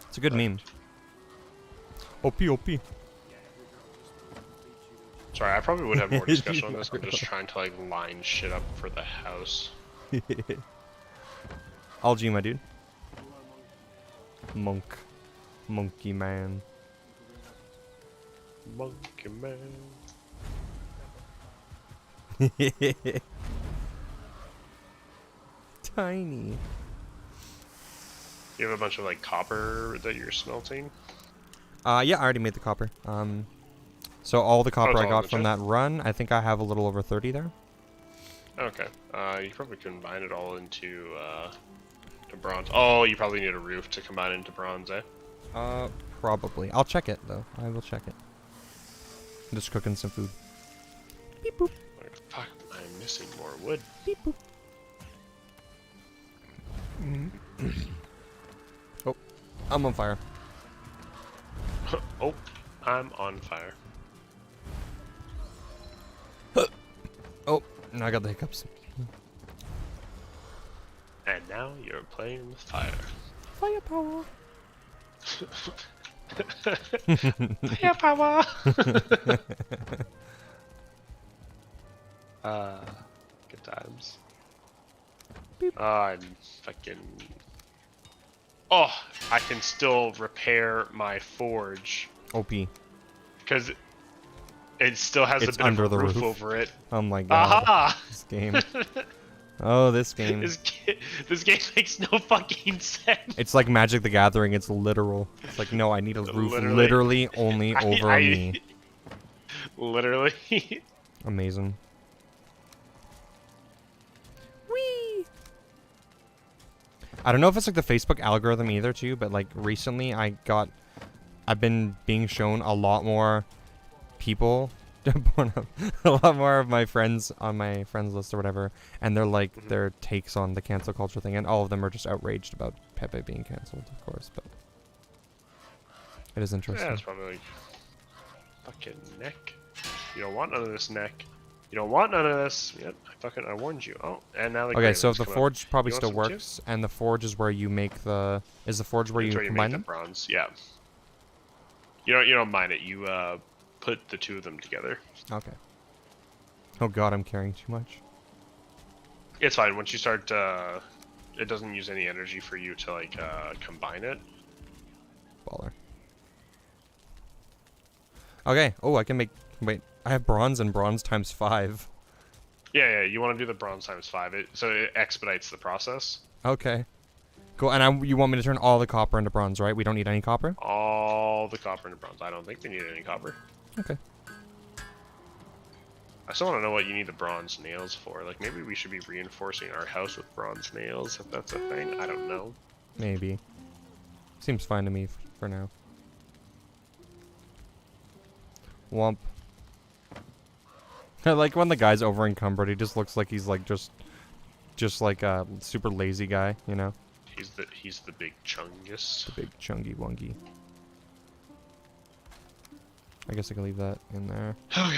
It's a good meme. OP. Sorry, I probably would have more discussion on this. I'm just trying to like line shit up for the house. All G, my dude. Monkey man. Monkey man. Tiny. You have a bunch of like copper that you're smelting? Yeah, I already made the copper. So all the copper it's I all got in the from chest? that run, I think I have a little over 30 there. Okay. You probably combine it all into to bronze. Oh, you probably need a roof to combine into bronze, eh? Probably. I'll check it though. I will check it. I'm just cooking some food. Beep boop. Like, fuck, I'm missing more wood. Beep boop. Oh, I'm on fire. Oh, I'm on fire. Oh, now I got the hiccups. And now you're playing with fire. Firepower. Firepower! Good times. I'm fucking... Oh, I can still repair my forge. OP. Because it still has It's a bit under of a the roof roof. over it. Oh my god. Aha! This game. Oh, this game. This game makes no fucking sense. It's like Magic the Gathering. It's literal. It's like, no, I need a roof literally only over me. Literally. Amazing. Whee! I don't know if it's like the Facebook algorithm either too, but like recently I've been being shown a lot more people, a lot more of my friends on my friends list or whatever, and they're like their takes on the cancel culture thing, and all of them are just outraged about Pepe being canceled, of course, but it is interesting. Yeah, it's probably like fucking neck. You don't want none of this neck. You don't want none of this. Yep, I warned you. Oh, and now the Okay, so graven's the come forge up. probably You want still some works, and the forge is where you make the. Is the forge where That's you where combine make them? the bronze. Yeah. You don't mine it. You put the two of them together. Okay. Oh god, I'm carrying too much. It's fine. Once you start, it doesn't use any energy for you to like combine it. Baller. Okay. Oh, I can make. Wait, I have bronze and bronze times 5. Yeah. You want to do the bronze times 5. So it expedites the process. Okay. Cool. And you want me to turn all the copper into bronze, right? We don't need any copper? All the copper into bronze. I don't think we need any copper. Okay. I still want to know what you need the bronze nails for. Like, maybe we should be reinforcing our house with bronze nails, if that's a thing. I don't know. Maybe. Seems fine to me for now. Womp. I like when the guy's over encumbered. He just looks like he's like just like a super lazy guy, you know? He's the big chungus. The big chungy wungy. I guess I can leave that in there. Okay.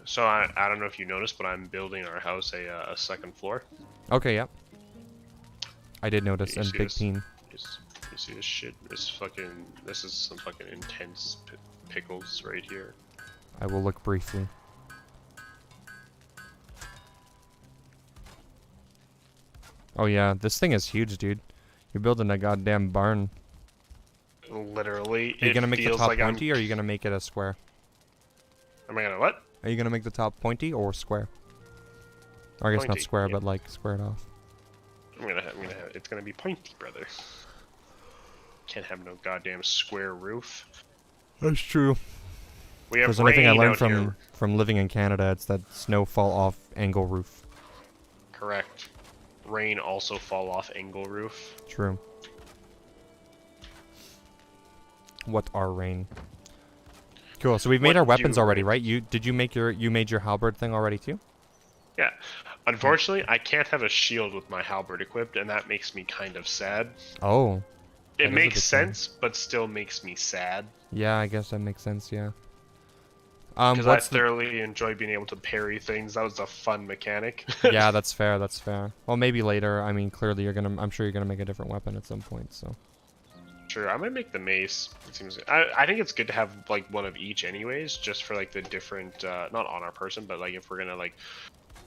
So I don't know if you noticed, but I'm building our house a second floor. Okay, yep. I did notice, You and see big this? peen. You see this shit? This is some fucking intense pickles right here. I will look briefly. Oh yeah, this thing is huge, dude. You're building a goddamn barn. Literally, Are you gonna make the feels top like pointy, or are you gonna make it a square? Am I gonna what? Are you gonna make the top pointy or square? Or I guess not Pointy, square, yeah. but like square it off. It's gonna be pointy, brother. Can't have no goddamn square roof. That's true. We have There's anything I rain learned out here. from living in Canada, it's that snow fall off angle roof. Correct. Rain also fall off angle roof. True. What are rain? Cool. So we've made What our do weapons already, rain- right? Did you make your halberd thing already too? Yeah. Unfortunately, I can't have a shield with my halberd equipped, and that makes me kind of sad. Oh. That It is a makes bit sad. sense, but still makes me sad. Yeah, I guess that makes sense. Yeah. Because I What's the? thoroughly enjoy being able to parry things. That was a fun mechanic. Yeah, that's fair. That's fair. Well, maybe later. I mean, clearly you're gonna. I'm sure you're gonna make a different weapon at some point. So. Sure, I might make the mace. It seems. I think it's good to have like one of each, anyways, just for like the different. Not on our person, but like if we're gonna like,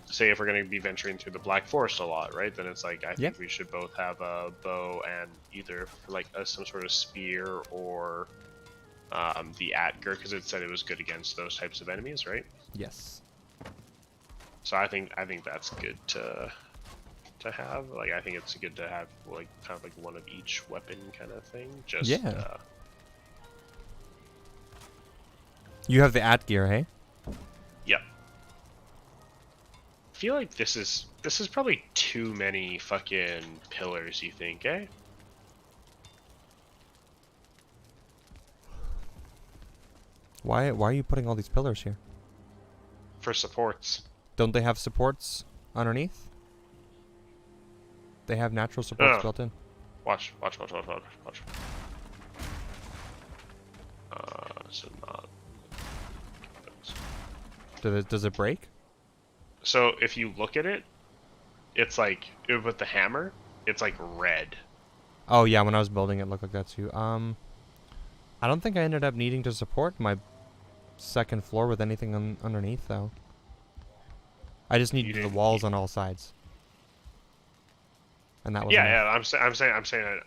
say if we're gonna be venturing through the Black Forest a lot, right? Then it's like I Yeah. think we should both have a bow and either like some sort of spear or the Atger, because it said it was good against those types of enemies, right? Yes. So I think that's good to have. Like I think it's good to have like kind of like one of each weapon kind of thing. Just Yeah. You have the gear, hey? Yep. I feel like this is probably too many fucking pillars. You think, eh? Why are you putting all these pillars here? For supports. Don't they have supports underneath? They have natural supports No. built in. Watch. So not. Does it break? So if you look at it, it's like with the hammer, it's like red. Oh yeah, when I was building it looked like that too. I don't think I ended up needing to support my second floor with anything underneath though. I just needed the didn't- walls on all sides. And that was Yeah, enough. yeah. I'm saying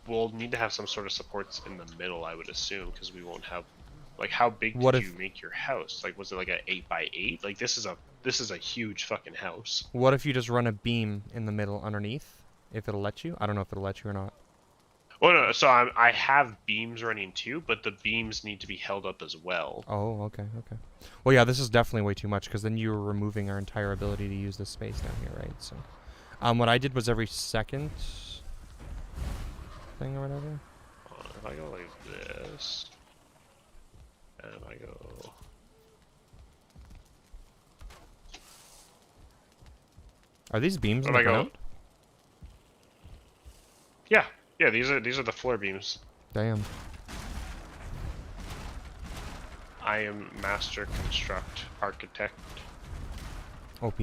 we'll need to have some sort of supports in the middle, I would assume, because we won't have. Like, how big What did if- you make your house? Like, was it like an 8x8? Like, this is a huge fucking house. What if you just run a beam in the middle underneath? If it'll let you? I don't know if it'll let you or not. Well, no. So I have beams running too, but the beams need to be held up as well. Oh, okay. Well, yeah, this is definitely way too much because then you're removing our entire ability to use this space down here, right? So, what I did was every second thing or whatever. If I go like this, and if I go. Are these beams in Where'd the I go? ground? Yeah. These are the floor beams. Damn. I am master construct architect. OP.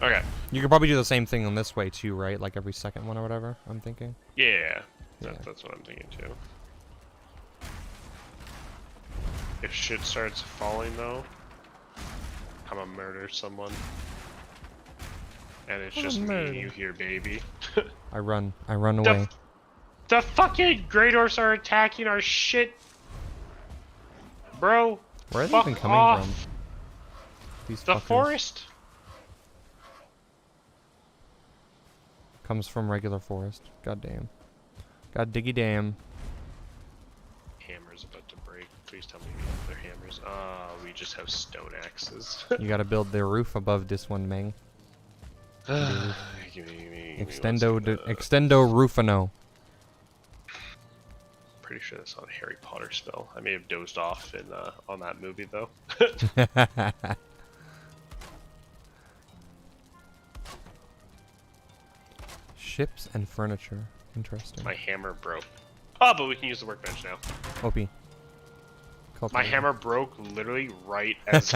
Okay. You could probably do the same thing on this way too, right? Like every second one or whatever, I'm thinking. Yeah. Yeah. That's what I'm thinking too. If shit starts falling though, I'm gonna murder someone. And it's just me and you here, baby. I run away. The fucking Great Orcs are attacking our shit. Bro. Where are they fuck even coming off. from? These The fuckers. forest. Comes from regular forest. God damn. God diggy damn. Hammer's about to break. Please tell me we have their hammers. We just have stone axes. You gotta build the roof above this one, Meng. Give me one Extendo second. extendo roofano. Pretty sure that's not a Harry Potter spell. I may have dozed off in on that movie though. Ships and furniture. Interesting. My hammer broke. Oh, but we can use the workbench now. OP. My Cultivator. hammer broke literally right as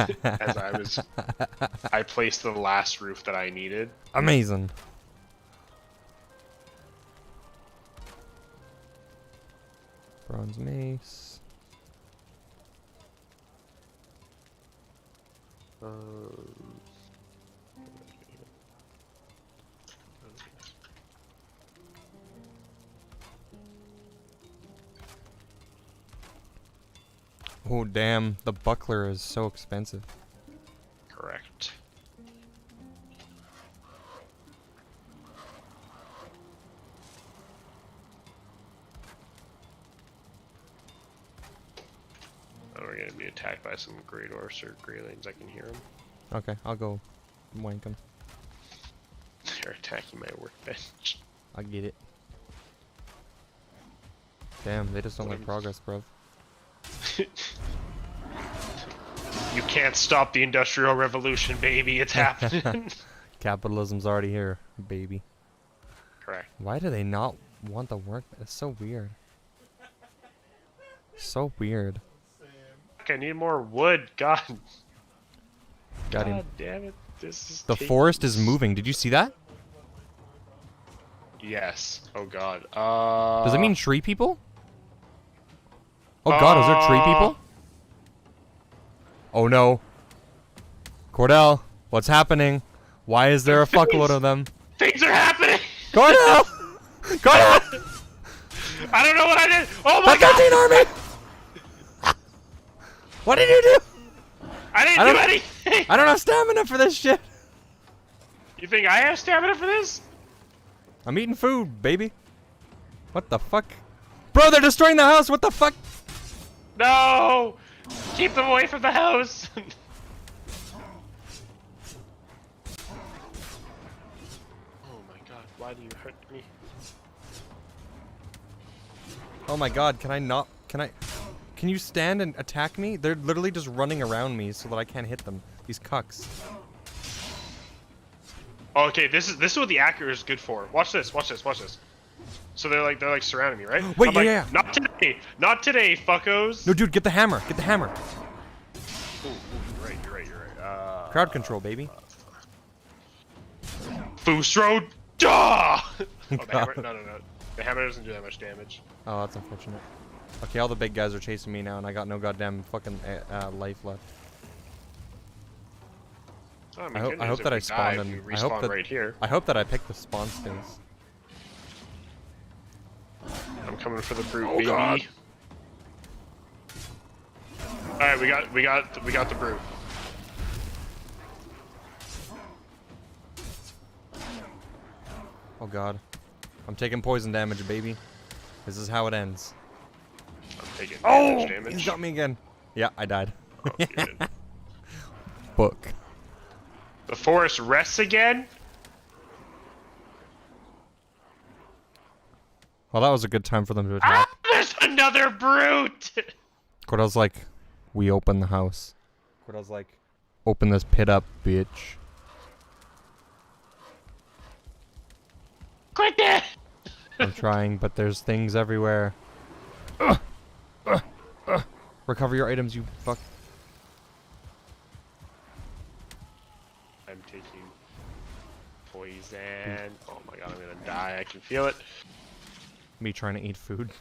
I placed the last roof that I needed. Amazing. Bronze mace. Oh damn, the buckler is so expensive. Correct. gonna be attacked by some Grey Dwarfs or Greylings. I can hear them. Okay, I'll go wank them. They're attacking my workbench. I get it. Damn, they just don't like progress, bro. You can't stop the Industrial Revolution, baby. It's happening. Capitalism's already here, baby. Correct. Why do they not want the work? It's so weird. So weird. I need more wood. God. Got him. God damn it. This is The forest is moving. Did you see that? Yes. Oh god. Does it mean tree people? Oh god, is there tree people? Oh no. Cordell, what's happening? Why is there a fuckload of them? Things are happening! Cordell! Cordell! I don't know what I did! Oh my The god! 13 Army! What did you do? I didn't do anything! I don't have stamina for this shit. You think I have stamina for this? I'm eating food, baby. What the fuck? Bro, they're destroying the house! What the fuck? No! Keep them away from the house! Oh my god, why do you hurt me? Oh my god, can I not? Can you stand and attack me? They're literally just running around me so that I can't hit them. These cucks. Okay, this is what the accurate is good for. Watch this, watch this, watch this. So they're like surrounding me, right? Wait, I'm like, yeah. Not today, not today, fuckos. No, dude, get the hammer. Get the hammer. Ooh, you're right. Crowd control, baby. Fusro, duh! Oh, the God. hammer, no. The hammer doesn't do that much damage. Oh, that's unfortunate. Okay, all the big guys are chasing me now, and I got no goddamn fucking life left. Oh, I hope that I spawned in. I hope that right here. I hope that I picked the spawn space. I'm coming for the brute, baby. God. All right, we got the brute. Oh god, I'm taking poison damage, baby. This is how it ends. I'm taking Oh, damage. he's got me again. Yeah, I died. Oh, you did. Book. The forest rests again. Well, that was a good time for them to attack. Ah, there's another brute. Cordell's like, we open the house. Cordell's like, open this pit up, bitch. Quit that. I'm trying, but there's things everywhere. Recover your items, you fuck. I'm taking poison. Oh my god, I'm gonna die. I can feel it. Me trying to eat food.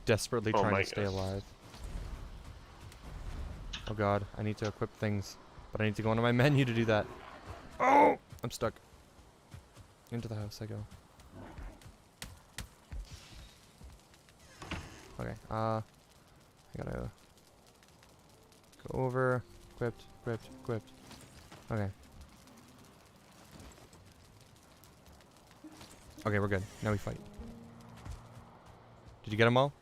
Desperately Oh trying my to stay God. alive. Oh god, I need to equip things. But I need to go into my menu to do that. Oh! I'm stuck. Into the house I go. Okay, I gotta go over. Equipped. Okay. Okay, we're good. Now we fight. Did you get them all?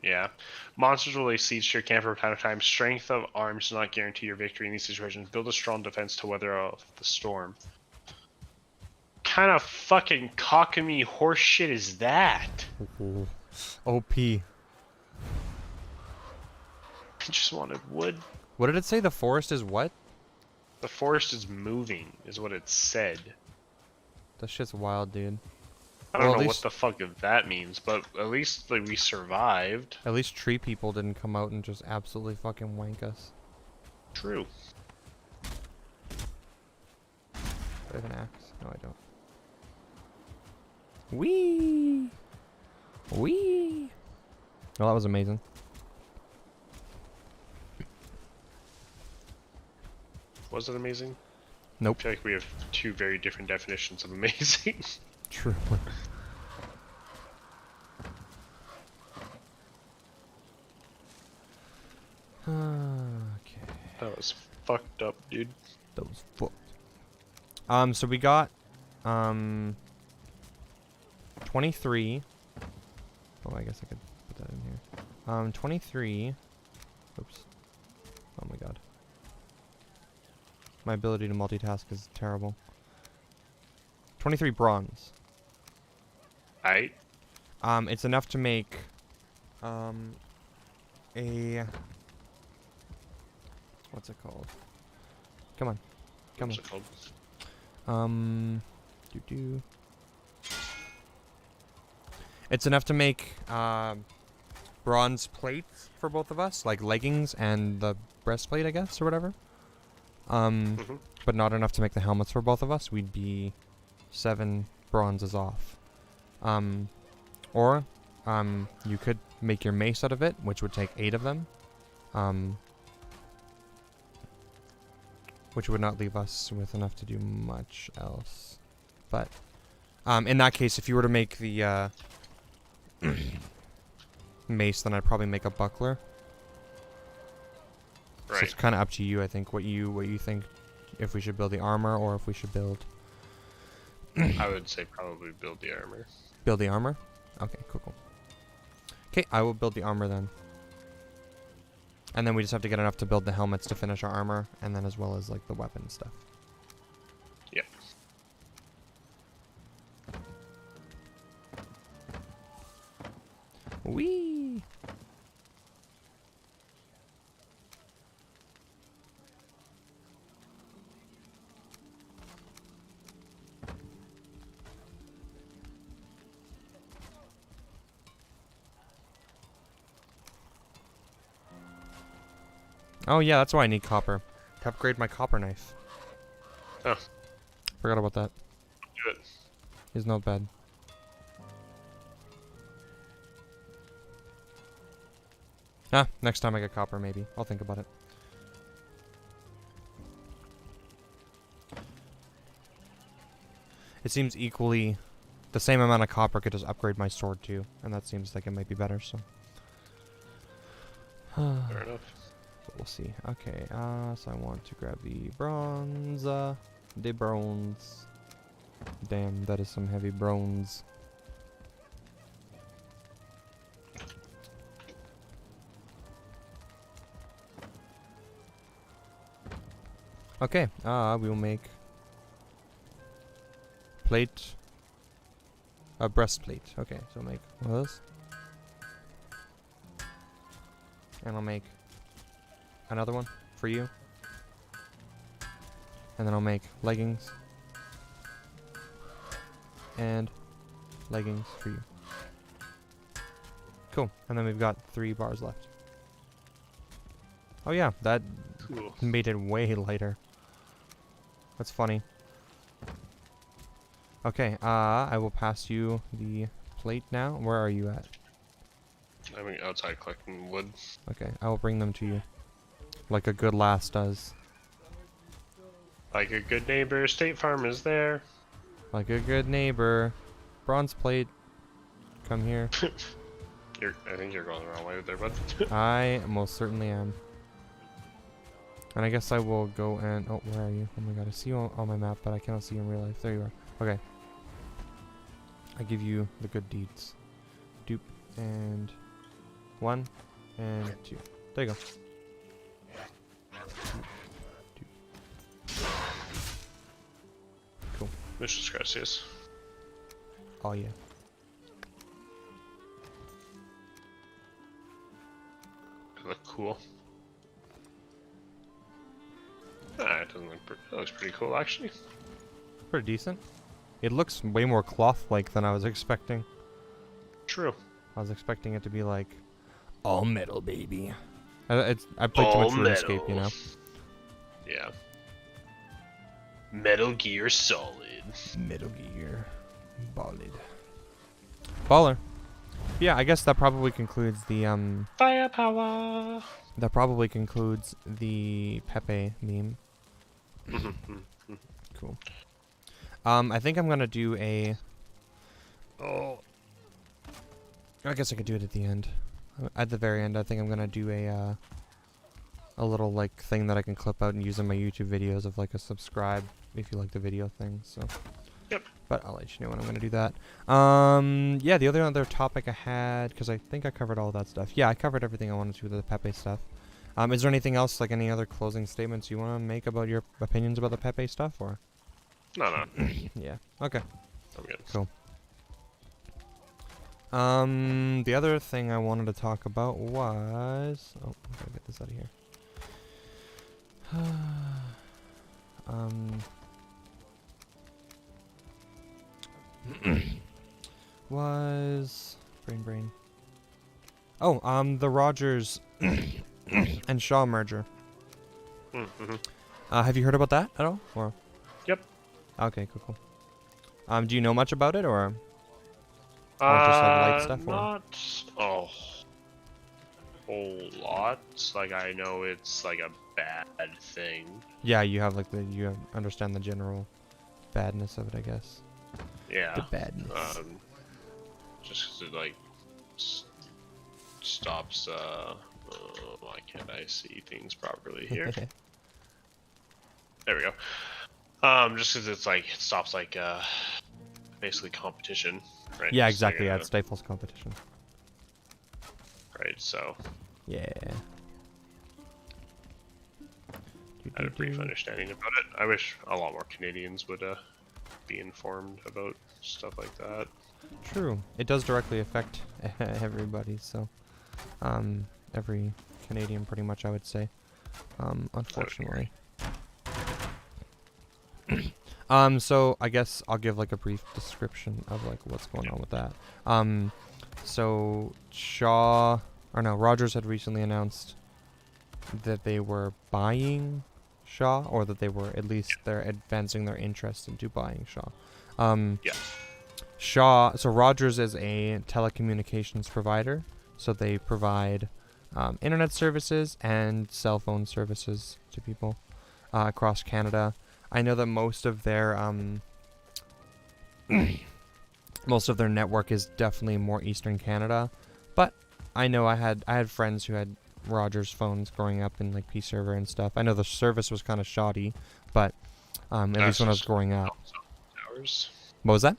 Yeah. Monsters will lay siege to your camp from time to time. Strength of arms does not guarantee your victory in these situations. Build a strong defense to weather out the storm. Kind of fucking cockamy horse shit is that? OP. I just wanted wood. What did it say? The forest is what? The forest is moving, is what it said. That shit's wild, dude. I don't Well, at know what least- the fuck that means, but at least like we survived. At least tree people didn't come out and just absolutely fucking wank us. True. Do I have an axe? No, I don't. Wee! Wee! Well, that was amazing. Was it amazing? Nope. I feel like we have two very different definitions of amazing. True. Okay. That was fucked up, dude. That was fucked. So we got 23. Oh, I guess I could put that in here. 23 Oops. Oh my god. My ability to multitask is terrible. 23 bronze. Alright. It's enough to make a what's it called? Come on. Come What's on. it called? Doo-doo. It's enough to make bronze plates for both of us, like leggings and the breastplate, I guess, or whatever. But not enough to make the helmets for both of us. We'd be 7 bronzes off. Or you could make your mace out of it, which would take 8 of them. Which would not leave us with enough to do much else. But in that case, if you were to make the mace, then I'd probably make a buckler. Right. So it's kind of up to you, I think, what you think, if we should build the armor or if we should build I would say probably build the armor. build the armor. Okay, cool. Okay, I will build the armor then. And then we just have to get enough to build the helmets to finish our armor, and then as well as like the weapon stuff. Yep. Whee! Oh yeah, that's why I need copper. To upgrade my copper knife. Oh. Forgot about that. Do it. He's not bad. Ah, next time I get copper, maybe. I'll think about it. It seems equally... The same amount of copper could just upgrade my sword too. And that seems like it might be better, so... Fair enough. But we'll see. Okay, so I want to grab the bronze. The bronze. Damn, that is some heavy bronze. Okay, we will make plate. A breastplate. Okay, so I'll make one of those. And I'll make another one for you. And then I'll make leggings. And leggings for you. Cool. And then we've got 3 bars left. Oh yeah, that Cool. made it way lighter. That's funny. Okay, I will pass you the plate now. Where are you at? I'm outside collecting wood. Okay, I will bring them to you. Like a good lass does. Like a good neighbor, State Farm is there. Like a good neighbor. Bronze plate. Come here. I think you're going the wrong way there, bud. I most certainly am. And I guess I will go and... Oh, where are you? Oh my god, I see you on my map, but I cannot see you in real life. There you are. Okay. I give you the good deeds. Dupe. And... 1. And 2. There you go. Cool. Muchas gracias. Oh yeah. They look cool. Ah, it doesn't look. It looks pretty cool, actually. Pretty decent. It looks way more cloth-like than I was expecting. True. I was expecting it to be like all metal, baby. I played too much RuneScape, you know. Yeah. Metal Gear Solid. Metal Gear. Baller. Yeah, I guess that probably concludes the Firepower. that probably concludes the Pepe meme. Cool. I think I'm gonna do a... Oh. I guess I could do it at the end. At the very end, I think I'm gonna do a little like thing that I can clip out and use in my YouTube videos of like a subscribe if you like the video thing. So. Yep. But I'll let you know when I'm gonna do that. Yeah, the other topic I had, because I think I covered all that stuff. Yeah, I covered everything I wanted to with the Pepe stuff. Is there anything else, like any other closing statements you want to make about your opinions about the Pepe stuff, or? No. Yeah. Okay. I'm good. Cool. The other thing I wanted to talk about was... Oh, I gotta get this out of here. Was... Brain. Oh, the Rogers and Shaw merger. Mm-hmm. Have you heard about that at all? Or? Yep. Okay, cool. Do you know much about it, or just like light stuff? Not a whole lot. Like, I know it's like a bad thing. Yeah, you have like you understand the general badness of it, I guess. Yeah. The badness. Just 'cause it like stops. Why can't I see things properly here? There we go. Just 'cause it's like it stops like basically competition, right? Yeah, Just exactly. like Yeah, it stifles competition. right. So Yeah. I had a brief understanding about it. I wish a lot more Canadians would be informed about stuff like that. True. It does directly affect everybody, so every Canadian pretty much, I would say. Unfortunately. So I guess I'll give like a brief description of like what's going on with that. So Rogers had recently announced that they were buying Shaw, or that they were at least they're advancing their interest into buying Shaw. Yeah. So Rogers is a telecommunications provider, so they provide internet services and cell phone services to people across Canada. I know that most of their network is definitely more Eastern Canada, but I know I had friends who had Rogers phones growing up in like P server and stuff. I know the service was kind of shoddy, but at least when I was growing up. Towers. What was that?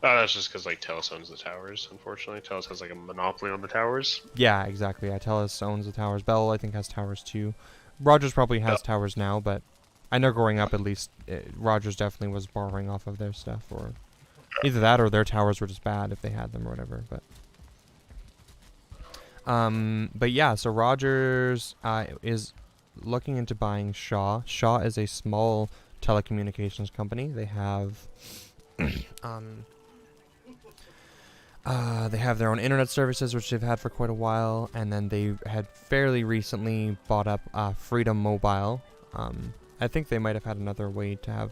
That's just because like TELUS owns the towers. Unfortunately, TELUS has like a monopoly on the towers. Yeah, exactly. TELUS owns the towers. Bell, I think, has towers too. Rogers probably has towers now, but I know growing up, at least, Rogers definitely was borrowing off of their stuff, or either that or their towers were just bad if they had them or whatever. But yeah, so Rogers is looking into buying Shaw. Shaw is a small telecommunications company. They have they have their own internet services, which they've had for quite a while, and then they had fairly recently bought up Freedom Mobile. I think they might have had another way to have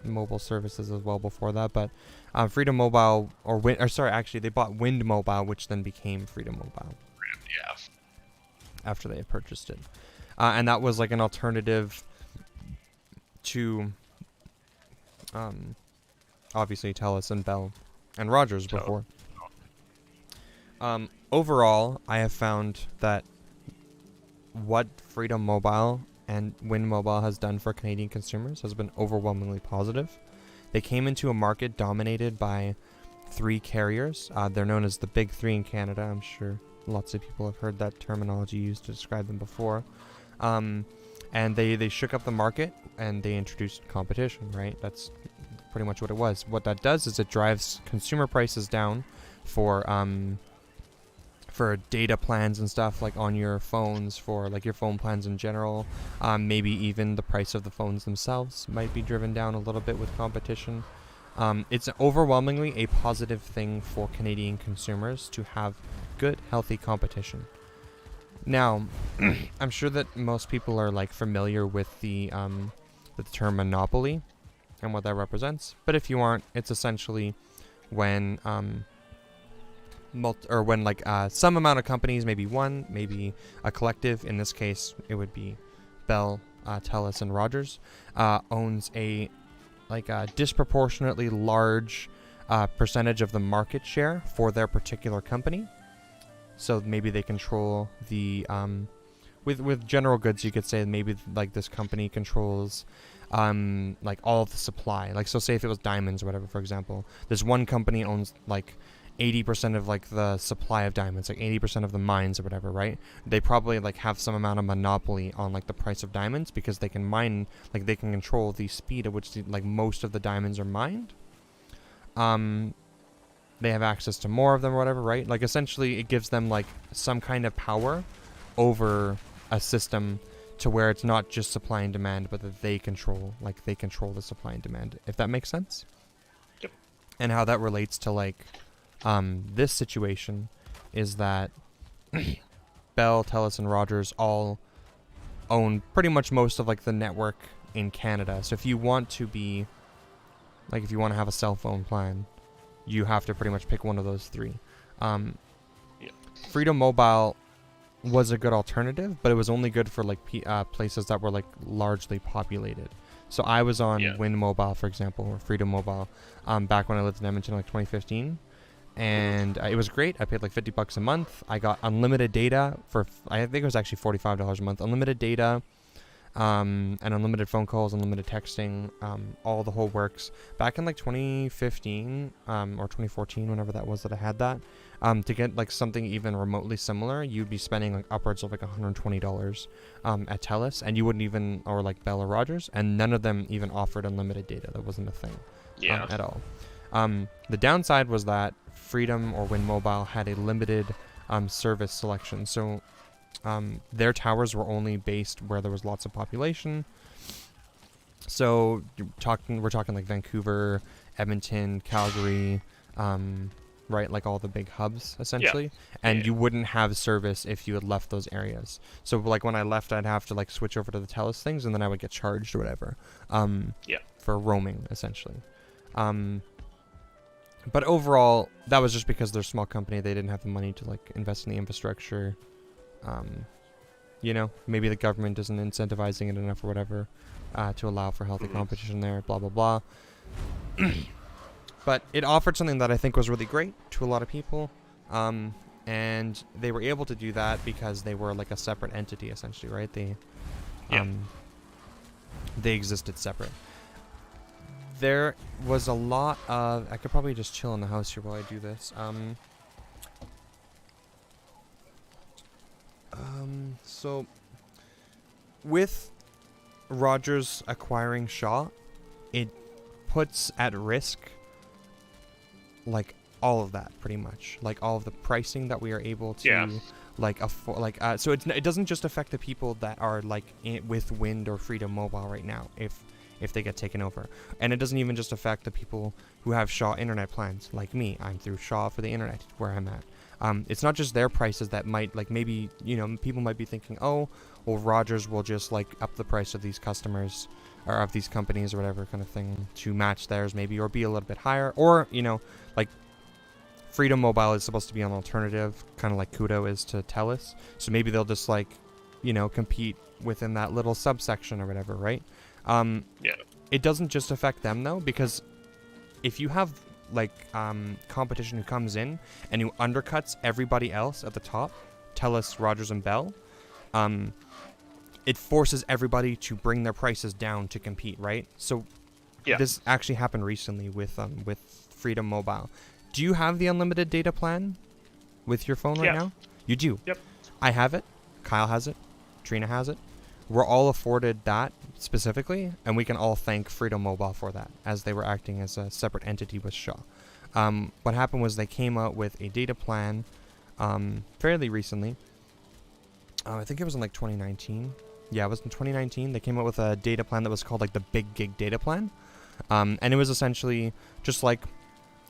mobile services as well before that, but Freedom Mobile, actually they bought Wind Mobile, which then became Freedom Mobile. Yeah. After they had purchased it. And that was like an alternative to obviously TELUS and Bell and Rogers before. Overall, I have found that what Freedom Mobile and Wind Mobile has done for Canadian consumers has been overwhelmingly positive. They came into a market dominated by 3 carriers. They're known as the Big 3 in Canada. I'm sure lots of people have heard that terminology used to describe them before. And they shook up the market and they introduced competition, right? That's pretty much what it was. What that does is it drives consumer prices down for data plans and stuff, like on your phones, for like your phone plans in general. Maybe even the price of the phones themselves might be driven down a little bit with competition. It's overwhelmingly a positive thing for Canadian consumers to have good, healthy competition. Now, I'm sure that most people are like familiar with the term monopoly and what that represents. But if you aren't, it's essentially when some amount of companies, maybe one, maybe a collective. In this case, it would be Bell, TELUS, and Rogers, owns a disproportionately large percentage of the market share for their particular company. So maybe they control the with general goods, you could say maybe like this company controls like all of the supply. Like, so say if it was diamonds or whatever, for example, this one company owns like 80% of like the supply of diamonds, like 80% of the mines or whatever, right? They probably like have some amount of monopoly on like the price of diamonds because they can mine, like they can control the speed at which like most of the diamonds are mined. They have access to more of them or whatever, right? Like essentially it gives them like some kind of power over a system to where it's not just supply and demand, but that they control the supply and demand, if that makes sense. Yep. And how that relates to like this situation is that Bell, TELUS, and Rogers all own pretty much most of like the network in Canada. So if you want to be like, if you want to have a cell phone plan, you have to pretty much pick one of those three. Freedom Mobile was a good alternative, but it was only good for like places that were like largely populated. So I was on Wind Mobile, for example, or Freedom Mobile, back when I lived in Edmonton, like 2015. And it was great. I paid like $50 a month. I got unlimited data for, I think it was actually $45 a month. Unlimited data, and unlimited phone calls, unlimited texting, all the whole works. Back in like 2015 or 2014, whenever that was that I had that, to get like something even remotely similar, you'd be spending like upwards of like $120 at TELUS, and you wouldn't even, or like Bell or Rogers, and none of them even offered unlimited data. That wasn't a thing at all. The downside was that Freedom or Wind Mobile had a limited service selection. So their towers were only based where there was lots of population. So we're talking like Vancouver, Edmonton, Calgary, right? Like all the big hubs essentially. And you wouldn't have service if you had left those areas. So like when I left, I'd have to like switch over to the TELUS things, and then I would get charged or whatever. For roaming essentially. But overall, that was just because they're a small company. They didn't have the money to like invest in the infrastructure. You know, maybe the government isn't incentivizing it enough or whatever to allow for healthy competition there, blah, blah, blah. But it offered something that I think was really great to a lot of people. And they were able to do that because they were like a separate entity, essentially, right? They existed separate. There was a lot of... I could probably just chill in the house here while I do this. So, with Rogers acquiring Shaw, it puts at risk, like, all of that, pretty much. Like, all of the pricing that we are able to, like, afford. Like, so it doesn't just affect the people that are, like, with Wind or Freedom Mobile right now, if they get taken over. And it doesn't even just affect the people who have Shaw internet plans, like me. I'm through Shaw for the internet, where I'm at. It's not just their prices that might, like, maybe, you know, people might be thinking, oh, well, Rogers will just, like, up the price of these customers, or of these companies or whatever kind of thing, to match theirs maybe, or be a little bit higher. Or, you know, like, Freedom Mobile is supposed to be an alternative, kind of like Kudo is to TELUS. So maybe they'll just, like, you know, compete within that little subsection or whatever, right? It doesn't just affect them, though, because if you have, like, competition who comes in and who undercuts everybody else at the top, TELUS, Rogers, and Bell, it forces everybody to bring their prices down to compete, right? So this actually happened recently with Freedom Mobile. Do you have the unlimited data plan with your phone right now? You do? Yep. I have it. Kyle has it. Trina has it. We're all afforded that specifically, and we can all thank Freedom Mobile for that, as they were acting as a separate entity with Shaw. What happened was they came out with a data plan fairly recently. I think it was in like 2019. Yeah, it was in 2019. They came out with a data plan that was called like the Big Gig Data Plan. And it was essentially just like,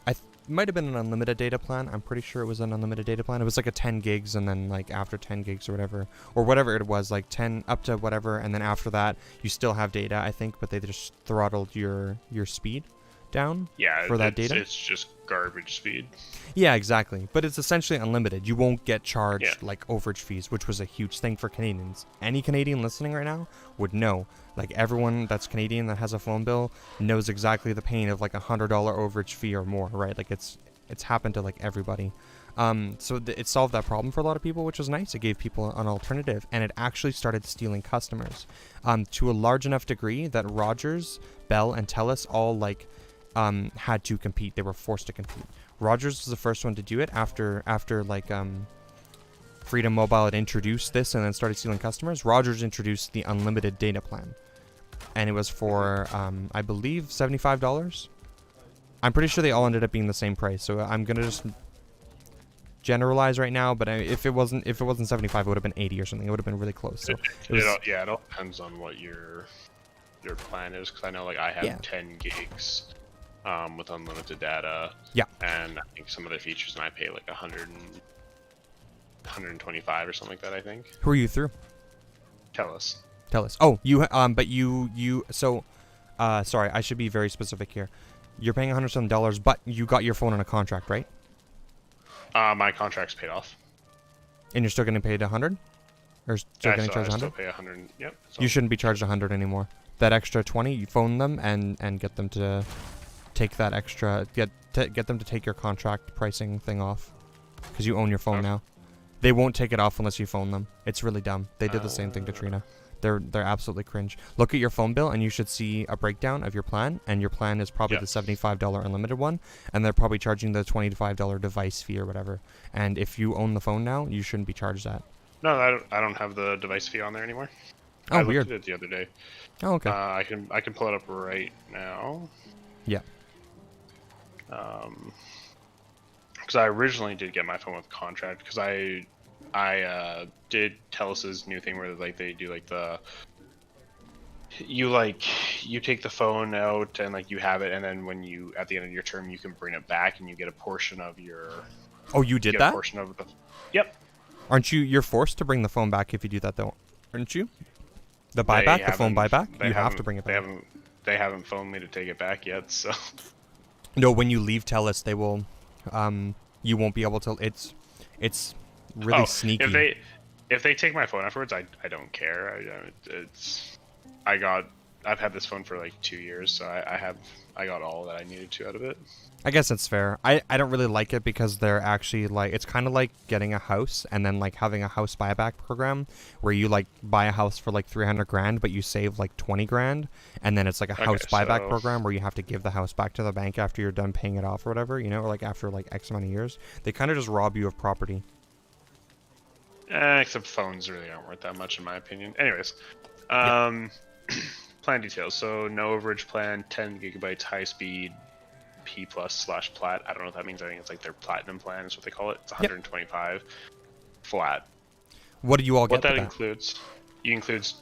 it might have been an unlimited data plan. I'm pretty sure it was an unlimited data plan. It was like a 10 gigs, and then like after 10 gigs or whatever it was, like 10 up to whatever, and then after that you still have data, I think, but they just throttled your speed down for that data. It's just garbage speed. Yeah, exactly. But it's essentially unlimited. You won't get charged like overage fees, which was a huge thing for Canadians. Any Canadian listening right now would know. Like, everyone that's Canadian that has a phone bill knows exactly the pain of like $100 overage fee or more, right? Like, it's happened to like everybody. So it solved that problem for a lot of people, which was nice. It gave people an alternative, and it actually started stealing customers to a large enough degree that Rogers, Bell, and TELUS all like had to compete. They were forced to compete. Rogers was the first one to do it after like Freedom Mobile had introduced this and then started stealing customers. Rogers introduced the unlimited data plan, and it was for I believe $75. I'm pretty sure they all ended up being the same price. So I'm gonna just generalize right now, but if it wasn't 75, it would have been 80 or something. It would have been really close. So it all depends on what your plan is, because I know like I have 10 gigs with unlimited data. Yeah. And I think some of the features, and I pay like 125 or something like that, I think. Who are you through? Tell us. Oh, you but you so sorry, I should be very specific here. You're paying $100 but you got your phone on a contract, right? My contract's paid off. And you're still getting paid 100? Or still getting charged 100? I still pay 100. Yep. You shouldn't be charged 100 anymore. That extra 20, you phone them and get them to take that extra, get them to take your contract pricing thing off, because you own your phone now. They won't take it off unless you phone them. It's really dumb. They did the same thing to Trina. They're absolutely cringe. Look at your phone bill and you should see a breakdown of your plan, and your plan is probably the $75 unlimited one, and they're probably charging the $25 device fee or whatever. And if you own the phone now, you shouldn't be charged that. No, I don't have the device fee on there anymore. Oh, I weird. looked at it the other day. Oh, okay. I can pull it up right now. Yeah. Because I originally did get my phone with contract, because I did Telus' new thing where like they do like you take the phone out and like you have it, and then when you at the end of your term you can bring it back and you get a portion of your. Oh, you did that? A portion of the. Yep. Aren't you? You're forced to bring the phone back if you do that, though, aren't you? The buyback, the phone buyback, you have to bring it back. They haven't phoned me to take it back yet, so. No, when you leave Telus, they will. You won't be able to. It's really sneaky. If they take my phone afterwards, I don't care. I've had this phone for like 2 years, so I got all that I needed to out of it. I guess it's fair. I don't really like it because they're actually like, it's kind of like getting a house and then like having a house buyback program where you like buy a house for like 300 grand, but you save like 20 grand. And then it's like a house buyback program where you have to give the house back to the bank after you're done paying it off or whatever, or like after like X amount of years. They kind of just rob you of property. Except phones really aren't worth that much in my opinion. Anyways, plan details. So no overage plan, 10 gigabytes high speed, P+/Plat. I don't know what that means. I think it's like their platinum plan is what they call it. It's 125 flat. What do you all get? What that includes? You includes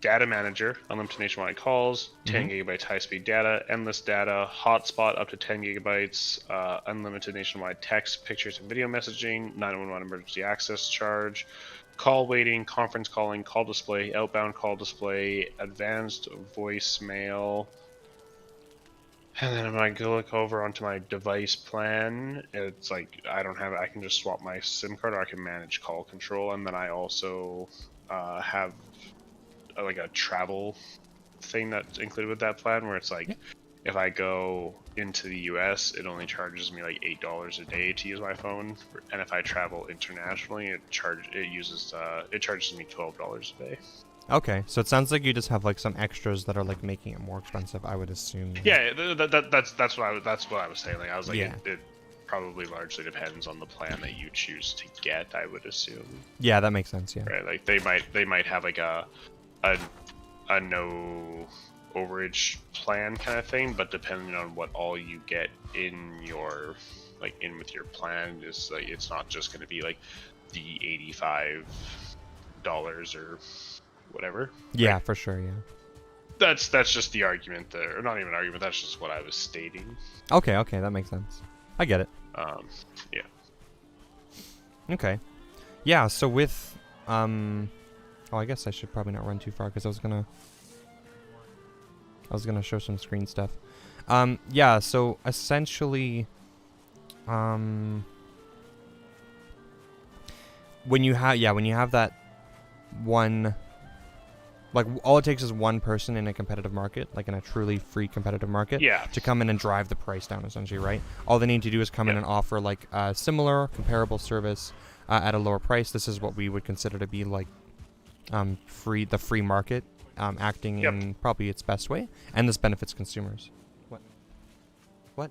data manager, unlimited nationwide calls, 10 gigabytes high speed data, endless data, hotspot up to 10 gigabytes, unlimited nationwide text, pictures and video messaging, 911 emergency access charge, call waiting, conference calling, call display, outbound call display, advanced voicemail. And then when I go look over onto my device plan, it's like I can just swap my SIM card, or I can manage call control, and then I also have like a travel thing that's included with that plan, where it's like if I go into the US, it only charges me like $8 a day to use my phone, and if I travel internationally, it charges me $12 a day. Okay, so it sounds like you just have like some extras that are like making it more expensive, I would assume. Yeah, that's what I was saying. Like I was like, it probably largely depends on the plan that you choose to get, I would assume. Yeah, that makes sense. Yeah. Right, like they might have like a no overage plan kind of thing, but depending on what all you get in your with your plan is like, it's not just going to be like the $85 or whatever. Yeah, right? For sure. Yeah. That's just the argument there, or not even an argument. That's just what I was stating. Okay, that makes sense. I get it. Yeah. Okay. Yeah. So with oh, I guess I should probably not run too far because I was gonna show some screen stuff. Yeah. So essentially, when you have that one. Like, all it takes is one person in a competitive market, like in a truly free competitive market, to come in and drive the price down, essentially, right? All they need to do is come in and offer, like, a similar, comparable service at a lower price. This is what we would consider to be, like, the free market acting in probably its best way, and this benefits consumers. What? What?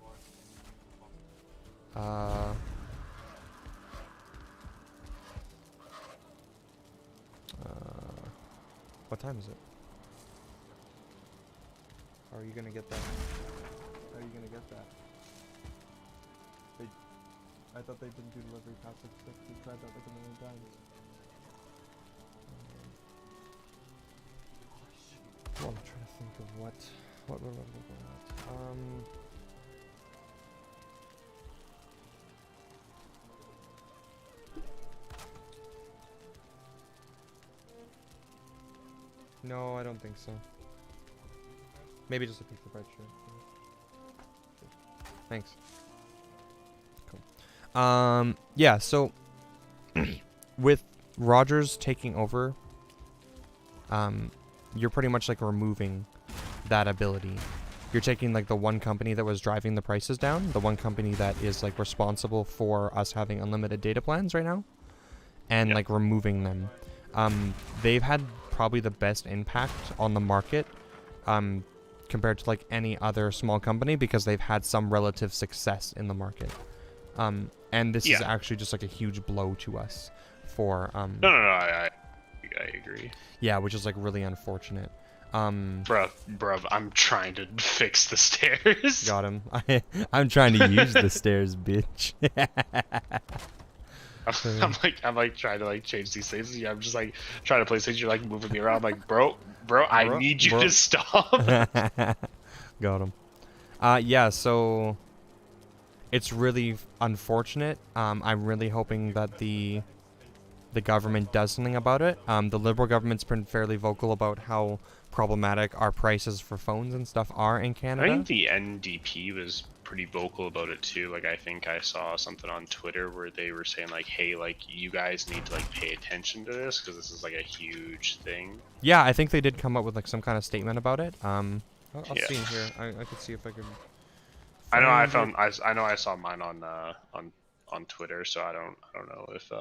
What time is it? How are you gonna get that? How are you gonna get that? I thought they didn't do delivery past 6:6. We tried that like a million times. Well, I'm trying to think of what we're looking at. No, I don't think so. Maybe just a piece of bread, sure. Thanks. Cool. Yeah, so with Rogers taking over, you're pretty much like removing that ability. You're taking like the one company that was driving the prices down, the one company that is like responsible for us having unlimited data plans right now, and like removing them. They've had probably the best impact on the market compared to like any other small company because they've had some relative success in the market. And this is actually just like a huge blow to us for No, I agree. Yeah, which is like really unfortunate. Bruv, I'm trying to fix the stairs. Got him. I'm trying to use the stairs, bitch. I'm like trying to like change these things. I'm just like trying to play things. You're like moving me around. I'm like, bro, I need you to stop. Got him. Yeah. So it's really unfortunate. I'm really hoping that the government does something about it. The Liberal government's been fairly vocal about how problematic our prices for phones and stuff are in Canada. I think the NDP was pretty vocal about it too. Like I think I saw something on Twitter where they were saying like, hey, like you guys need to like pay attention to this because this is like a huge thing. Yeah, I think they did come up with like some kind of statement about it. I'll see in here. I could see if I could. I know I saw mine on Twitter, so I don't know if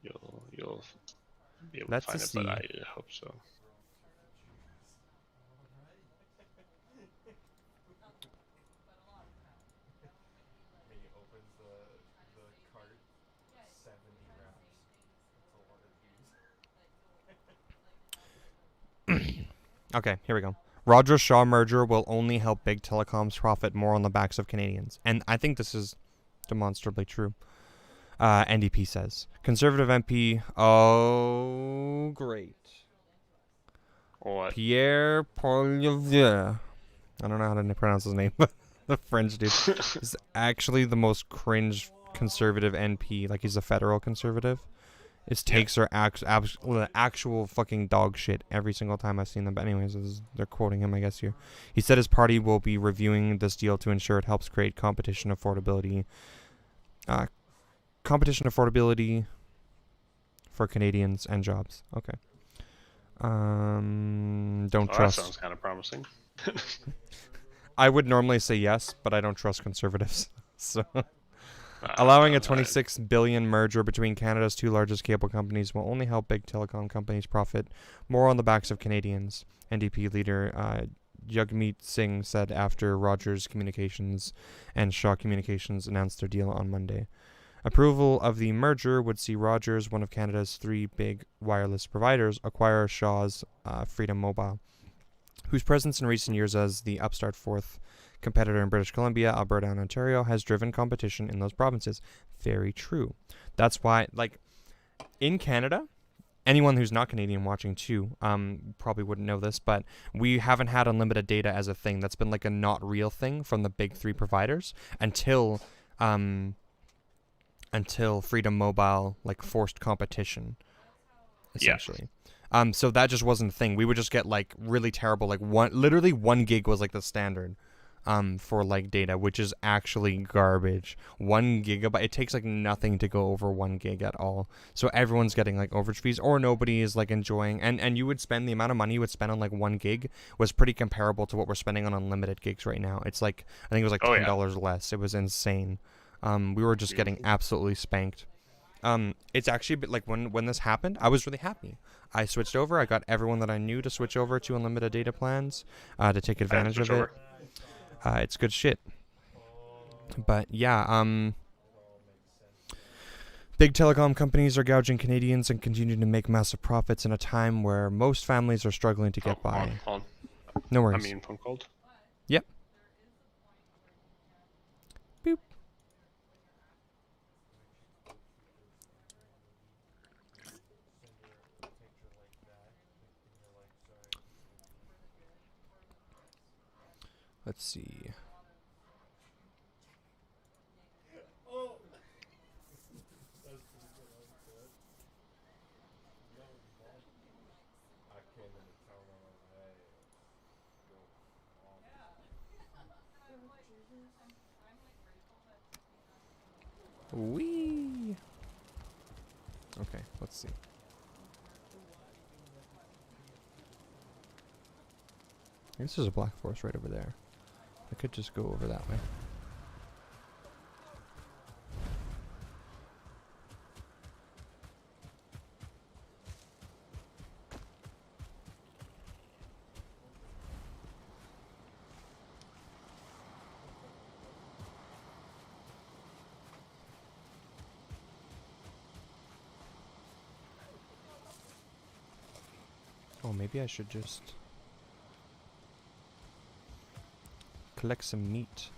you'll be able to find it, but I hope so. Okay, here we go. Rogers-Shaw merger will only help big telecoms profit more on the backs of Canadians. And I think this is demonstrably true. NDP says. Conservative MP. Oh, great. What? Pierre Poilievre. I don't know how to pronounce his name, but the French dude is actually the most cringe conservative NP. Like, he's a federal conservative. His takes are actual fucking dog shit every single time I've seen them. But anyways, they're quoting him, I guess, here. He said his party will be reviewing this deal to ensure it helps create competition affordability for Canadians and jobs. Okay. Don't trust. That sounds kind of promising. I would normally say yes, but I don't trust conservatives. So, allowing a $26 billion merger between Canada's two largest cable companies will only help big telecom companies profit more on the backs of Canadians. NDP leader Jagmeet Singh said after Rogers Communications and Shaw Communications announced their deal on Monday. Approval of the merger would see Rogers, one of Canada's three big wireless providers, acquire Shaw's Freedom Mobile, whose presence in recent years as the upstart fourth competitor in British Columbia, Alberta, and Ontario has driven competition in those provinces. Very true. That's why, like, in Canada, anyone who's not Canadian watching too probably wouldn't know this, but we haven't had unlimited data as a thing. That's been like a not real thing from the big three providers until Freedom Mobile like forced competition, essentially. Yeah. So that just wasn't a thing. We would just get like really terrible, like literally 1 gig was like the standard for like data, which is actually garbage. 1 gigabyte, it takes like nothing to go over 1 gig at all. So everyone's getting like overage fees, or nobody is like enjoying, and you would spend the amount of money you would spend on like 1 gig was pretty comparable to what we're spending on unlimited gigs right now. It's like, I think it was like $10 less. It was insane. We were just getting absolutely spanked. It's actually a bit like when this happened, I was really happy. I switched over. I got everyone that I knew to switch over to unlimited data plans to take advantage of it. It's good shit. But yeah, big telecom companies are gouging Canadians and continue to make massive profits in a time where most families are struggling to get by. Hold on. No worries. I mean, phone called. Yep. Boop. Let's see. Wee. Okay, let's see. This is a black forest right over there. I could just go over that way. Oh, maybe I should just collect some meat.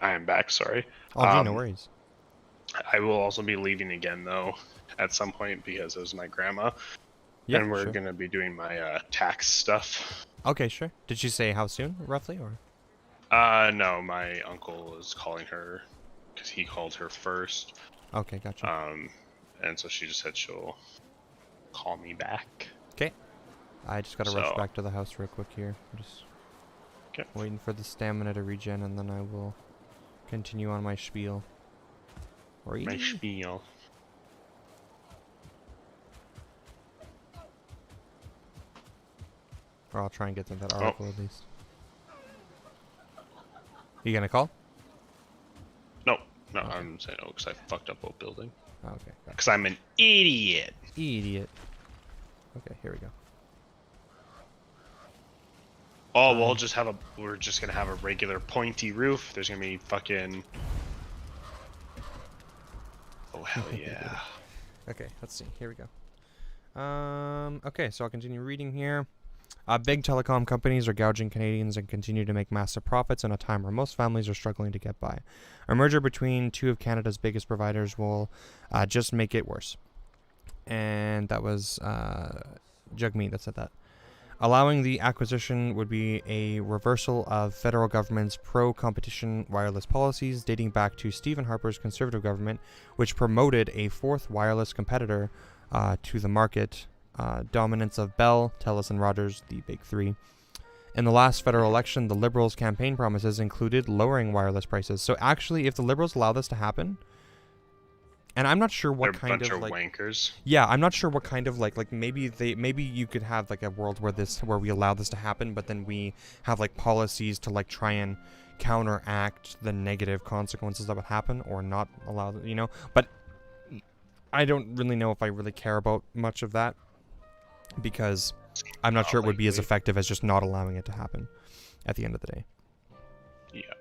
I am back. Sorry. Oh, gee, no worries. I will also be leaving again though at some point because it was my grandma, Yeah, and we're sure. gonna be doing my tax stuff. Okay, sure. Did she say how soon, roughly, or? No, my uncle is calling her because he called her first. Okay, gotcha. And so she just said she'll call me back. Okay. I just gotta rush back to the house real quick here. I'm just waiting for the stamina to regen, and then I will continue on my spiel. My spiel. Or I'll try and get to that article at least. You gonna call? No, I'm saying no because I fucked up while building. Okay. Because I'm an idiot. Idiot. Okay, here we go. Oh, we're just gonna have a regular pointy roof. There's gonna be fucking. Oh hell yeah. Okay, let's see. Here we go. Okay, so I'll continue reading here. Big telecom companies are gouging Canadians and continue to make massive profits in a time where most families are struggling to get by. A merger between two of Canada's biggest providers will just make it worse. And that was Jugmeat that said that. Allowing the acquisition would be a reversal of federal government's pro-competition wireless policies dating back to Stephen Harper's Conservative government, which promoted a fourth wireless competitor to the market, dominance of Bell, TELUS, and Rogers, the big three. In the last federal election, the Liberals' campaign promises included lowering wireless prices. So actually, if the Liberals allow this to happen, and I'm not sure what kind of like wankers. Yeah, I'm not sure what kind of like maybe you could have like a world where we allow this to happen, but then we have like policies to like try and counteract the negative consequences that would happen, or not allow, but I don't really know if I really care about much of that, because I'm not sure it would be as effective as just not allowing it to happen at the end of the day. Yeah.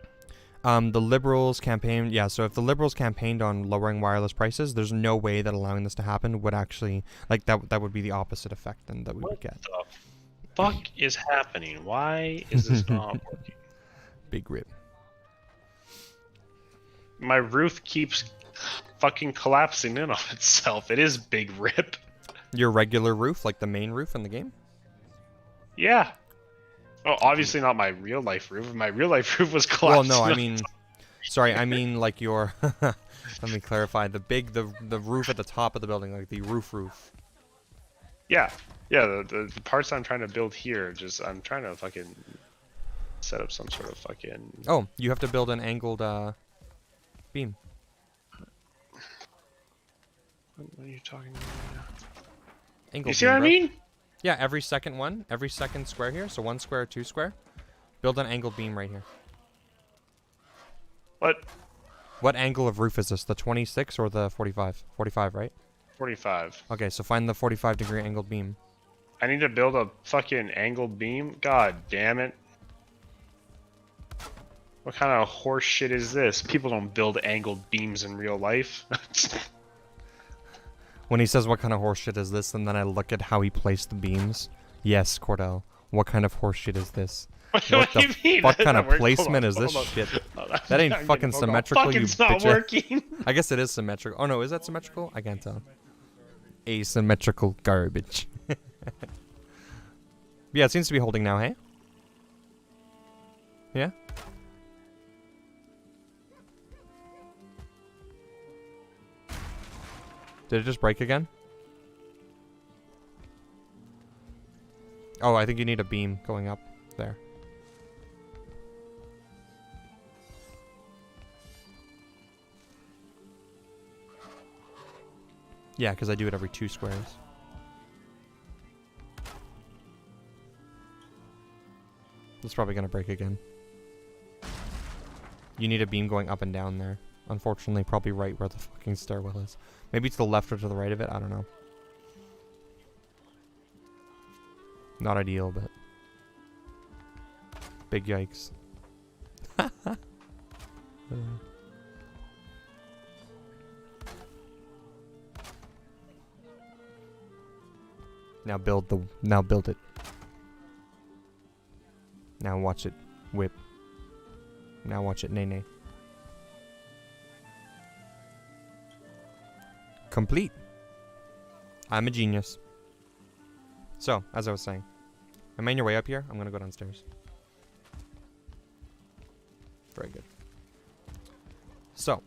The Liberals campaign, so if the Liberals campaigned on lowering wireless prices, there's no way that allowing this to happen would actually, like, that would be the opposite effect than that we would get. What the fuck is happening? Why is this not working? Big rip. My roof keeps fucking collapsing in on itself. It is big rip. Your regular roof, like the main roof in the game? Yeah. Oh, obviously not my real life roof. My real life roof was Well, collapsing. no, I mean, sorry, I mean like your. Let me clarify. The roof at the top of the building, like the roof. Yeah. Yeah, the parts I'm trying to build here, I'm trying to fucking set up some sort of fucking... Oh, you have to build an angled beam. What are you talking about right now? Angled You see beam, what I bro. mean? Yeah, every second square here. So 1 square, 2 square. Build an angled beam right here. What? What angle of roof is this? The 26 or the 45? 45, right? 45. Okay, so find the 45-degree angled beam. I need to build a fucking angled beam? God damn it. What kind of horse shit is this? People don't build angled beams in real life. When he says what kind of horseshit is this, and then I look at how he placed the beams. Yes, Cordell. What kind of horseshit is this? What do you the mean? fuck That kind of doesn't work. placement is this Hold on. shit? Hold on. That ain't I'm fucking getting a phone call. symmetrical, Fuck, you it's not bitch. working. I guess it is symmetrical. Oh no, is that symmetrical? I can't tell. Asymmetrical garbage. Yeah, it seems to be holding now, hey? Yeah? Did it just break again? Oh, I think you need a beam going up there. Yeah, because I do it every 2 squares. It's probably going to break again. You need a beam going up and down there. Unfortunately, probably right where the fucking stairwell is. Maybe to the left or to the right of it, I don't know. Not ideal, but... Big yikes. Now build it. Now watch it whip. Now watch it nay. Complete. I'm a genius. So, as I was saying, am I on your way up here? I'm gonna go downstairs. Very good. So,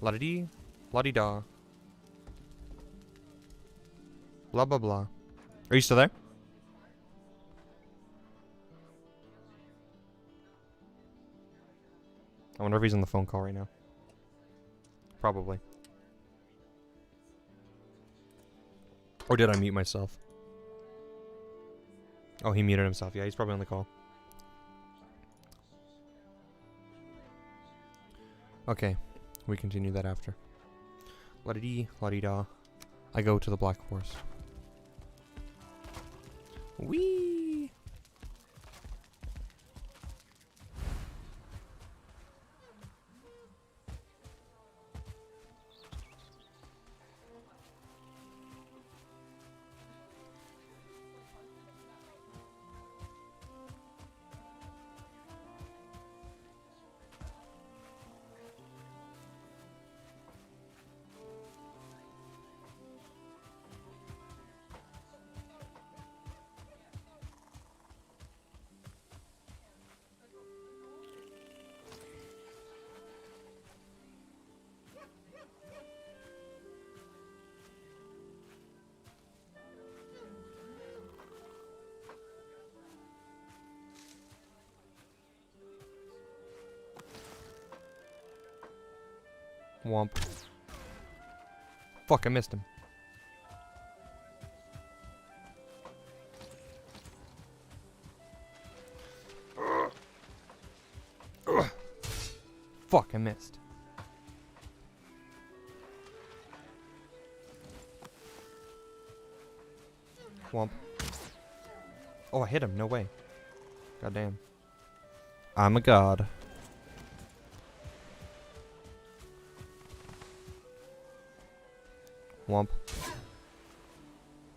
la-di-dee, la-di-da. Blah, blah, blah. Are you still there? I wonder if he's on the phone call right now. Probably. Or did I mute myself? Oh, he muted himself. Yeah, he's probably on the call. Okay, we continue that after. La-di-dee, la-di-da. I go to the Black Forest. Whee! Womp. Fuck, I missed him. Fuck, I missed. Womp. Oh, I hit him. No way. Goddamn. I'm a god. Womp.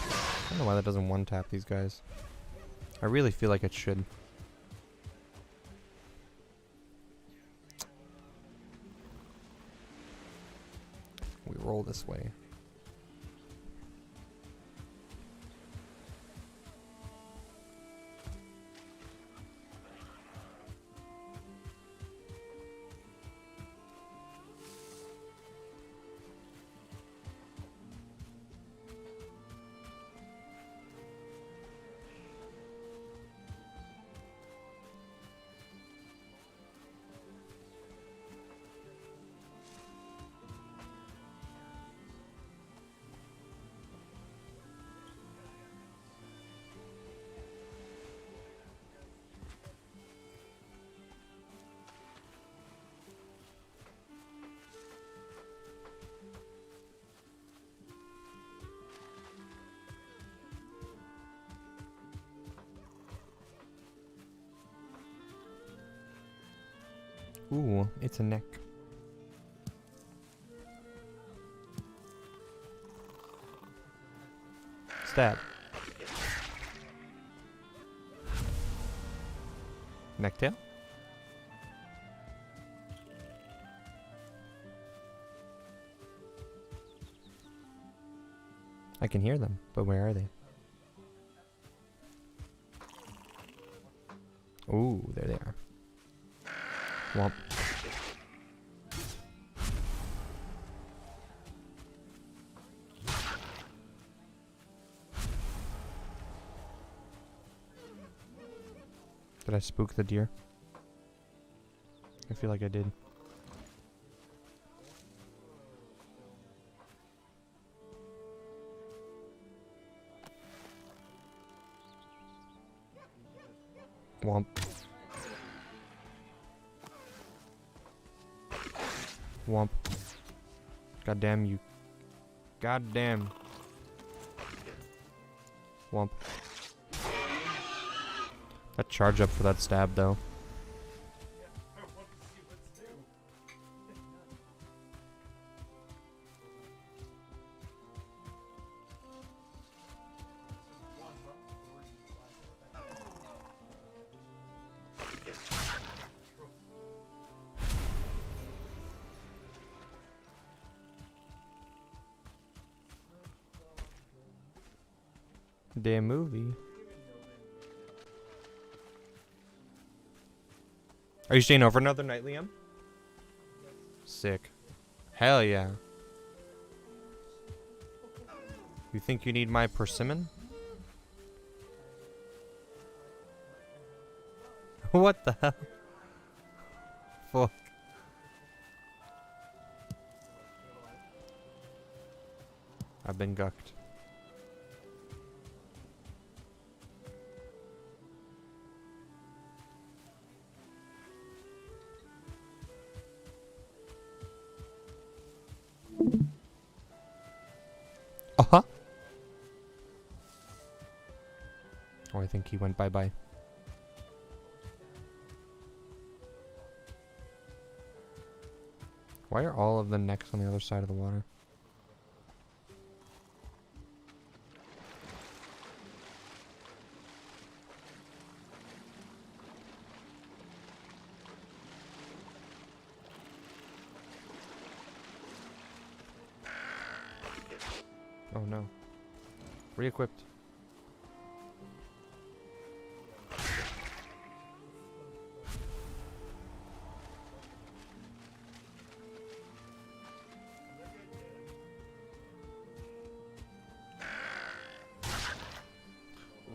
I don't know why that doesn't one-tap these guys. I really feel like it should. roll this way. Ooh, it's a neck. Stab. Necktail? I can hear them, but where are they? Ooh, there they are. Womp. Did I spook the deer? I feel like I did. Womp. Womp. Goddamn you. Goddamn. Womp. That charge up for that stab though. Damn movie. Are you staying over another night, Liam? Sick. Hell yeah. You think you need my persimmon? What the hell? Fuck. I've been gucked. Uh-huh. Oh, I think he went bye-bye. Why are all of the necks on the other side of the water? Oh no. Re-equipped.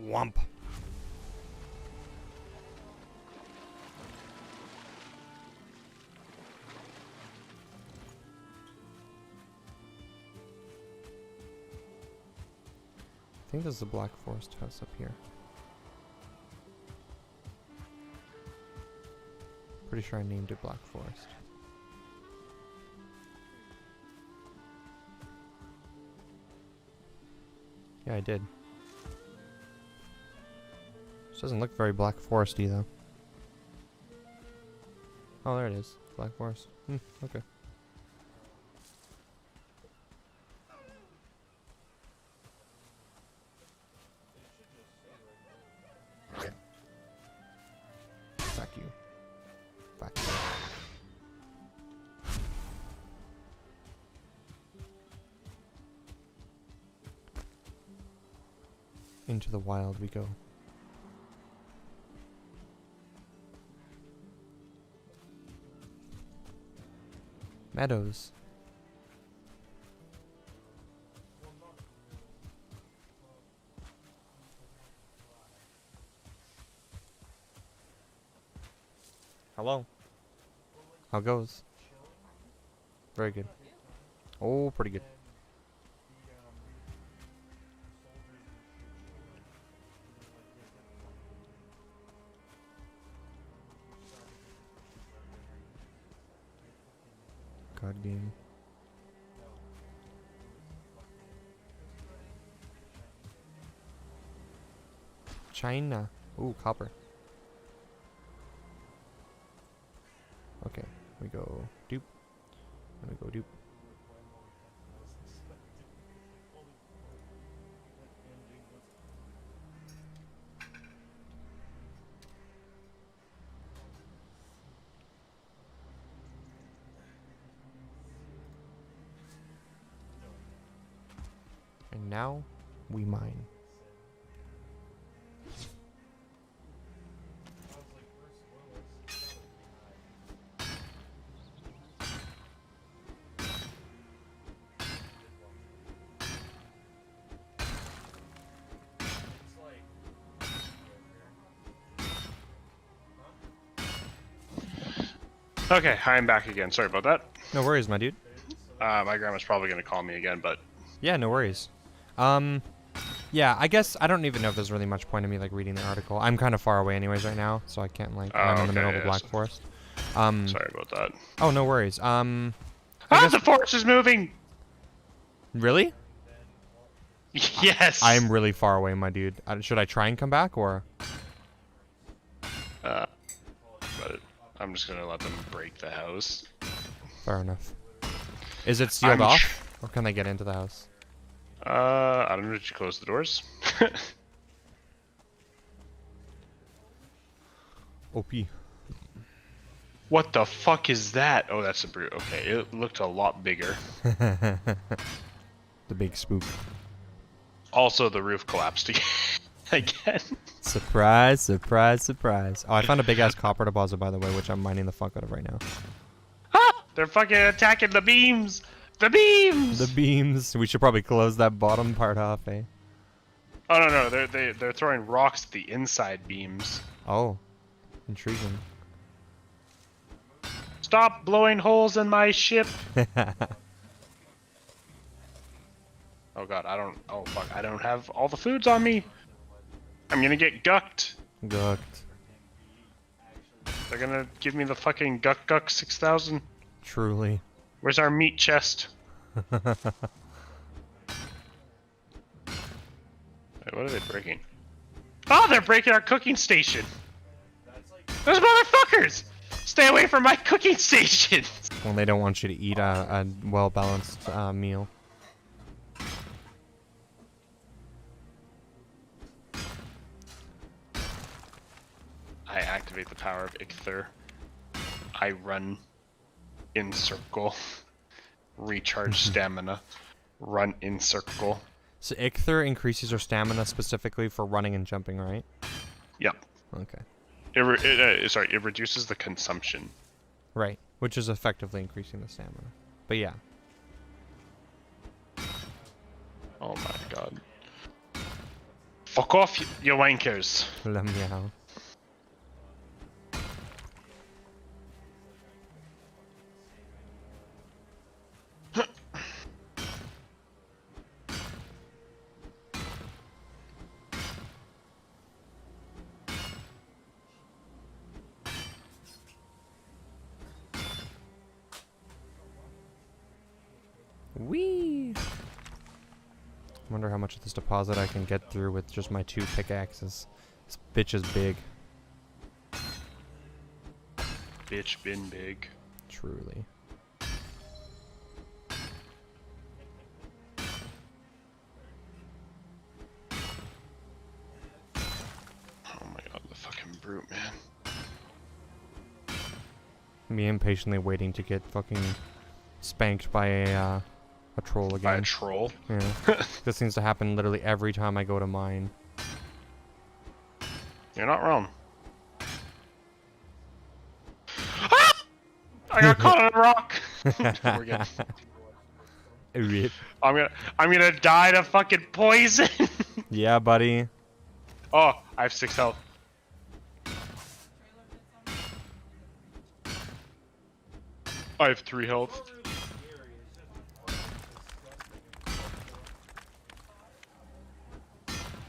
Womp. I think this is the Black Forest house up here. Pretty sure I named it Black Forest. Yeah, I did. This doesn't look very Black Foresty though. Oh, there it is. Black Forest. Okay. Fuck you. Fuck you. Into the wild we go. Meadows. Hello. How goes? Very good. Oh, pretty good. God game. China. Ooh, copper. Okay, we go dupe. And we go dupe. And now we mine. Okay, I'm back again. Sorry about that. No worries, my dude. My grandma's probably gonna call me again, but Yeah, no worries. Yeah, I guess I don't even know if there's really much point in me like reading the article. I'm kind of far away anyways right now, so I can't like. I'm in the middle of the Black Forest. sorry about that. Oh, no worries. The forest is moving. Really? Yes. I'm really far away, my dude. Should I try and come back or? But I'm just gonna let them break the house. Fair enough. Is it sealed off, or can they get into the house? I don't know. Did you close the doors? OP. What the fuck is that? Oh, that's a brute. Okay, it looked a lot bigger. The big spook. Also, the roof collapsed again. Surprise, surprise, surprise. Oh, I found a big ass copper deposit, by the way, which I'm mining the fuck out of right now. Ah! They're fucking attacking the beams! The beams! The beams. We should probably close that bottom part off, eh? Oh no, they're throwing rocks at the inside beams. Oh, intriguing. Stop blowing holes in my ship! Oh god, oh fuck, I don't have all the foods on me! I'm gonna get gucked! Gucked. They're gonna give me the fucking guck 6000. Truly. Where's our meat chest? Wait, what are they breaking? Oh, they're breaking our cooking station! Those motherfuckers! Stay away from my cooking station! When they don't want you to eat a well-balanced meal. I activate the power of Ichthyr. I run in circle. Recharge stamina. Run in circle. So Ichthyr increases your stamina specifically for running and jumping, right? Yep. Okay. It reduces the consumption. Right. Which is effectively increasing the stamina. But yeah. Oh my god. Fuck off, you wankers. Let me out. Whee! Wonder how much of this deposit I can get through with just my 2 pickaxes. This bitch is big. Bitch been big. Truly. Oh my god, the fucking brute, man. Me impatiently waiting to get fucking spanked by a troll again. By a troll? Yeah. This seems to happen literally every time I go to mine. You're not wrong. I got caught on a rock. We're good. Rip. I'm gonna die to fucking poison. Yeah, buddy. Oh, I have 6 health. I have 3 health.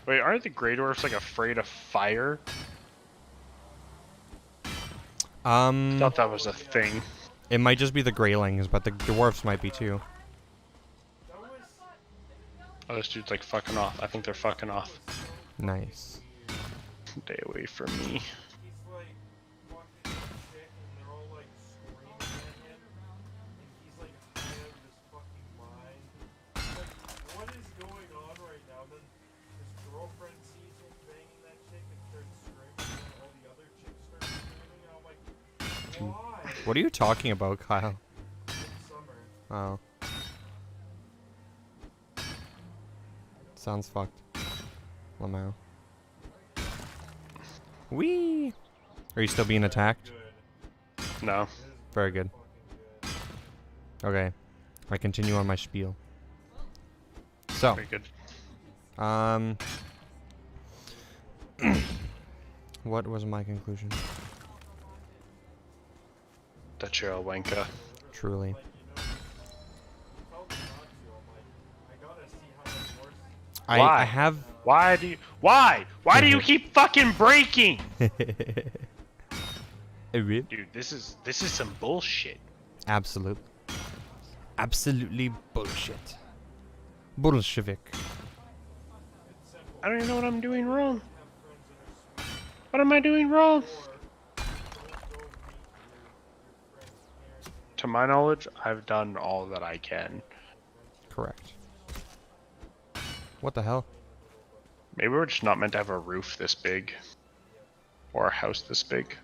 Wait, aren't the Grey Dwarfs like afraid of fire? I thought that was a thing. It might just be the Greylings, but the dwarfs might be too. Oh, this dude's like fucking off. I think they're fucking off. Nice. Stay away from me. He's like fucking shit and they're all like screaming at him. And he's like high out of his fucking mind. Like, what is going on right now? Then his girlfriend sees him banging that chick and starts screaming and all the other chicks start screaming and I'm like, why? What are you talking about, Kyle? Summer. Oh. Sounds fucked. Lamau. Wee! Are you still being attacked? No. Very good. Okay. I continue on my spiel. So, Very good. what was my conclusion? That you're a wanker. Truly. Why? I have... Why do you? Why? Why do you keep fucking breaking? Rip. Dude, this is some bullshit. Absolute. Absolutely bullshit. Bolshevik. I don't even know what I'm doing wrong. What am I doing wrong? To my knowledge, I've done all that I can. Correct. What the hell? Maybe we're just not meant to have a roof this big. Or a house this big.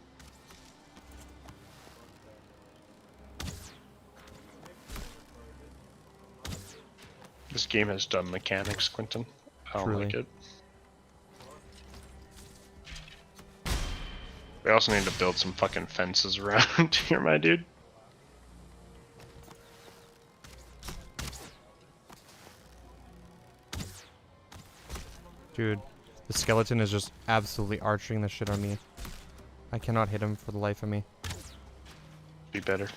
This game has dumb mechanics, Quentin. I don't like it. We also need to build some fucking fences around here, my dude. Dude, the skeleton is just absolutely arching the shit on me. I cannot hit him for the life of me. Be better.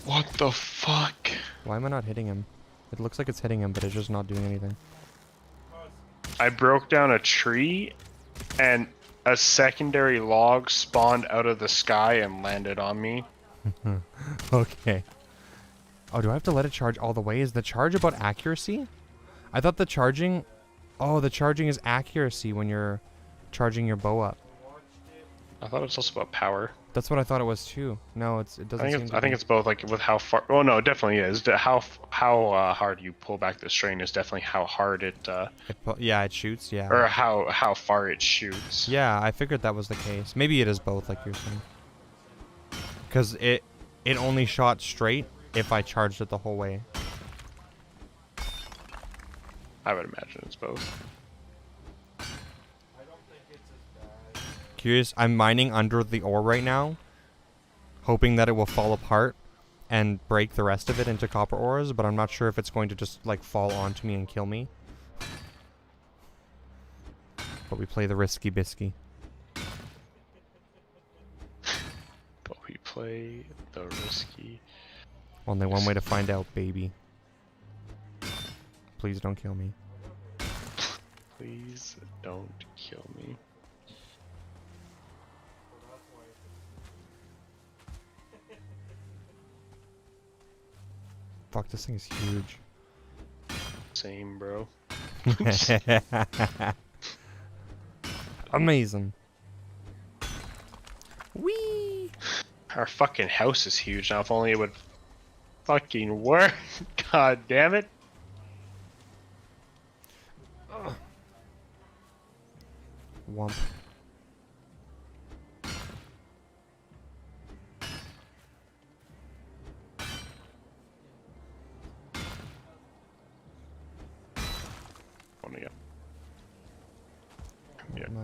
What the fuck? Why am I not hitting him? It looks like it's hitting him, but it's just not doing anything. I broke down a tree and a secondary log spawned out of the sky and landed on me. Okay. Oh, do I have to let it charge all the way? Is the charge about accuracy? I thought the charging... Oh, the charging is accuracy when you're charging your bow up. I thought it was also about power. That's what I thought it was too. No, it doesn't seem to I think be. it's both, like with how far. Oh no, it definitely is. How hard you pull back the string is definitely how hard it. Yeah, it shoots. Yeah. Or how far it shoots. Yeah, I figured that was the case. Maybe it is both, like you're saying. Because it only shot straight if I charged it the whole way. I would imagine it's both. Curious, I'm mining under the ore right now, hoping that it will fall apart and break the rest of it into copper ores, but I'm not sure if it's going to just like fall onto me and kill me. But we play the risky bisky. But we play the risky. Only one way to find out, baby. Please don't kill me. Please don't kill me. Fuck, this thing is huge. Same, bro. Amazing. Whee! Our fucking house is huge now. If only it would fucking work. God damn it. Wump. Yeah. My.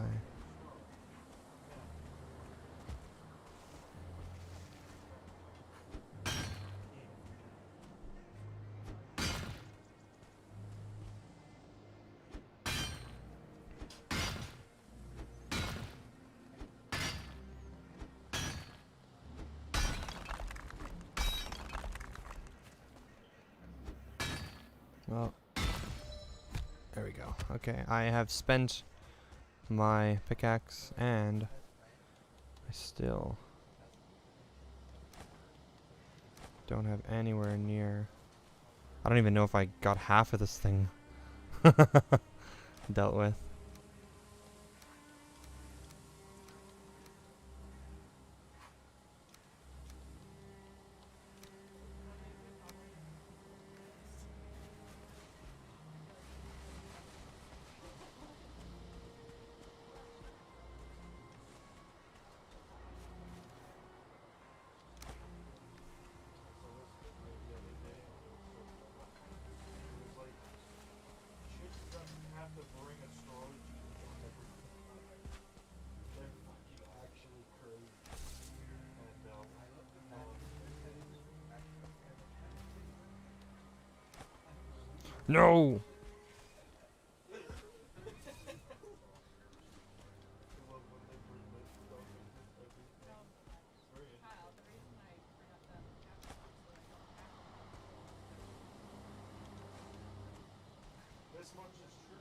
Well, there we go. Okay, I have spent my pickaxe and I still don't have anywhere near. I don't even know if I got half of this thing dealt with. Have to bring astrology into everything. They're fucking actually crazy. And No! this much is true.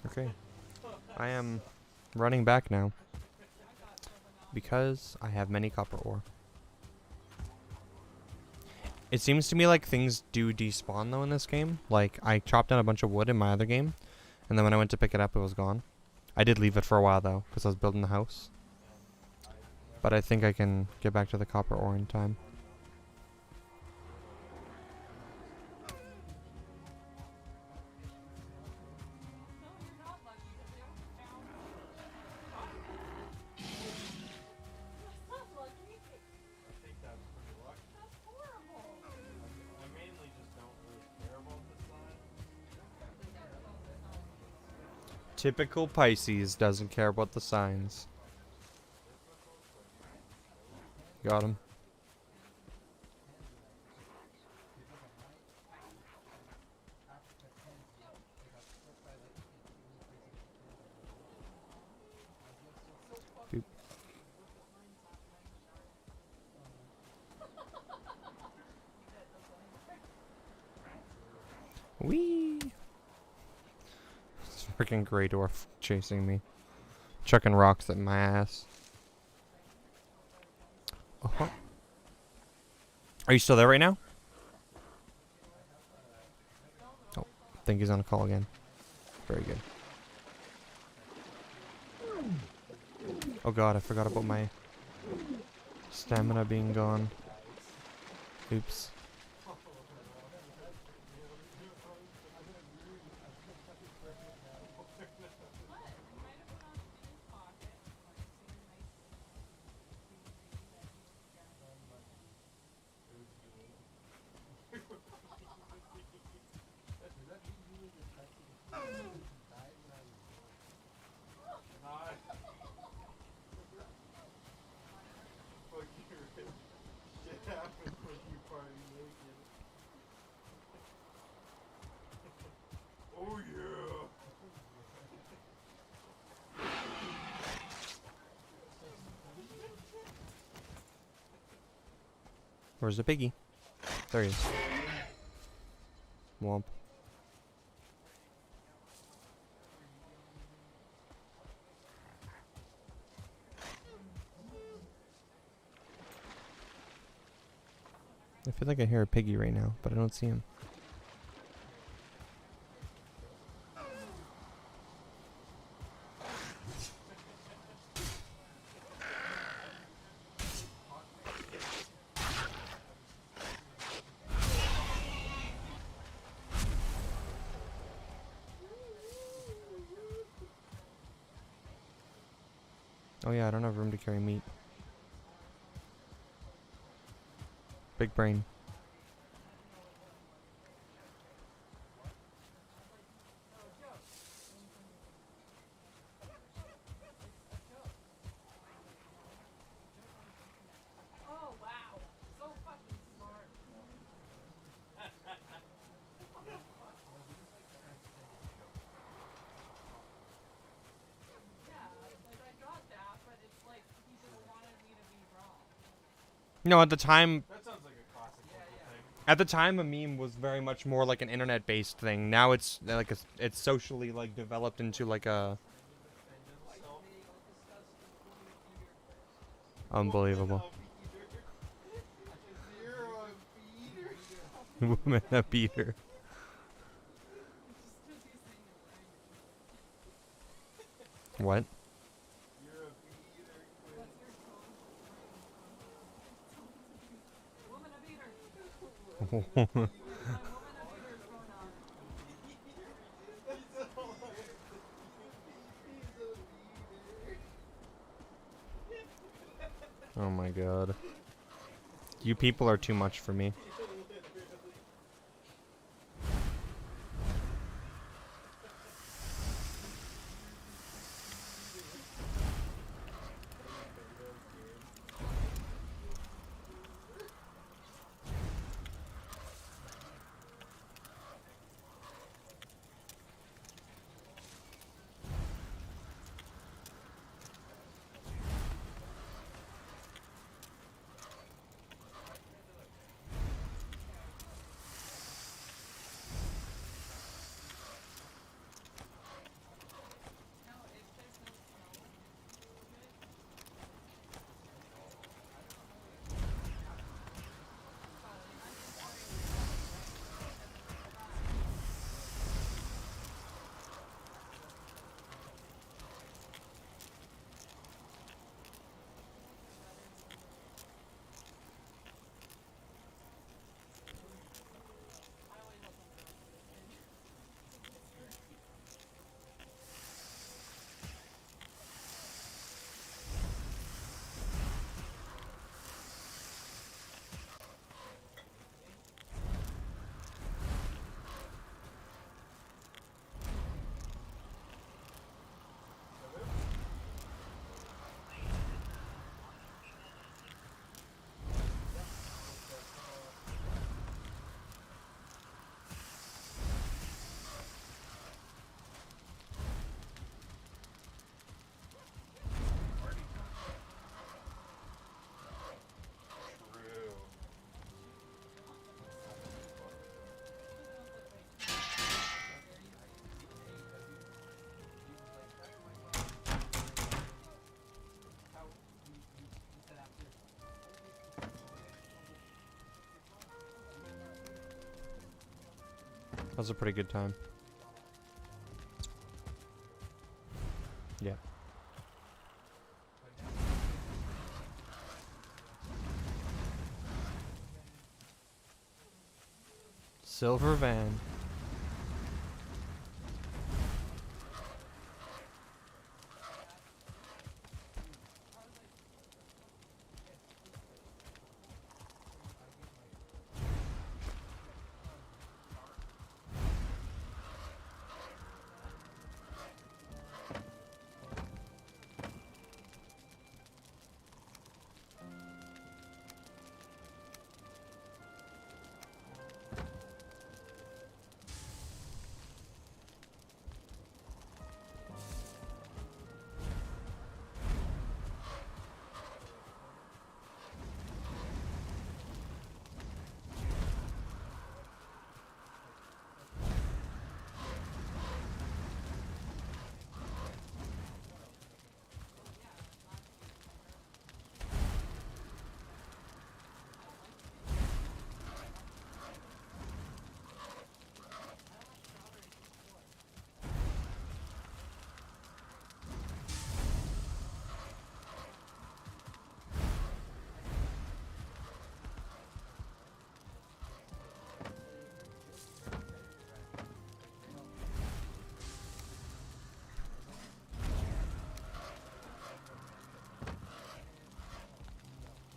Okay. I am running back now because I have many copper ore. It seems to me like things do despawn though in this game. Like I chopped down a bunch of wood in my other game, and then when I went to pick it up, it was gone. I did leave it for a while though because I was building the house. But I think I can get back to the copper ore in time. I think that's pretty lucky. I mainly just don't really care about the sign. Typical Pisces doesn't care about the signs. Got him. Doop. Whee! It's freaking Grey Dwarf chasing me. Chucking rocks at my ass. Uh-huh. Are you still there right now? Oh, I think he's on a call again. Very good. Oh god, I forgot about my stamina being gone. Oops. Shit happens when you party naked. Oh yeah. Where's the piggy? There he is. Womp. I feel like I hear a piggy right now, but I don't see him. Oh yeah, I don't have room to carry meat. Big brain. No, at the time, That sounds like a classic local thing. at the time, a meme was very much more like an internet-based thing. Now it's like it's socially like developed into like a unbelievable woman a beater. What? Oh my god. You people are too much for me. That was a pretty good time. Yeah. Silver van.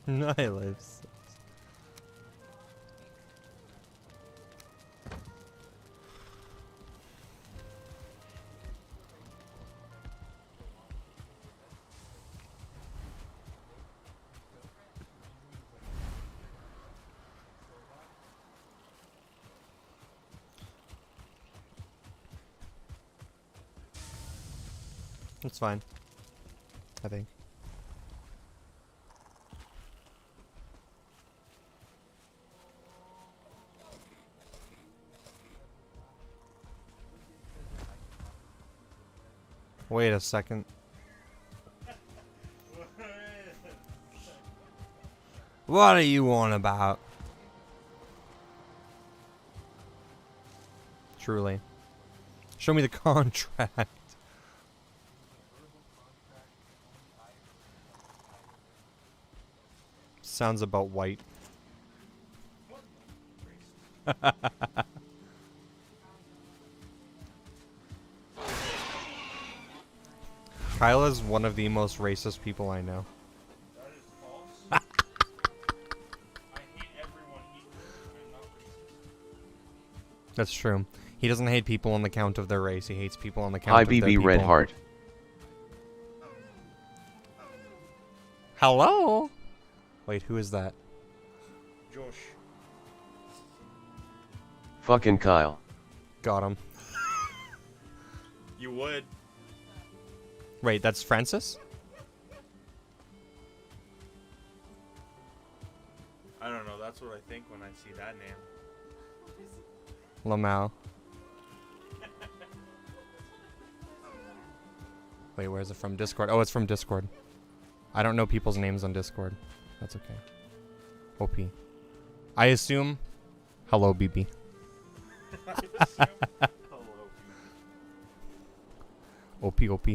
My life. It's fine. I think. Wait a second. What are you on about? Truly. Show me the contract. Sounds about white. Kyle is one of the most racist people I know. That is false. I hate everyone equally. I'm not racist. That's true. He doesn't hate people on the count of their race. He hates people on the count of their IBB people. Red Heart. Hello? Wait, who is that? Josh. Fucking Kyle. Got him. You would. Wait, that's Francis? I don't know. That's what I think when I see that name. Lamau. Wait, where's it from? Discord. Oh, it's from Discord. I don't know people's names on Discord. That's okay. OP. I assume. Hello, BB. OP, OP.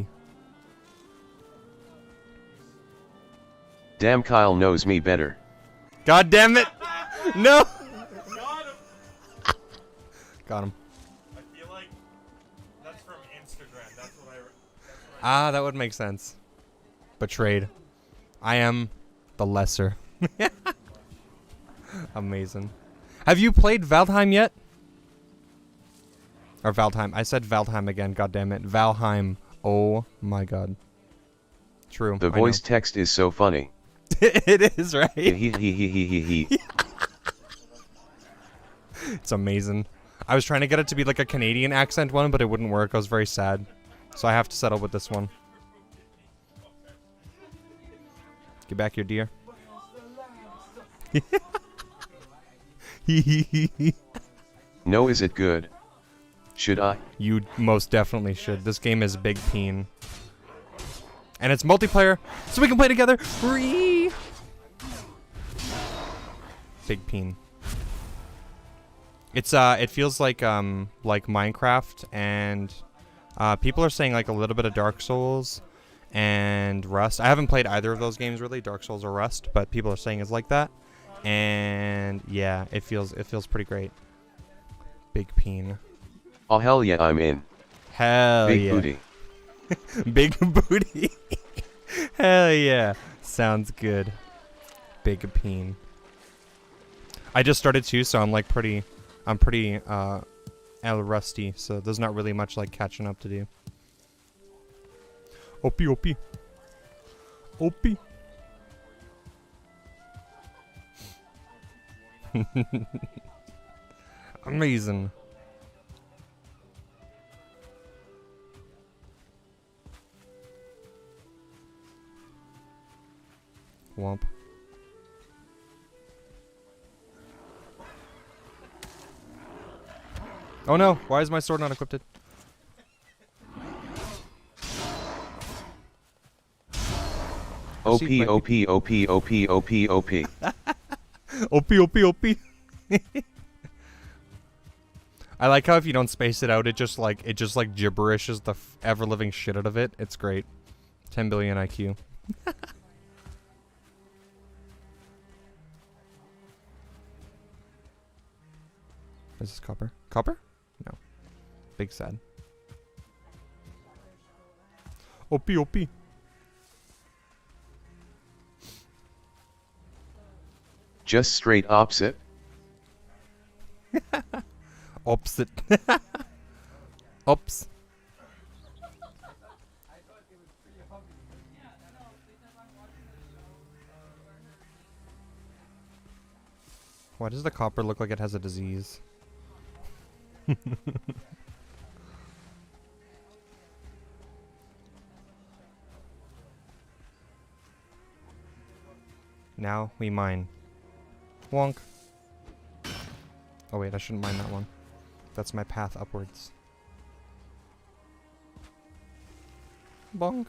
Damn, Kyle knows me better. God damn it! No! Got him. Got him. I feel like that's from Instagram. That's what I. Ah, that would make sense. Betrayed. I am the lesser. Amazing. Have you played Valheim yet? Or Valheim. I said Valheim again, god damn it. Valheim. Oh my god. True. The voice text is so funny. It is, right? He. It's amazing. I was trying to get it to be like a Canadian accent one, but it wouldn't work. I was very sad. So I have to settle with this one. Get back here, dear. No, is it good? Should I? You most definitely should. This game is big peen. And it's multiplayer, so we can play together. Free. Big peen. It's it feels like Minecraft, and people are saying like a little bit of Dark Souls and Rust. I haven't played either of those games really, Dark Souls or Rust, but people are saying it's like that. And yeah, it feels pretty great. Big peen. Oh hell yeah, I'm in. Hell Big yeah. booty. Big booty. Hell yeah. Sounds good. Big peen. I just started too, so I'm like pretty rusty, so there's not really much like catching up to do. OP, OP. OP. Amazing. Womp. Oh no, why is my sword not equipped? OP, OP, OP, OP, OP, OP. OP, OP, OP. I like how if you don't space it out, it just like gibberishes the ever living shit out of it. It's great. 10 billion IQ. Is this copper? Copper? No. Big sad. OP, OP. Just straight opposite. Opposite. Oops. Why does the copper look like it has a disease? Now we mine. Wonk. Oh wait, I shouldn't mine that one. That's my path upwards. Bonk.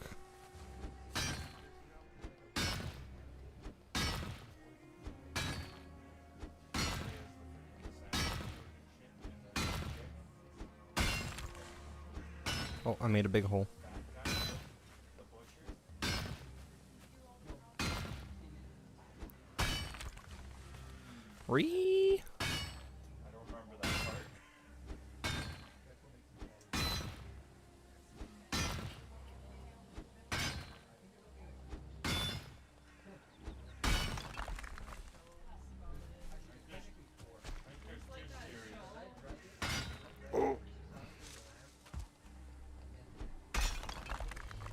Oh, I made a big hole. Ree. I don't remember that part.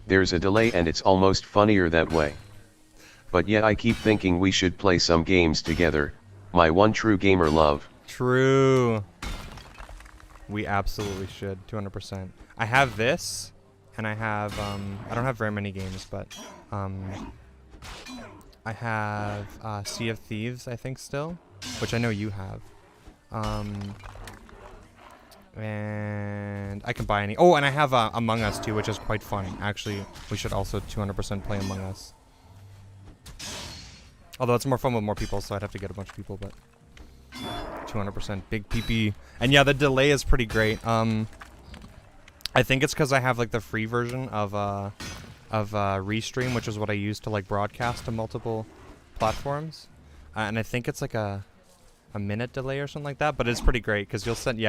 There's a delay and it's almost funnier that way. But yet I keep thinking we should play some games together, my one true gamer love. True. We absolutely should, 200%. I have this, and I have, I don't have very many games, but, I have, Sea of Thieves, I think, still, which I know you have. And I can buy any. Oh, and I have, Among Us, too, which is quite fun. Actually, we should also 200% play Among Us. Although it's more fun with more people, so I'd have to get a bunch of people, but 200% big PP. And yeah, the delay is pretty great. I think it's because I have like the free version of Restream, which is what I use to like broadcast to multiple platforms. And I think it's like a minute delay or something like that, but it's pretty great because you'll send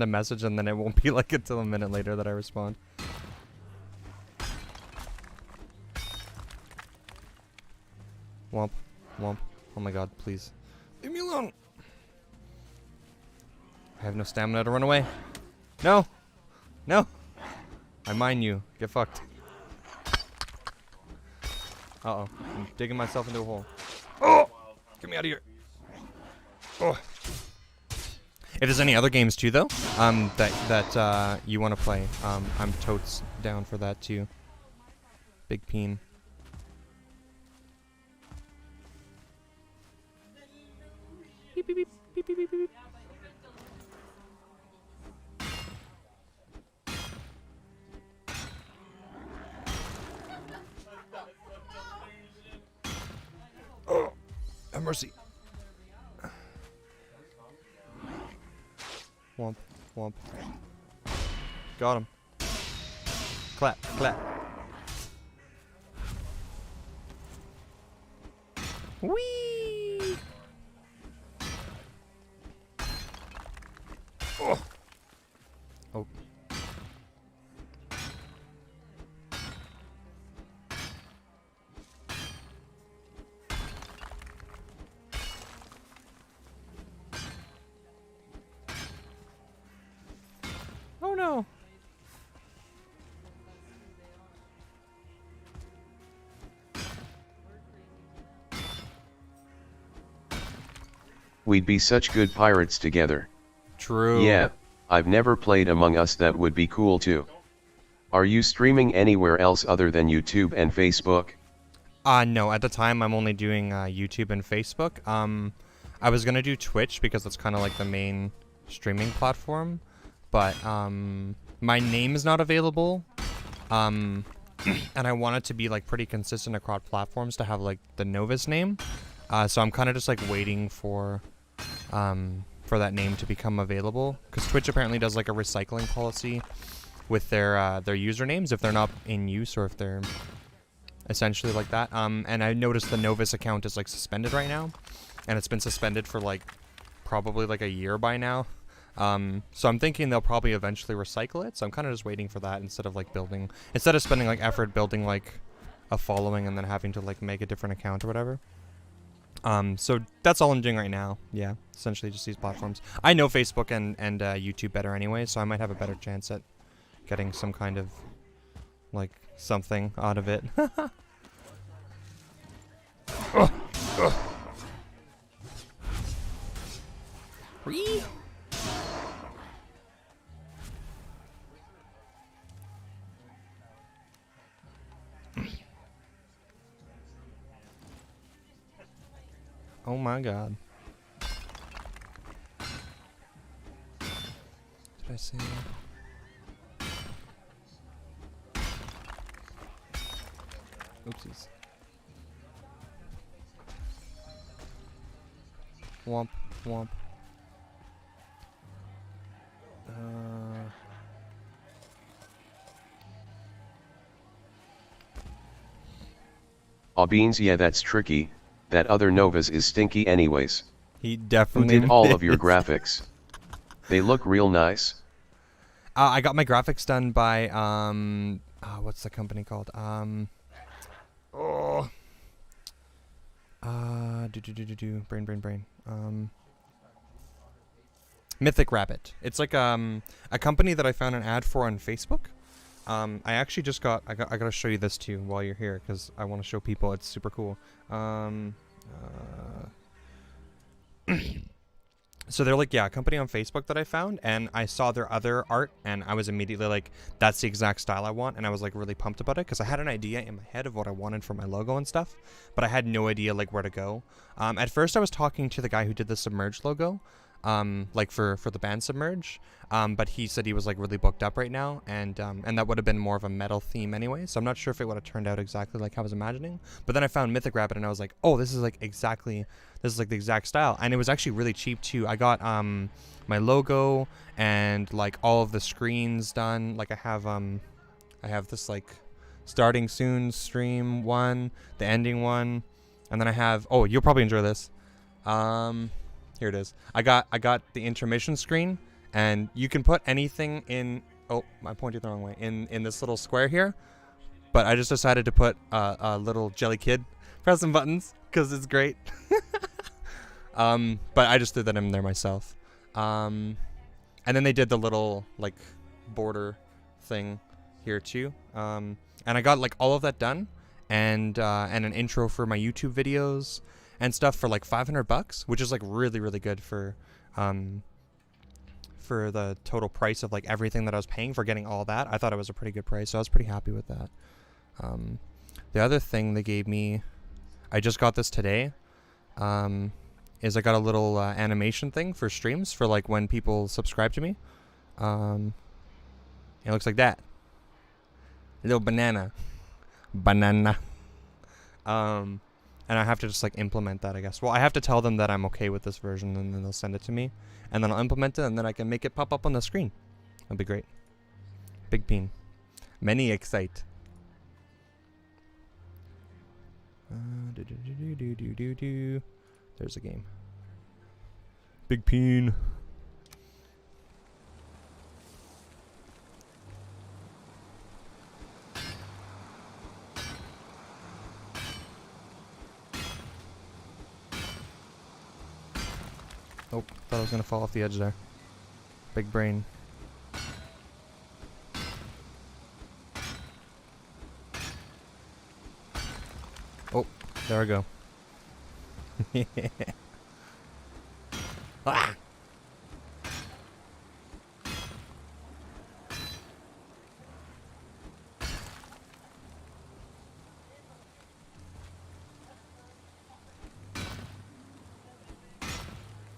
a message and then it won't be like until a minute later that I respond. Womp. Womp. Oh my god, please. Leave me alone! I have no stamina to run away. No! No! I mine you. Get fucked. Uh-oh. I'm digging myself into a hole. Oh! Get me out of here. Oh. If there's any other games too, though, that you want to play, I'm totes down for that too. Big peen. Beep, beep, beep, beep, beep, beep, beep. Oh, have mercy. Womp, womp. Got him. Clap, clap. Whee! Oh. Oh. Oh no. We'd be such good pirates together. True. Yeah, I've never played Among Us. That would be cool too. Are you streaming anywhere else other than YouTube and Facebook? No, at the time I'm only doing YouTube and Facebook. I was gonna do Twitch because it's kind of like the main streaming platform, but my name is not available. And I want it to be like pretty consistent across platforms to have like the Novus name. So I'm kind of just like waiting for that name to become available, because Twitch apparently does like a recycling policy with their usernames if they're not in use or if they're essentially like that. And I noticed the Novus account is like suspended right now, and it's been suspended for like probably like a year by now. So I'm thinking they'll probably eventually recycle it. So I'm kind of just waiting for that instead of spending like effort building like a following and then having to like make a different account or whatever. So that's all I'm doing right now. Yeah, essentially just these platforms. I know Facebook and YouTube better anyway, so I might have a better chance at getting some kind of, like, something out of it. Ugh. Ugh. Whee! Oh my god. Did I say that? Oopsies. Womp, womp. Aw beans, yeah, that's tricky. That other Novas is stinky anyways. He Who definitely did all of your is. graphics? They look real nice. I got my graphics done by what's the company called? Brain. Mythic Rabbit. It's like a company that I found an ad for on Facebook. I actually just I gotta show you this too while you're here because I want to show people. It's super cool. So they're like, yeah, a company on Facebook that I found, and I saw their other art, and I was immediately like, that's the exact style I want, and I was like really pumped about it because I had an idea in my head of what I wanted for my logo and stuff, but I had no idea like where to go. At first I was talking to the guy who did the Submerge logo, like for the band Submerge, but he said he was like really booked up right now, and that would have been more of a metal theme anyway, so I'm not sure if it would have turned out exactly like I was imagining. But then I found Mythic Rabbit, and I was like, oh, this is like the exact style, and it was actually really cheap too. I got my logo and like all of the screens done. Like I have this like starting soon stream one, the ending one, and then I have, oh, you'll probably enjoy this. Here it is. I got the intermission screen, and you can put anything in. Oh, I pointed the wrong way. In this little square here, but I just decided to put a little jelly kid pressing buttons because it's great. But I just threw that in there myself. And then they did the little like border thing here too. And I got like all of that done, and an intro for my YouTube videos and stuff for like $500, which is like really, really good for the total price of like everything that I was paying for getting all that. I thought it was a pretty good price, so I was pretty happy with that. The other thing they gave me, I just got this today, is I got a little animation thing for streams for like when people subscribe to me. It looks like that. A little banana. And I have to just like implement that, I guess. Well, I have to tell them that I'm okay with this version, and then they'll send it to me, and then I'll implement it, and then I can make it pop up on the screen. That'd be great. Big peen. Many excite. There's a game. Big peen. Oh, thought I was gonna fall off the edge there. Big brain. Oh, there I go. Ah!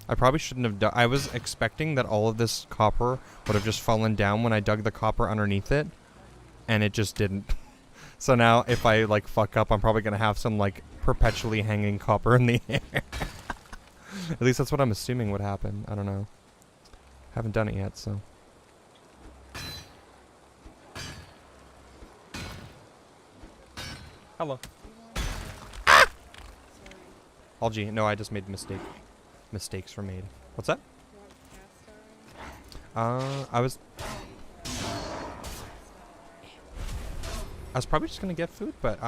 I probably shouldn't have done. I was expecting that all of this copper would have just fallen down when I dug the copper underneath it, and it just didn't. So now, if I like fuck up, I'm probably gonna have some like perpetually hanging copper in the air. At least that's what I'm assuming would happen. I don't know. Haven't done it yet, so. Hello. Ah! Algie, no, I just made a mistake. Mistakes were made. What's that? I was probably just gonna get food, but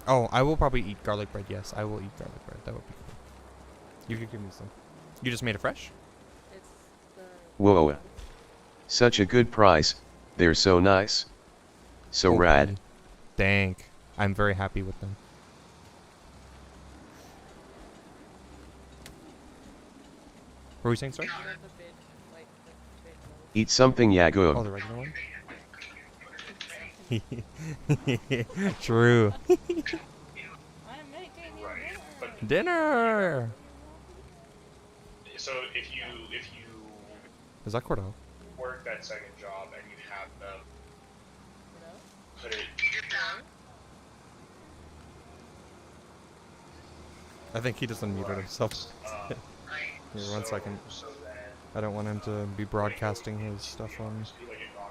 Oh, I will probably eat garlic bread. Yes, I will eat garlic bread. That would be cool. You could give me some. You just made it fresh? It's the Whoa. Such a good price, they're so nice. So rad. Holy Dank. I'm very happy with them. What were we saying, sorry? you have the big, like the big loaf. Eat something Oh, Yagoog. the regular one? True. I'm making you Right, but Dinner! so if you Is that Cordell? work that second job and you have them put it, I think he just unmuted himself. Here, 1 second. so then I don't want him to be broadcasting his stuff on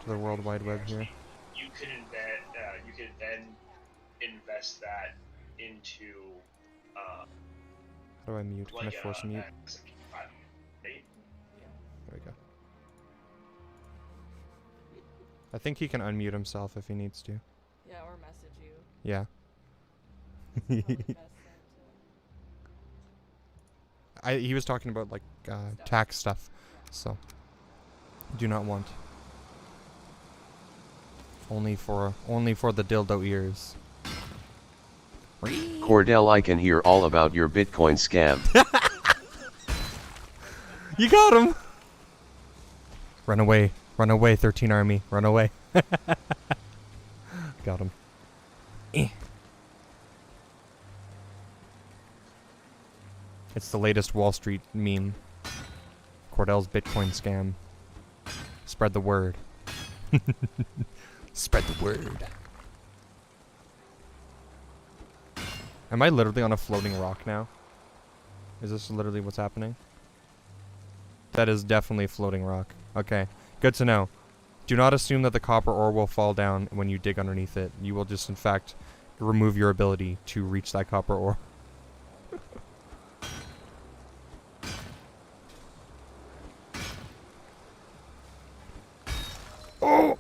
to the World Wide Web here. you could you could then invest that into How do I mute? Can I like force mute? S&P 500, right? There we go. I think he can unmute himself if he needs to. Yeah, or message you. Yeah. Probably best then He was talking about like tax stuff, so do not want. Only for the dildo ears. Cordell, I can hear all about your Bitcoin scam. You got him! Run away, 13Army, run away. Got him. Eh. It's the latest Wall Street meme. Cordell's Bitcoin scam. Spread the word. Spread the word. Am I literally on a floating rock now? Is this literally what's happening? That is definitely a floating rock. Okay, good to know. Do not assume that the copper ore will fall down when you dig underneath it. You will just, in fact, remove your ability to reach that copper ore. Oh!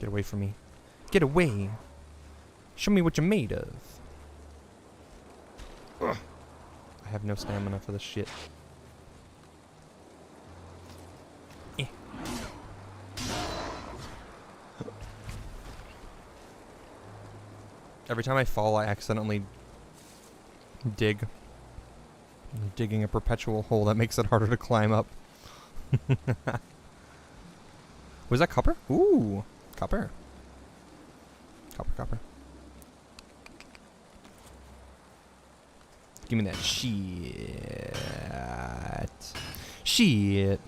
Get away from me. Get away. Show me what you're made of. Ugh. I have no stamina for this shit. Eh. Every time I fall, I accidentally dig. I'm digging a perpetual hole that makes it harder to climb up. Was that copper? Ooh, copper. Copper. Give me that shit. Shit.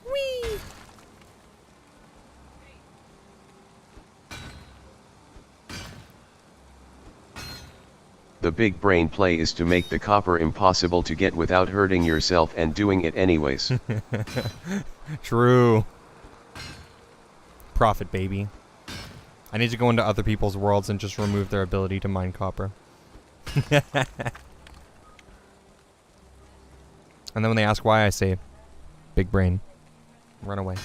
Whee! The big brain play is to make the copper impossible to get without hurting yourself and doing it anyways. True. Profit, baby. I need to go into other people's worlds and just remove their ability to mine copper. And then when they ask why, I say, big brain. Run away.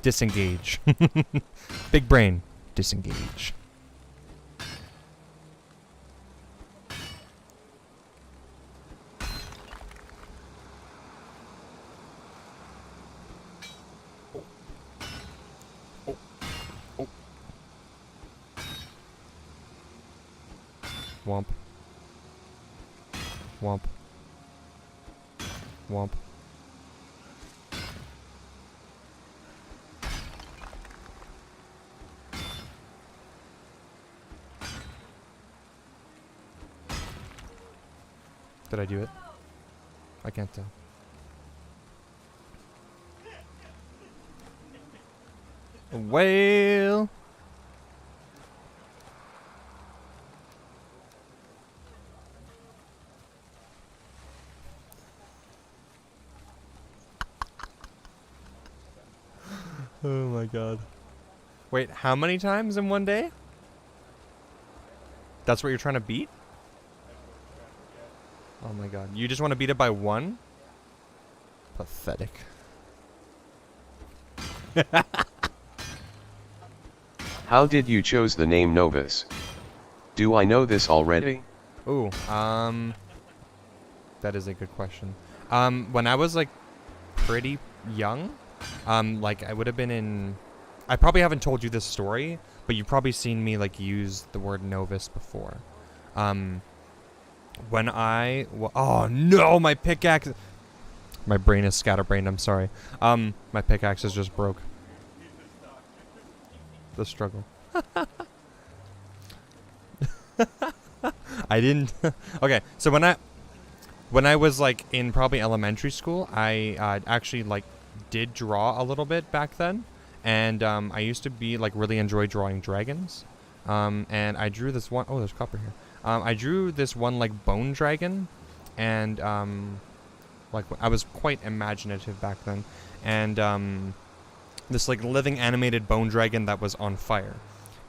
Disengage. Big brain. Disengage. Womp. Womp. Womp. Did I do it? I can't tell. A whale! Oh my god. Wait, how many times in one day? That's what you're trying to beat? Oh my god. You just want to beat it by 1? Pathetic. How did you chose the name Novus? Do I know this already? Ooh, that is a good question. When I was like pretty young, like I would have been in, I probably haven't told you this story, but you've probably seen me like use the word Novus before. When oh no, my pickaxe, my brain is scatterbrained, I'm sorry. My pickaxe is just broke. The struggle. I didn't. Okay, so when I was like in probably elementary school, I actually like did draw a little bit back then, and I used to be like really enjoy drawing dragons, and I drew this one. Oh, there's copper here. I drew this one like bone dragon, and like I was quite imaginative back then, and this like living animated bone dragon that was on fire.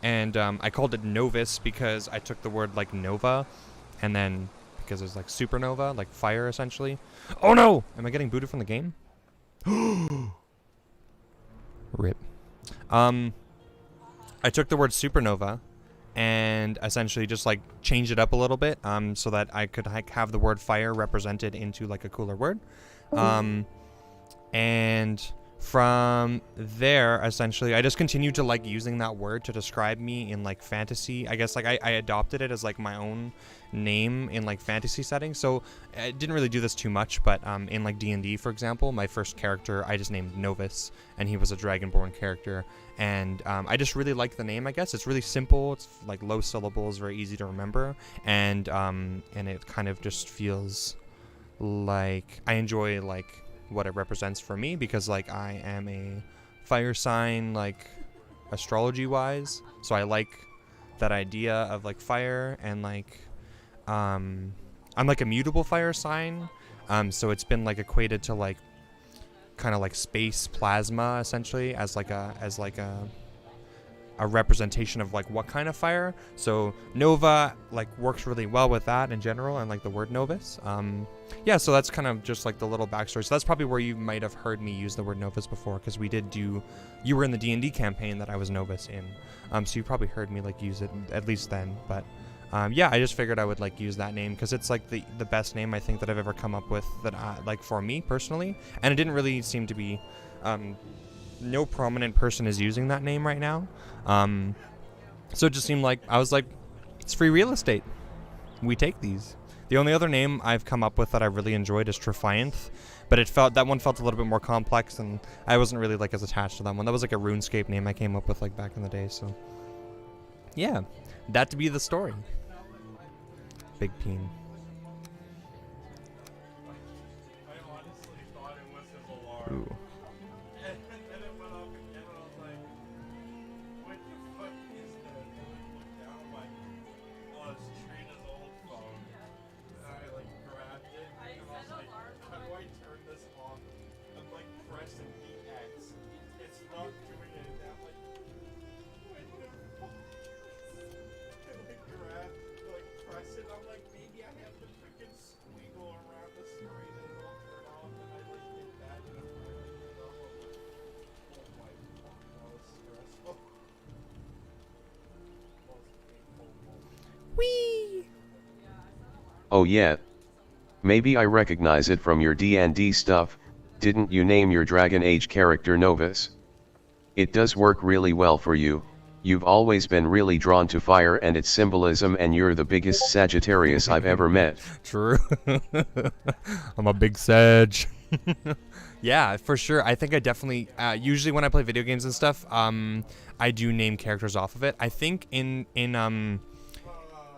And I called it Novus because I took the word like Nova, and then because it's like supernova, like fire essentially. Oh no! Am I getting booted from the game? Rip. I took the word supernova and essentially just like changed it up a little bit so that I could have the word fire represented into like a cooler word. And from there, essentially, I just continued to like using that word to describe me in like fantasy. I guess like I adopted it as like my own name in like fantasy settings. So I didn't really do this too much, but in like D&D, for example, my first character I just named Novus, and he was a dragonborn character. And I just really like the name. I guess it's really simple. It's like low syllables, very easy to remember, and it kind of just feels like I enjoy like what it represents for me, because like I am a fire sign, like astrology wise, so I like that idea of like fire, and like I'm like a mutable fire sign, so it's been like equated to like kind of like space plasma essentially as like a representation of like what kind of fire. So Nova like works really well with that in general, and like the word Novus. Yeah, so that's kind of just like the little backstory. So that's probably where you might have heard me use the word Novus before, because we did do, you were in the D&D campaign that I was Novus in, so you probably heard me like use it at least then. But yeah, I just figured I would like use that name because it's like the best name I think that I've ever come up with, that like for me personally, and it didn't really seem to be no prominent person is using that name right now. So it just seemed like, I was like, it's free real estate. We take these. The only other name I've come up with that I really enjoyed is Trifianth, but that one felt a little bit more complex, and I wasn't really like as attached to that one. That was like a RuneScape name I came up with like back in the day. So yeah, that to be the story. Big Peen. I honestly thought it was his alarm. Ooh. And then it went off again, and I was like, what the fuck is that? And I looked down, I'm like, well, it's Trina's old phone. And I like grabbed it, and I was like, how do I turn this off? I'm like pressing the X. It's not doing it. And I'm like, what the fuck? And I grabbed, like, press it. I'm like, maybe I have to freaking squiggle around the screen and it'll turn off. And I like did that, and it finally turned off. I'm like, oh my fuck, that was stressful. Most painful moment. Whee! Oh yeah. Maybe I recognize it from your D&D stuff. Didn't you name your Dragon Age character Novus? It does work really well for you. You've always been really drawn to fire and its symbolism, and you're the biggest Sagittarius I've ever met. True. I'm a big Sag. Yeah, for sure. I think I definitely, usually when I play video games and stuff, I do name characters off of it. I think in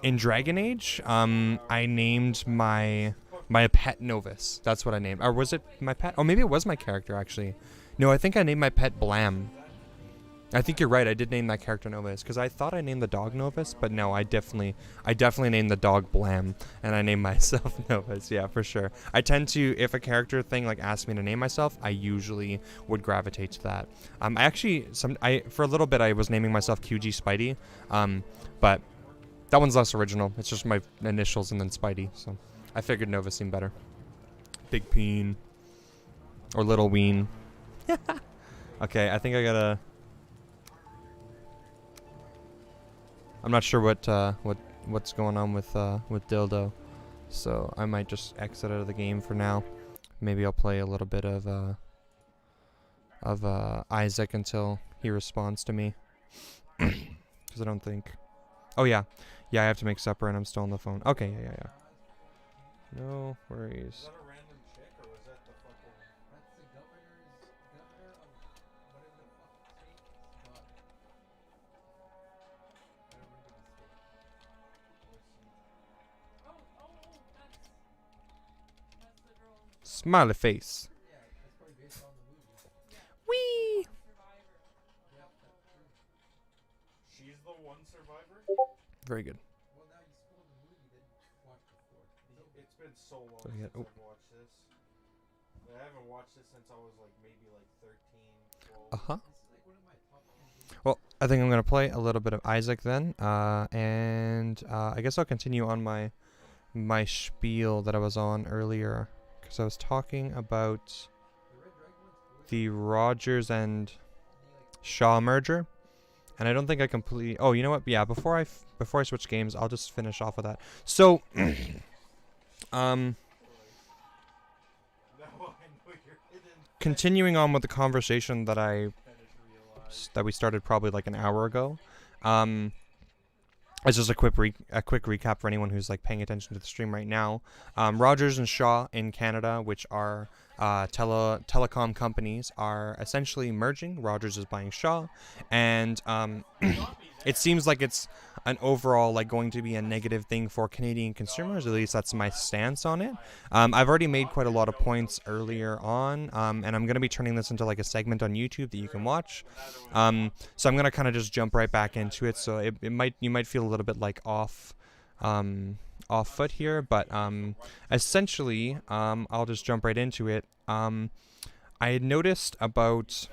Dragon Age, I named my pet Novus. That's what I named. Or was it my pet? Oh, maybe it was my character, actually. No, I think I named my pet Blam. I think you're right. I did name that character Novus, because I thought I named the dog Novus, but no, I definitely named the dog Blam, and I named myself Novus. Yeah, for sure. I tend to, if a character thing like asks me to name myself, I usually would gravitate to that. I actually, for a little bit, I was naming myself QG Spidey, but that one's less original. It's just my initials and then Spidey. So I figured Nova seemed better. Big Peen. Or Little Ween. Okay, I think I gotta... I'm not sure what's going on with Dildo. So I might just exit out of the game for now. Maybe I'll play a little bit of Isaac until he responds to me. Because I don't think... Oh, yeah. Yeah, I have to make supper and I'm still on the phone. Okay, yeah. No worries. Is that a random chick or was that the fucking... That's the governor of whatever the fuck state's daughter. I don't remember the state. That's the girl. Smiley face. Yeah, that's probably based on the movie. Whee! Survivor. Yep, that's true. She's the one survivor? Very good. Well, now you spoiled the movie that you watched before. It's been so long So, since yeah, oh. I've watched this. I haven't watched this since I was like maybe like 13, 12. Uh-huh. This is like one of my top 10 movies. Well, I think I'm going to play a little bit of Isaac then. And I guess I'll continue on my spiel that I was on earlier. Because I was talking about The Red Dragon one's good. the Rogers and Shaw merger. And I don't think I completely... Oh, you know what? Yeah, before I switch games, I'll just finish off with that. So, Now I know you're hidden. continuing on with the conversation that I just realized. we started probably like an hour ago. It's just a quick recap for anyone who's like paying attention to the stream right now. Rogers and Shaw in Canada, which are telecom companies, are essentially merging. Rogers is buying Shaw, and it seems like it's an overall like going to be a negative thing for Canadian consumers. At least that's my stance on it. I've already made quite a lot of points earlier on, and I'm going to be turning this into like a segment on YouTube that you can watch. So I'm going to kind of just jump right back into it. So you might feel a little bit like off foot here, but essentially I'll just jump right into it. I had noticed about,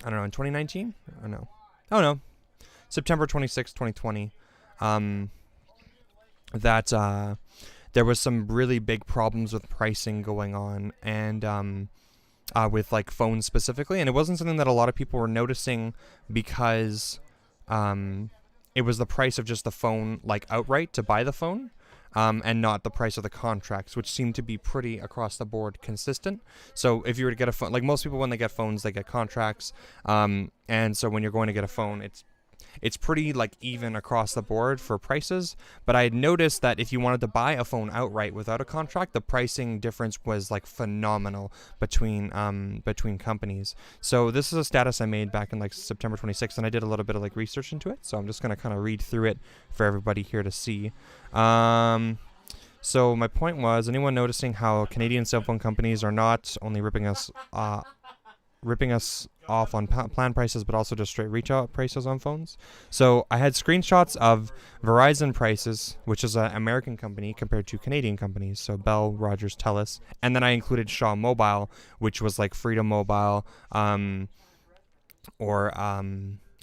I don't know, in 2019? Oh no, September 26, 2020, that there was some really big problems with pricing going on, and with like phones specifically, and it wasn't something that a lot of people were noticing because it was the price of just the phone, like outright to buy the phone, and not the price of the contracts, which seemed to be pretty across the board consistent. So if you were to get a phone, like most people when they get phones, they get contracts, and so when you're going to get a phone, it's pretty like even across the board for prices. But I had noticed that if you wanted to buy a phone outright without a contract, the pricing difference was like phenomenal between companies. So this is a status I made back in like September 26th, and I did a little bit of like research into it. So I'm just gonna kind of read through it for everybody here to see. So my point was, anyone noticing how Canadian cell phone companies are not only ripping us off on plan prices, but also just straight retail prices on phones. So I had screenshots of Verizon prices, which is an American company, compared to Canadian companies, so Bell, Rogers, Telus, and then I included Shaw Mobile, which was like Freedom Mobile, or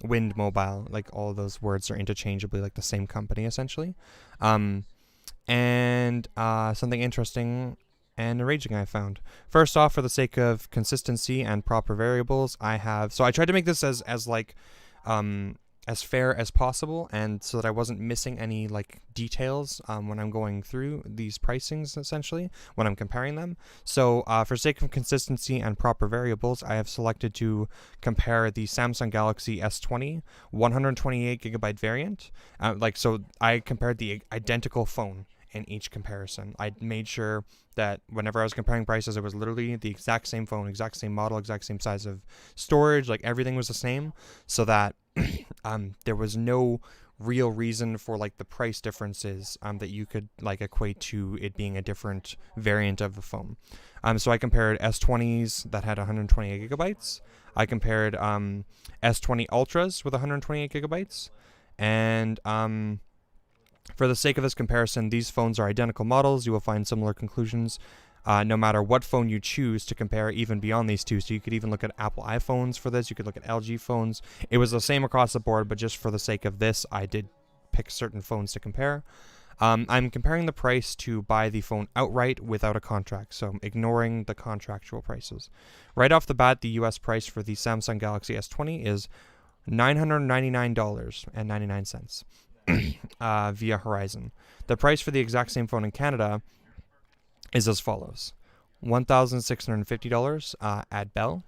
Wind Mobile. Like all of those words are interchangeably like the same company essentially. And something interesting and enraging I found. First off, for the sake of consistency and proper variables, I tried to make this as like as fair as possible, and so that I wasn't missing any like details when I'm going through these pricings, essentially when I'm comparing them. So for sake of consistency and proper variables, I have selected to compare the Samsung Galaxy S20 128GB variant. So I compared the identical phone in each comparison. I made sure that whenever I was comparing prices, it was literally the exact same phone, exact same model, exact same size of storage, like everything was the same, so that there was no real reason for like the price differences that you could like equate to it being a different variant of the phone. So I compared S20s that had 128GB. I compared S20 Ultras with 128GB, and for the sake of this comparison, these phones are identical models. You will find similar conclusions no matter what phone you choose to compare, even beyond these two. So you could even look at Apple iPhones for this. You could look at LG phones. It was the same across the board, but just for the sake of this, I did pick certain phones to compare. I'm comparing the price to buy the phone outright without a contract, so ignoring the contractual prices. Right off the bat, the US price for the Samsung Galaxy S20 is $999.99 via Horizon. The price for the exact same phone in Canada is as follows: $1,650 at Bell.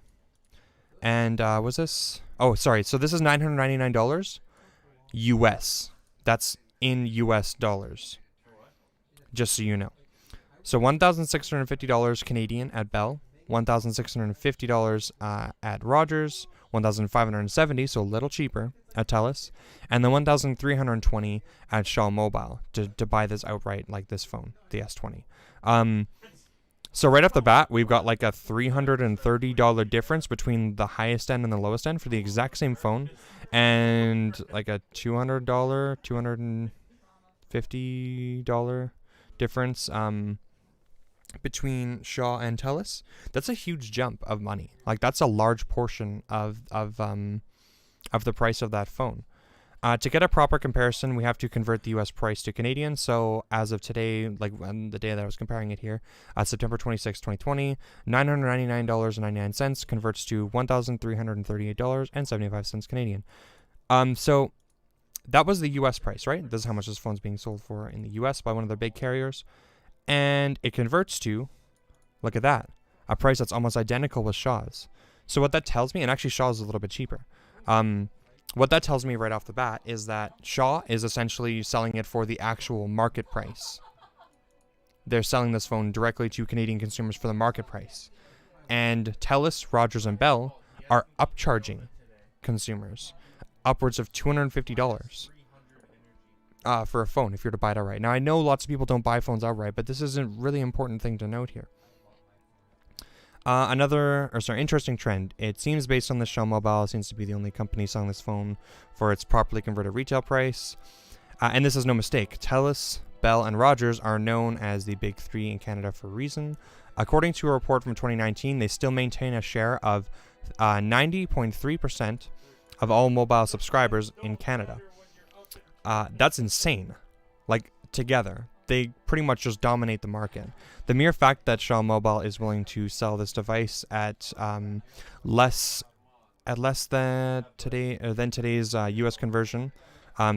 And was this? Oh, sorry. So this is $999 US. That's in US dollars. Just so you know. So $1,650 Canadian at Bell, $1,650 at Rogers, $1,570, so a little cheaper, at TELUS, and then $1,320 at Shaw Mobile to buy this outright, like this phone, the S20. So right off the bat, we've got like a $330 difference between the highest end and the lowest end for the exact same phone, and like a $200, $250 difference between Shaw and TELUS. That's a huge jump of money. Like, that's a large portion of the price of that phone. To get a proper comparison, we have to convert the US price to Canadian. So as of today, like on the day that I was comparing it here, September 26, 2020, $999.99 converts to $1,338.75 Canadian. So that was the US price, right? This is how much this phone's being sold for in the US by one of their big carriers. And it converts to, look at that, a price that's almost identical with Shaw's. So what that tells me, and actually Shaw's is a little bit cheaper. What that tells me right off the bat is that Shaw is essentially selling it for the actual market price. They're selling this phone directly to Canadian consumers for the market price. And TELUS, Rogers, and Bell are upcharging consumers upwards of $250 for a phone if you're to buy it outright. Now, I know lots of people don't buy phones outright, but this is a really important thing to note here. Interesting trend. It seems based on the Shaw Mobile seems to be the only company selling this phone for its properly converted retail price. And this is no mistake. TELUS, Bell, and Rogers are known as the big three in Canada for a reason. According to a report from 2019, they still maintain a share of 90.3% of all mobile subscribers in Canada. That's insane. Like, together, they pretty much just dominate the market. The mere fact that Shaw Mobile is willing to sell this device at less than today's US conversion,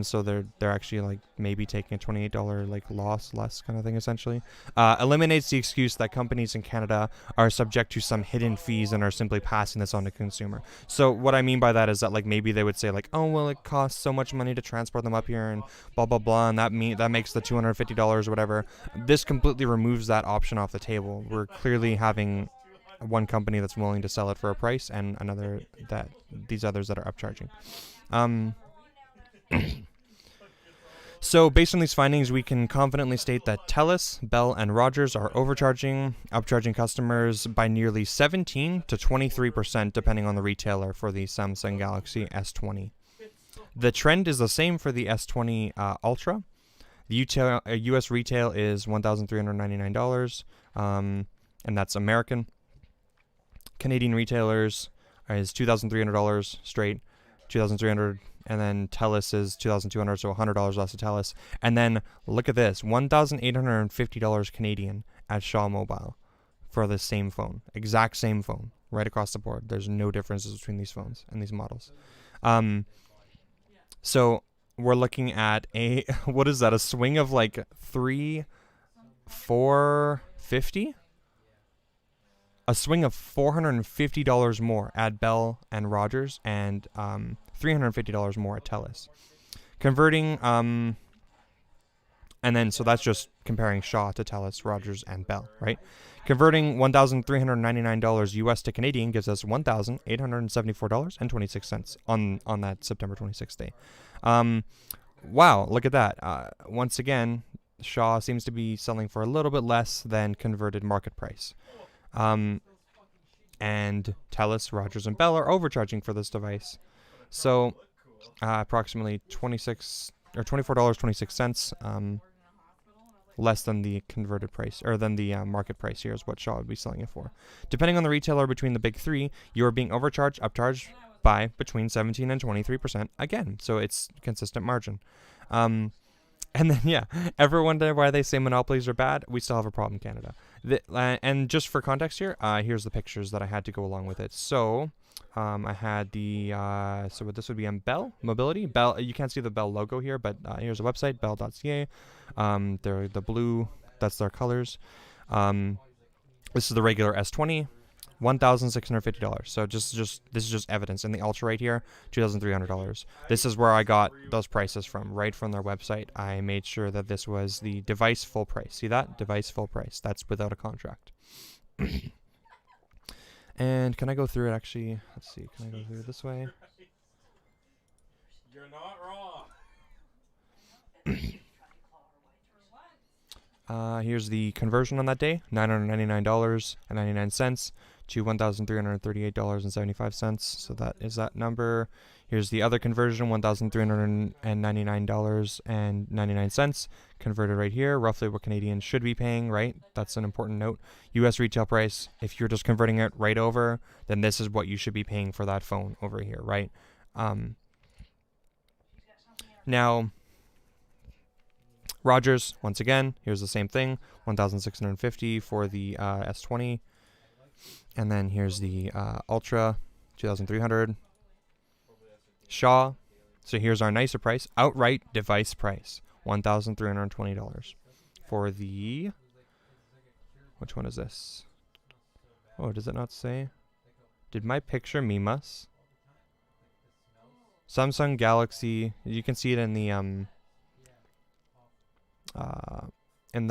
so they're actually like maybe taking a $28 like loss less kind of thing essentially, eliminates the excuse that companies in Canada are subject to some hidden fees and are simply passing this on to consumer. So what I mean by that is that like maybe they would say like, oh well, it costs so much money to transport them up here and blah blah blah, and that makes the $250 or whatever. This completely removes that option off the table. We're clearly having one company that's willing to sell it for a price and another that these others that are upcharging. So based on these findings, we can confidently state that TELUS, Bell, and Rogers are upcharging customers by nearly 17 to 23% depending on the retailer for the Samsung Galaxy S20. The trend is the same for the S20 Ultra. The US retail is $1,399, and that's American. Canadian retailers is $2,300 straight, $2,300, and then TELUS is $2,200, so $100 less to TELUS. And then look at this, $1,850 Canadian at Shaw Mobile for the same phone, exact same phone, right across the board. There's no differences between these phones and these models. So we're looking at a what is that? A swing of like $450. A swing of $450 more at Bell and Rogers, and $350 more at TELUS. Converting, and then, so that's just comparing Shaw to TELUS, Rogers, and Bell, right? Converting $1,399 US to Canadian gives us $1,874.26 on that September 26th day. Wow, look at that. Once again, Shaw seems to be selling for a little bit less than converted market price. And TELUS, Rogers, and Bell are overcharging for this device. So approximately $24.26 less than the converted price, or than the market price here is what Shaw would be selling it for. Depending on the retailer between the big three, you are being upcharged by between 17 and 23% again. So it's consistent margin. And And then, yeah, everyone wonder why they say monopolies are bad. We still have a problem in Canada. And just for context here, here's the pictures that I had to go along with it. So, I had the, so this would be on Bell Mobility. Bell, you can't see the Bell logo here, but here's a website, bell.ca. They're the blue, that's their colors. This is the regular S20. $1,650. So this is just evidence. And the Ultra right here, $2,300. This is where I got those prices from, right from their website. I made sure that this was the device full price. See that? Device full price. That's without a contract. And can I go through it actually? Let's see. Can I go through it this way? You're not wrong. Here's the conversion on that day, $999.99 to $1,338.75. So that is that number. Here's the other conversion, $1,399.99, converted right here, roughly what Canadians should be paying, right? That's an important note. US retail price, if you're just converting it right over, then this is what you should be paying for that phone over here, right? Now, Rogers, once again, here's the same thing, $1,650 for the S20. And then here's the Ultra, $2,300. Shaw, so here's our nicer price, outright device price, $1,320 for the, which one is this? Oh, does it not say? Did my picture meme us? Samsung Galaxy, you can see it in the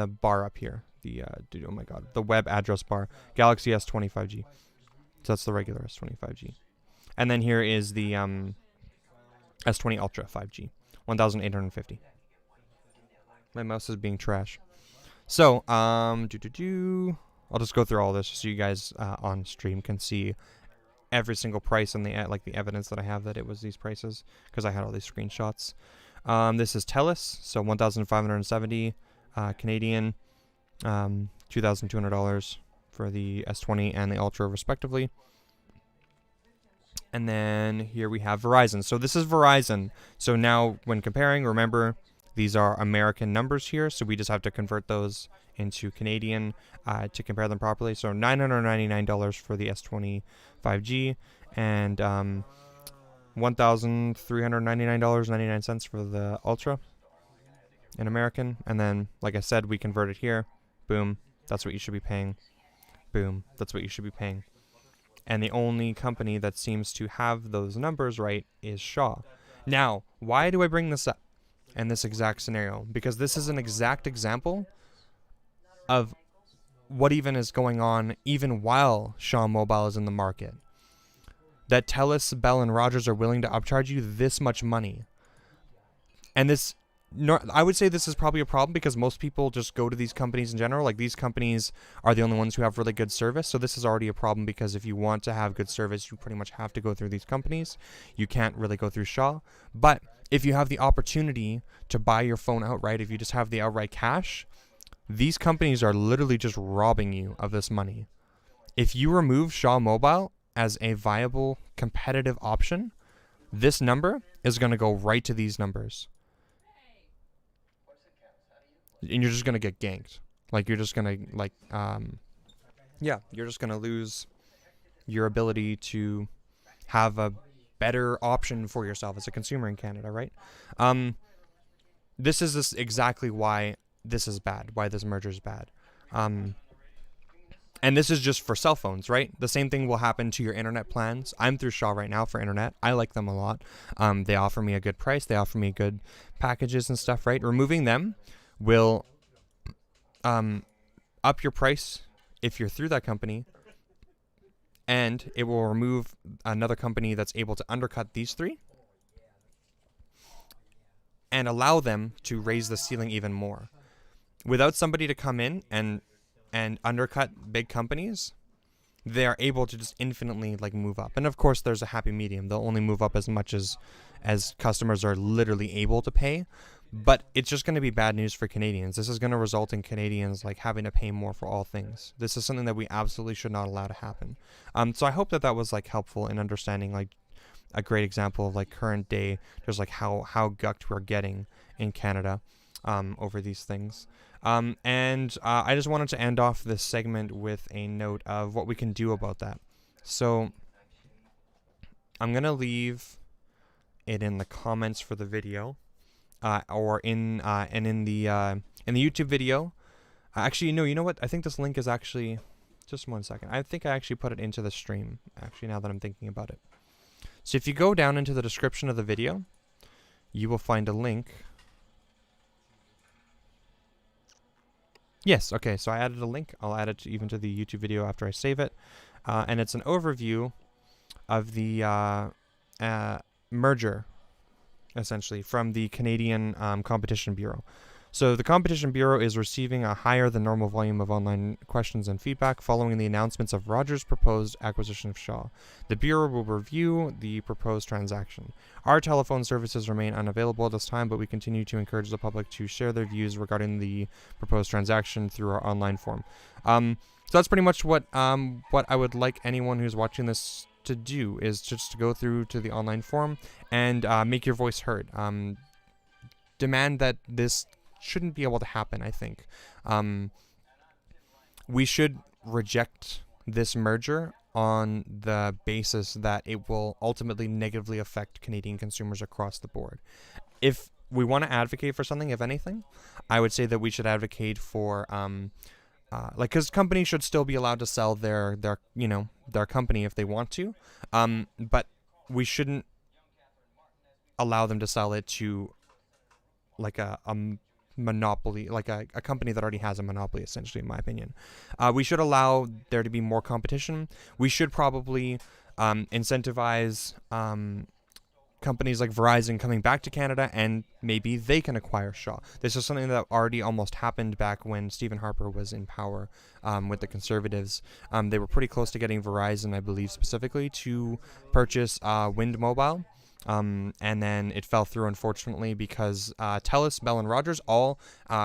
bar up here, the oh my god, the web address bar, Galaxy S20 5G. So that's the regular S20 5G. And then here is the S20 Ultra 5G, $1,850. My mouse is being trash. So, I'll just go through all this so you guys on stream can see every single price and the the evidence that I have that it was these prices, because I had all these screenshots. This is TELUS, so $1,570 Canadian, $2,200 for the S20 and the Ultra respectively. And then here we have Verizon. So this is Verizon. So now when comparing, remember, these are American numbers here. So we just have to convert those into Canadian to compare them properly. So $999 for the S20 5G and $1,399.99 for the Ultra in American. And then, like I said, we convert it here. Boom. That's what you should be paying. Boom. That's what you should be paying. And the only company that seems to have those numbers right is Shaw. Now, why do I bring this up in this exact scenario? Because this is an exact example of what even is going on even while Shaw Mobile is in the market. That TELUS, Bell, and Rogers are willing to upcharge you this much money. And this, I would say this is probably a problem because most people just go to these companies in general. Like, these companies are the only ones who have really good service. So this is already a problem because if you want to have good service, you pretty much have to go through these companies. You can't really go through Shaw. But if you have the opportunity to buy your phone outright, if you just have the outright cash, these companies are literally just robbing you of this money. If you remove Shaw Mobile as a viable competitive option, this number is going to go right to these numbers. And you're just going to get ganked. Like, you're just going to, like, yeah, you're just going to lose your ability to have a better option for yourself as a consumer in Canada, right? This is exactly why this is bad, why this merger is bad. And this is just for cell phones, right? The same thing will happen to your internet plans. I'm through Shaw right now for internet. I like them a lot. They offer me a good price. They offer me good packages and stuff, right? Removing them will up your price if you're through that company, and it will remove another company that's able to undercut these three and allow them to raise the ceiling even more. Without somebody to come in and undercut big companies, they are able to just infinitely move up. And of course there's a happy medium. They'll only move up as much as customers are literally able to pay. But it's just going to be bad news for Canadians. This is going to result in Canadians having to pay more for all things. This is something that we absolutely should not allow to happen. So I hope that was helpful in understanding a great example of current day, just how gucked we're getting in Canada. over these things. And I just wanted to end off this segment with a note of what we can do about that. So I'm going to leave it in the comments for the video, or in the YouTube video. Actually, no, you know what? I think this link is actually, just 1 second. I think I actually put it into the stream, actually, now that I'm thinking about it. So if you go down into the description of the video, you will find a link. Yes, okay, so I added a link. I'll add it even to the YouTube video after I save it. And it's an overview of the merger, essentially, from the Canadian Competition Bureau. So the Competition Bureau is receiving a higher than normal volume of online questions and feedback following the announcements of Rogers' proposed acquisition of Shaw. The Bureau will review the proposed transaction. Our telephone services remain unavailable at this time, but we continue to encourage the public to share their views regarding the proposed transaction through our online form. So that's pretty much what I would like anyone who's watching this to do, is just to go through to the online forum and make your voice heard. Demand that this shouldn't be able to happen, I think. We should reject this merger on the basis that it will ultimately negatively affect Canadian consumers across the board. If we want to advocate for something, if anything, I would say that we should advocate for because companies should still be allowed to sell their company if they want to, but we shouldn't allow them to sell it to like a monopoly, like a company that already has a monopoly, essentially, in my opinion. We should allow there to be more competition. We should probably incentivize companies like Verizon coming back to Canada, and maybe they can acquire Shaw. This is something that already almost happened back when Stephen Harper was in power with the Conservatives. They were pretty close to getting Verizon, I believe, specifically to purchase Wind Mobile. And then it fell through, unfortunately, because TELUS, Bell, and Rogers all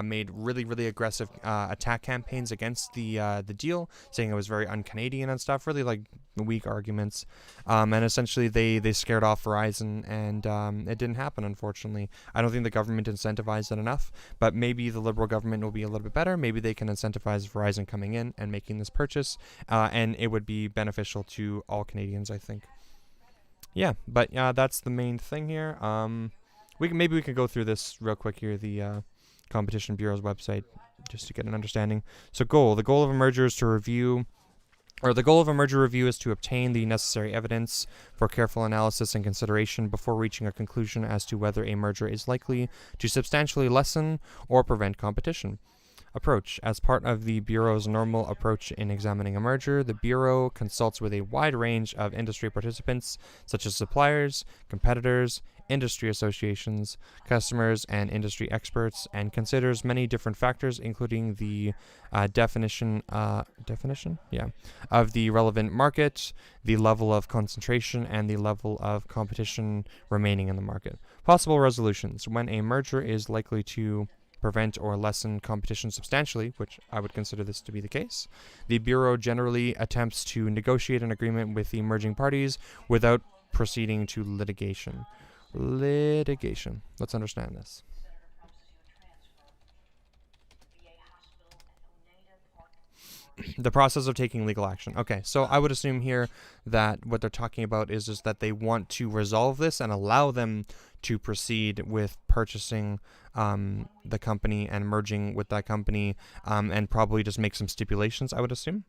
made really, really aggressive attack campaigns against the deal, saying it was very un-Canadian and stuff, really like weak arguments. And essentially they scared off Verizon, and it didn't happen, unfortunately. I don't think the government incentivized it enough, but maybe the Liberal government will be a little bit better. Maybe they can incentivize Verizon coming in and making this purchase, and it would be beneficial to all Canadians, I think. Yeah, but that's the main thing here. Maybe we can go through this real quick here, the Competition Bureau's website, just to get an understanding. So the goal of a merger is to review, or the goal of a merger review is to obtain the necessary evidence for careful analysis and consideration before reaching a conclusion as to whether a merger is likely to substantially lessen or prevent competition. Approach. As part of the Bureau's normal approach in examining a merger, the Bureau consults with a wide range of industry participants, such as suppliers, competitors, industry associations, customers, and industry experts, and considers many different factors, including the definition of the relevant market, the level of concentration, and the level of competition remaining in the market. Possible resolutions. When a merger is likely to prevent or lessen competition substantially, which I would consider this to be the case, the Bureau generally attempts to negotiate an agreement with the merging parties without proceeding to litigation. Let's understand this. The process of taking legal action. Okay, so I would assume here that what they're talking about is just that they want to resolve this and allow them to proceed with purchasing the company and merging with that company, and probably just make some stipulations, I would assume.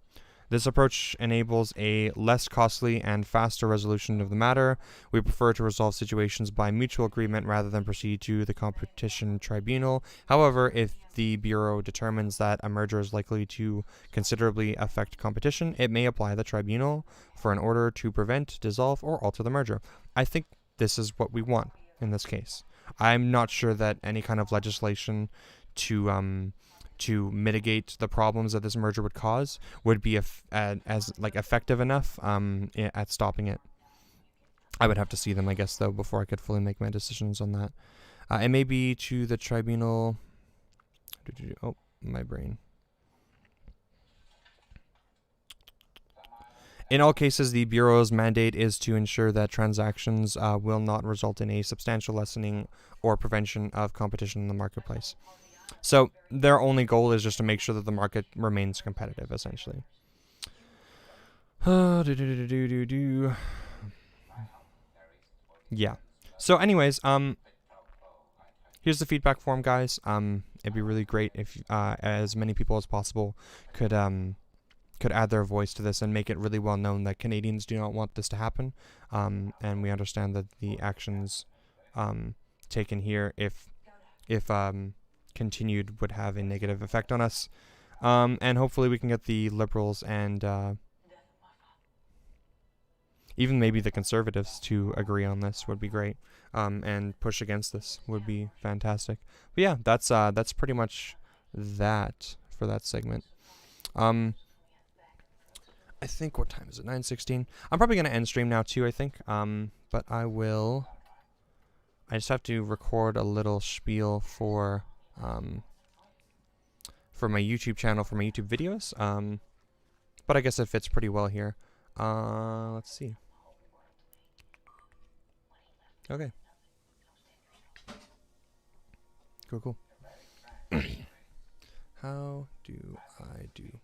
This approach enables a less costly and faster resolution of the matter. We prefer to resolve situations by mutual agreement rather than proceed to the competition tribunal. However, if the Bureau determines that a merger is likely to considerably affect competition, it may apply the tribunal for an order to prevent, dissolve, or alter the merger. I think this is what we want in this case. I'm not sure that any kind of legislation to mitigate the problems that this merger would cause would be as effective enough at stopping it. I would have to see them, I guess, though, before I could fully make my decisions on that. It may be to the tribunal. Oh, my brain. In all cases, the Bureau's mandate is to ensure that transactions will not result in a substantial lessening or prevention of competition in the marketplace. So their only goal is just to make sure that the market remains competitive, essentially. Yeah. So anyways, here's the feedback form, guys. It'd be really great if as many people as possible could add their voice to this and make it really well known that Canadians do not want this to happen, and we understand that the actions taken here, if continued, would have a negative effect on us, and hopefully we can get the Liberals and even maybe the Conservatives to agree on this would be great, and push against this would be fantastic. But yeah, that's pretty much that for that segment. I think, what time is it? 9:16. I'm probably gonna end stream now too, I think. But I just have to record a little spiel for my YouTube channel, for my YouTube videos. But I guess it fits pretty well here. Let's see. Okay. Cool. How do I do?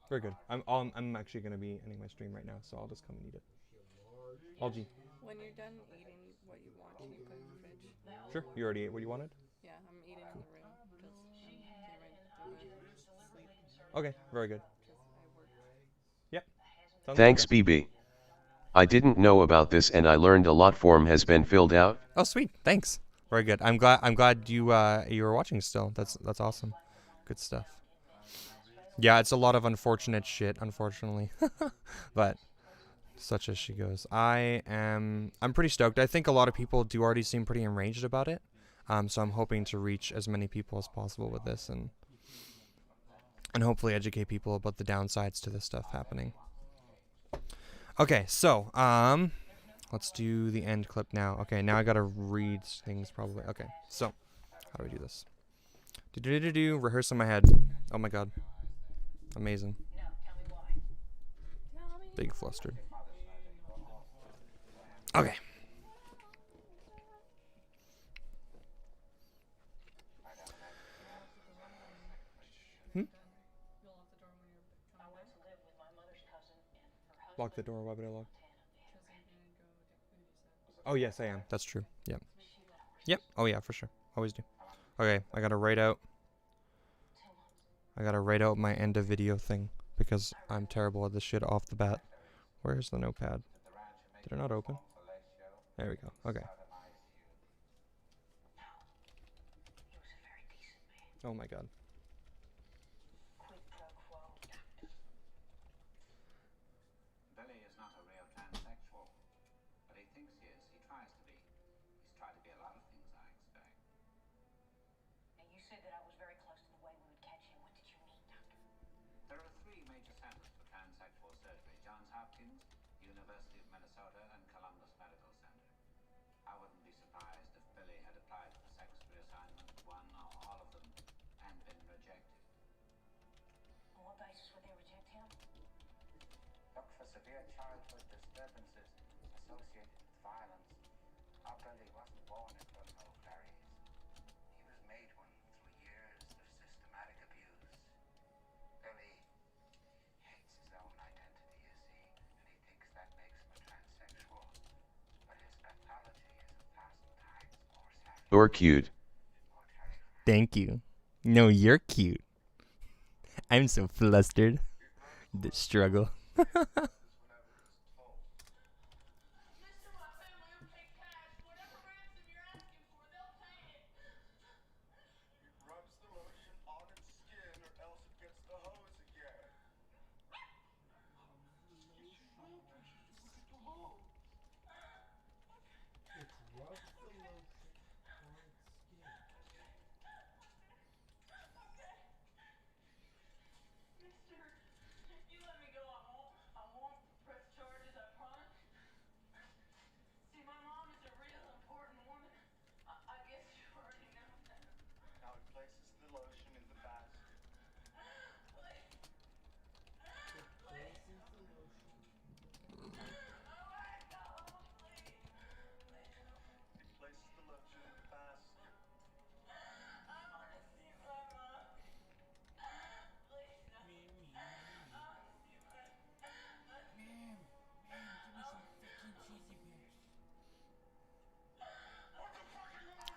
Very good. I'm actually gonna be ending my stream right now, so I'll just come and eat it. Algie. When you're done eating what you want, can you put it in the fridge? Sure. You already ate what you wanted? Yeah, I'm eating in the room because I'm getting ready to go to sleep Okay. Very good. because I worked. Yep. Sounds Thanks, good. BB. I didn't know about this and I learned a lot. Form has been filled out. Oh, sweet. Thanks. Very good. I'm glad you were watching still. That's awesome. Good stuff. Yeah, it's a lot of unfortunate shit, unfortunately. But such as she goes. I'm pretty stoked. I think a lot of people do already seem pretty enraged about it. So I'm hoping to reach as many people as possible with this and hopefully educate people about the downsides to this stuff happening. Okay, so let's do the end clip now. Okay, now I gotta read things probably. Okay, so how do we do this? Rehearse in my head. Oh my god. Amazing. Big flustered. Okay. Lock the door. Why would I lock? Oh, yes, I am. That's true. Yep. Yep. Oh, yeah, for sure. Always do. Okay, I gotta write out my end of video thing because I'm terrible at this shit off the bat. Where's the notepad? Did it not open? There we go. Okay. Oh my god. Billy is not a real transsexual, but he thinks he is. He tries to be. He's tried to be a lot of things, I expect. And you said that I was very close to the way we would catch him. What did you mean, Doctor? There are three major centers for transsexual surgery: Johns Hopkins, University of Minnesota, and Columbus Medical Center. I wouldn't be surprised if Billy had applied for sex reassignment at one or all of them and been rejected. On what basis would they reject him? Look for severe childhood disturbances associated with violence. Our Billy wasn't born into a middle class. He was made one through years of systematic abuse. Billy hates his own identity, you see, and he thinks that makes him a transsexual. But his pathology is 1,000 times more savage. You're cute. Thank you. No, you're cute. I'm so flustered. The struggle. Rubs the lotion on its skin or else it gets the hose again. It rubs the lotion on its skin. Mister, if you let me go, I won't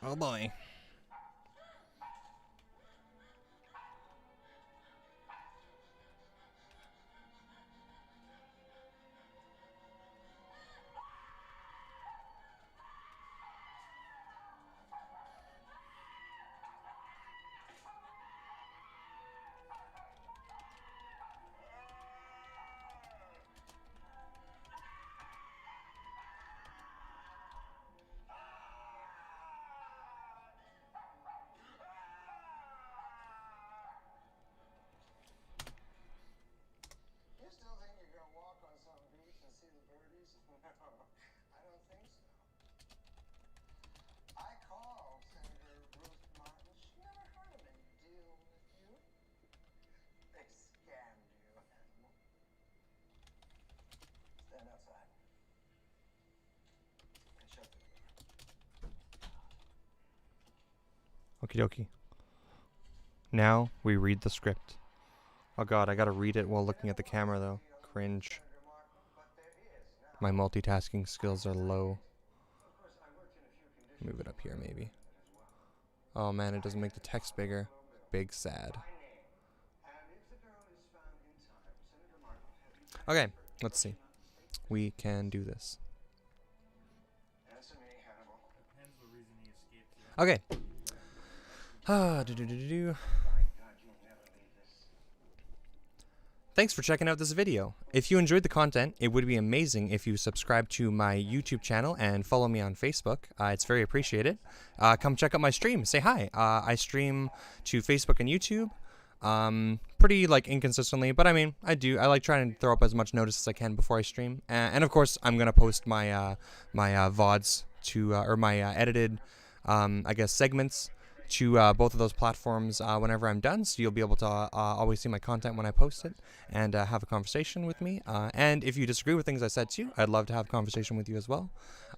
Oh boy. You still think you're gonna walk on some beach and see the birdies? No, I don't think so. I called Senator Ruth Martin. She never heard of any deal with you. They scammed you, animal. Stand outside and shut the door. Okie dokie. Now we read the script. Oh god, I gotta read it while looking at the camera though. Cringe. My multitasking skills are low. Move it up here maybe. Oh man, it doesn't make the text bigger. Big sad. Okay, let's see. We can do this. Hence the reason he escaped. Okay. Do. Thanks for checking out this video. If you enjoyed the content, it would be amazing if you subscribe to my YouTube channel and follow me on Facebook. It's very appreciated. Come check out my stream. Say hi. I stream to Facebook and YouTube. Pretty like inconsistently, but I mean, I like trying to throw up as much notice as I can before I stream. And of course, I'm gonna post my my VODs to or my edited, I guess, segments to both of those platforms whenever I'm done, so you'll be able to always see my content when I post it and have a conversation with me. And if you disagree with things I said too, I'd love to have a conversation with you as well.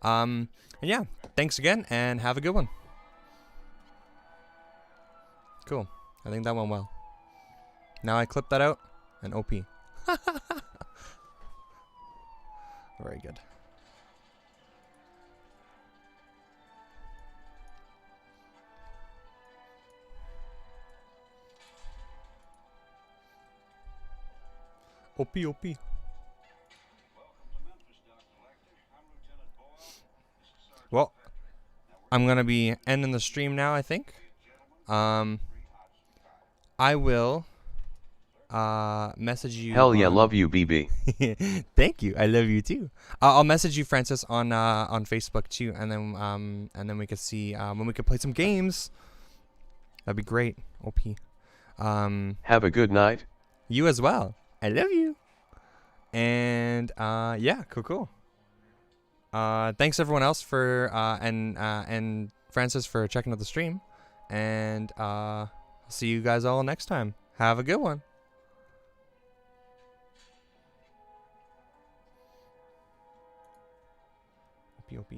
And yeah, thanks again, and have a good one. Cool. I think that went well. Now I clip that out and OP. Very good. OP, OP. Well, I'm going to be ending the stream now, I think. I will message you. Hell yeah, love you, BB. Thank you. I love you too. I'll message you, Francis, on Facebook too, and then we could see when we could play some games. That'd be great. OP. Have a good night. You as well. I love you. And yeah, cool. Thanks everyone else for and Francis for checking out the stream, and see you guys all next time. Have a good one. OP.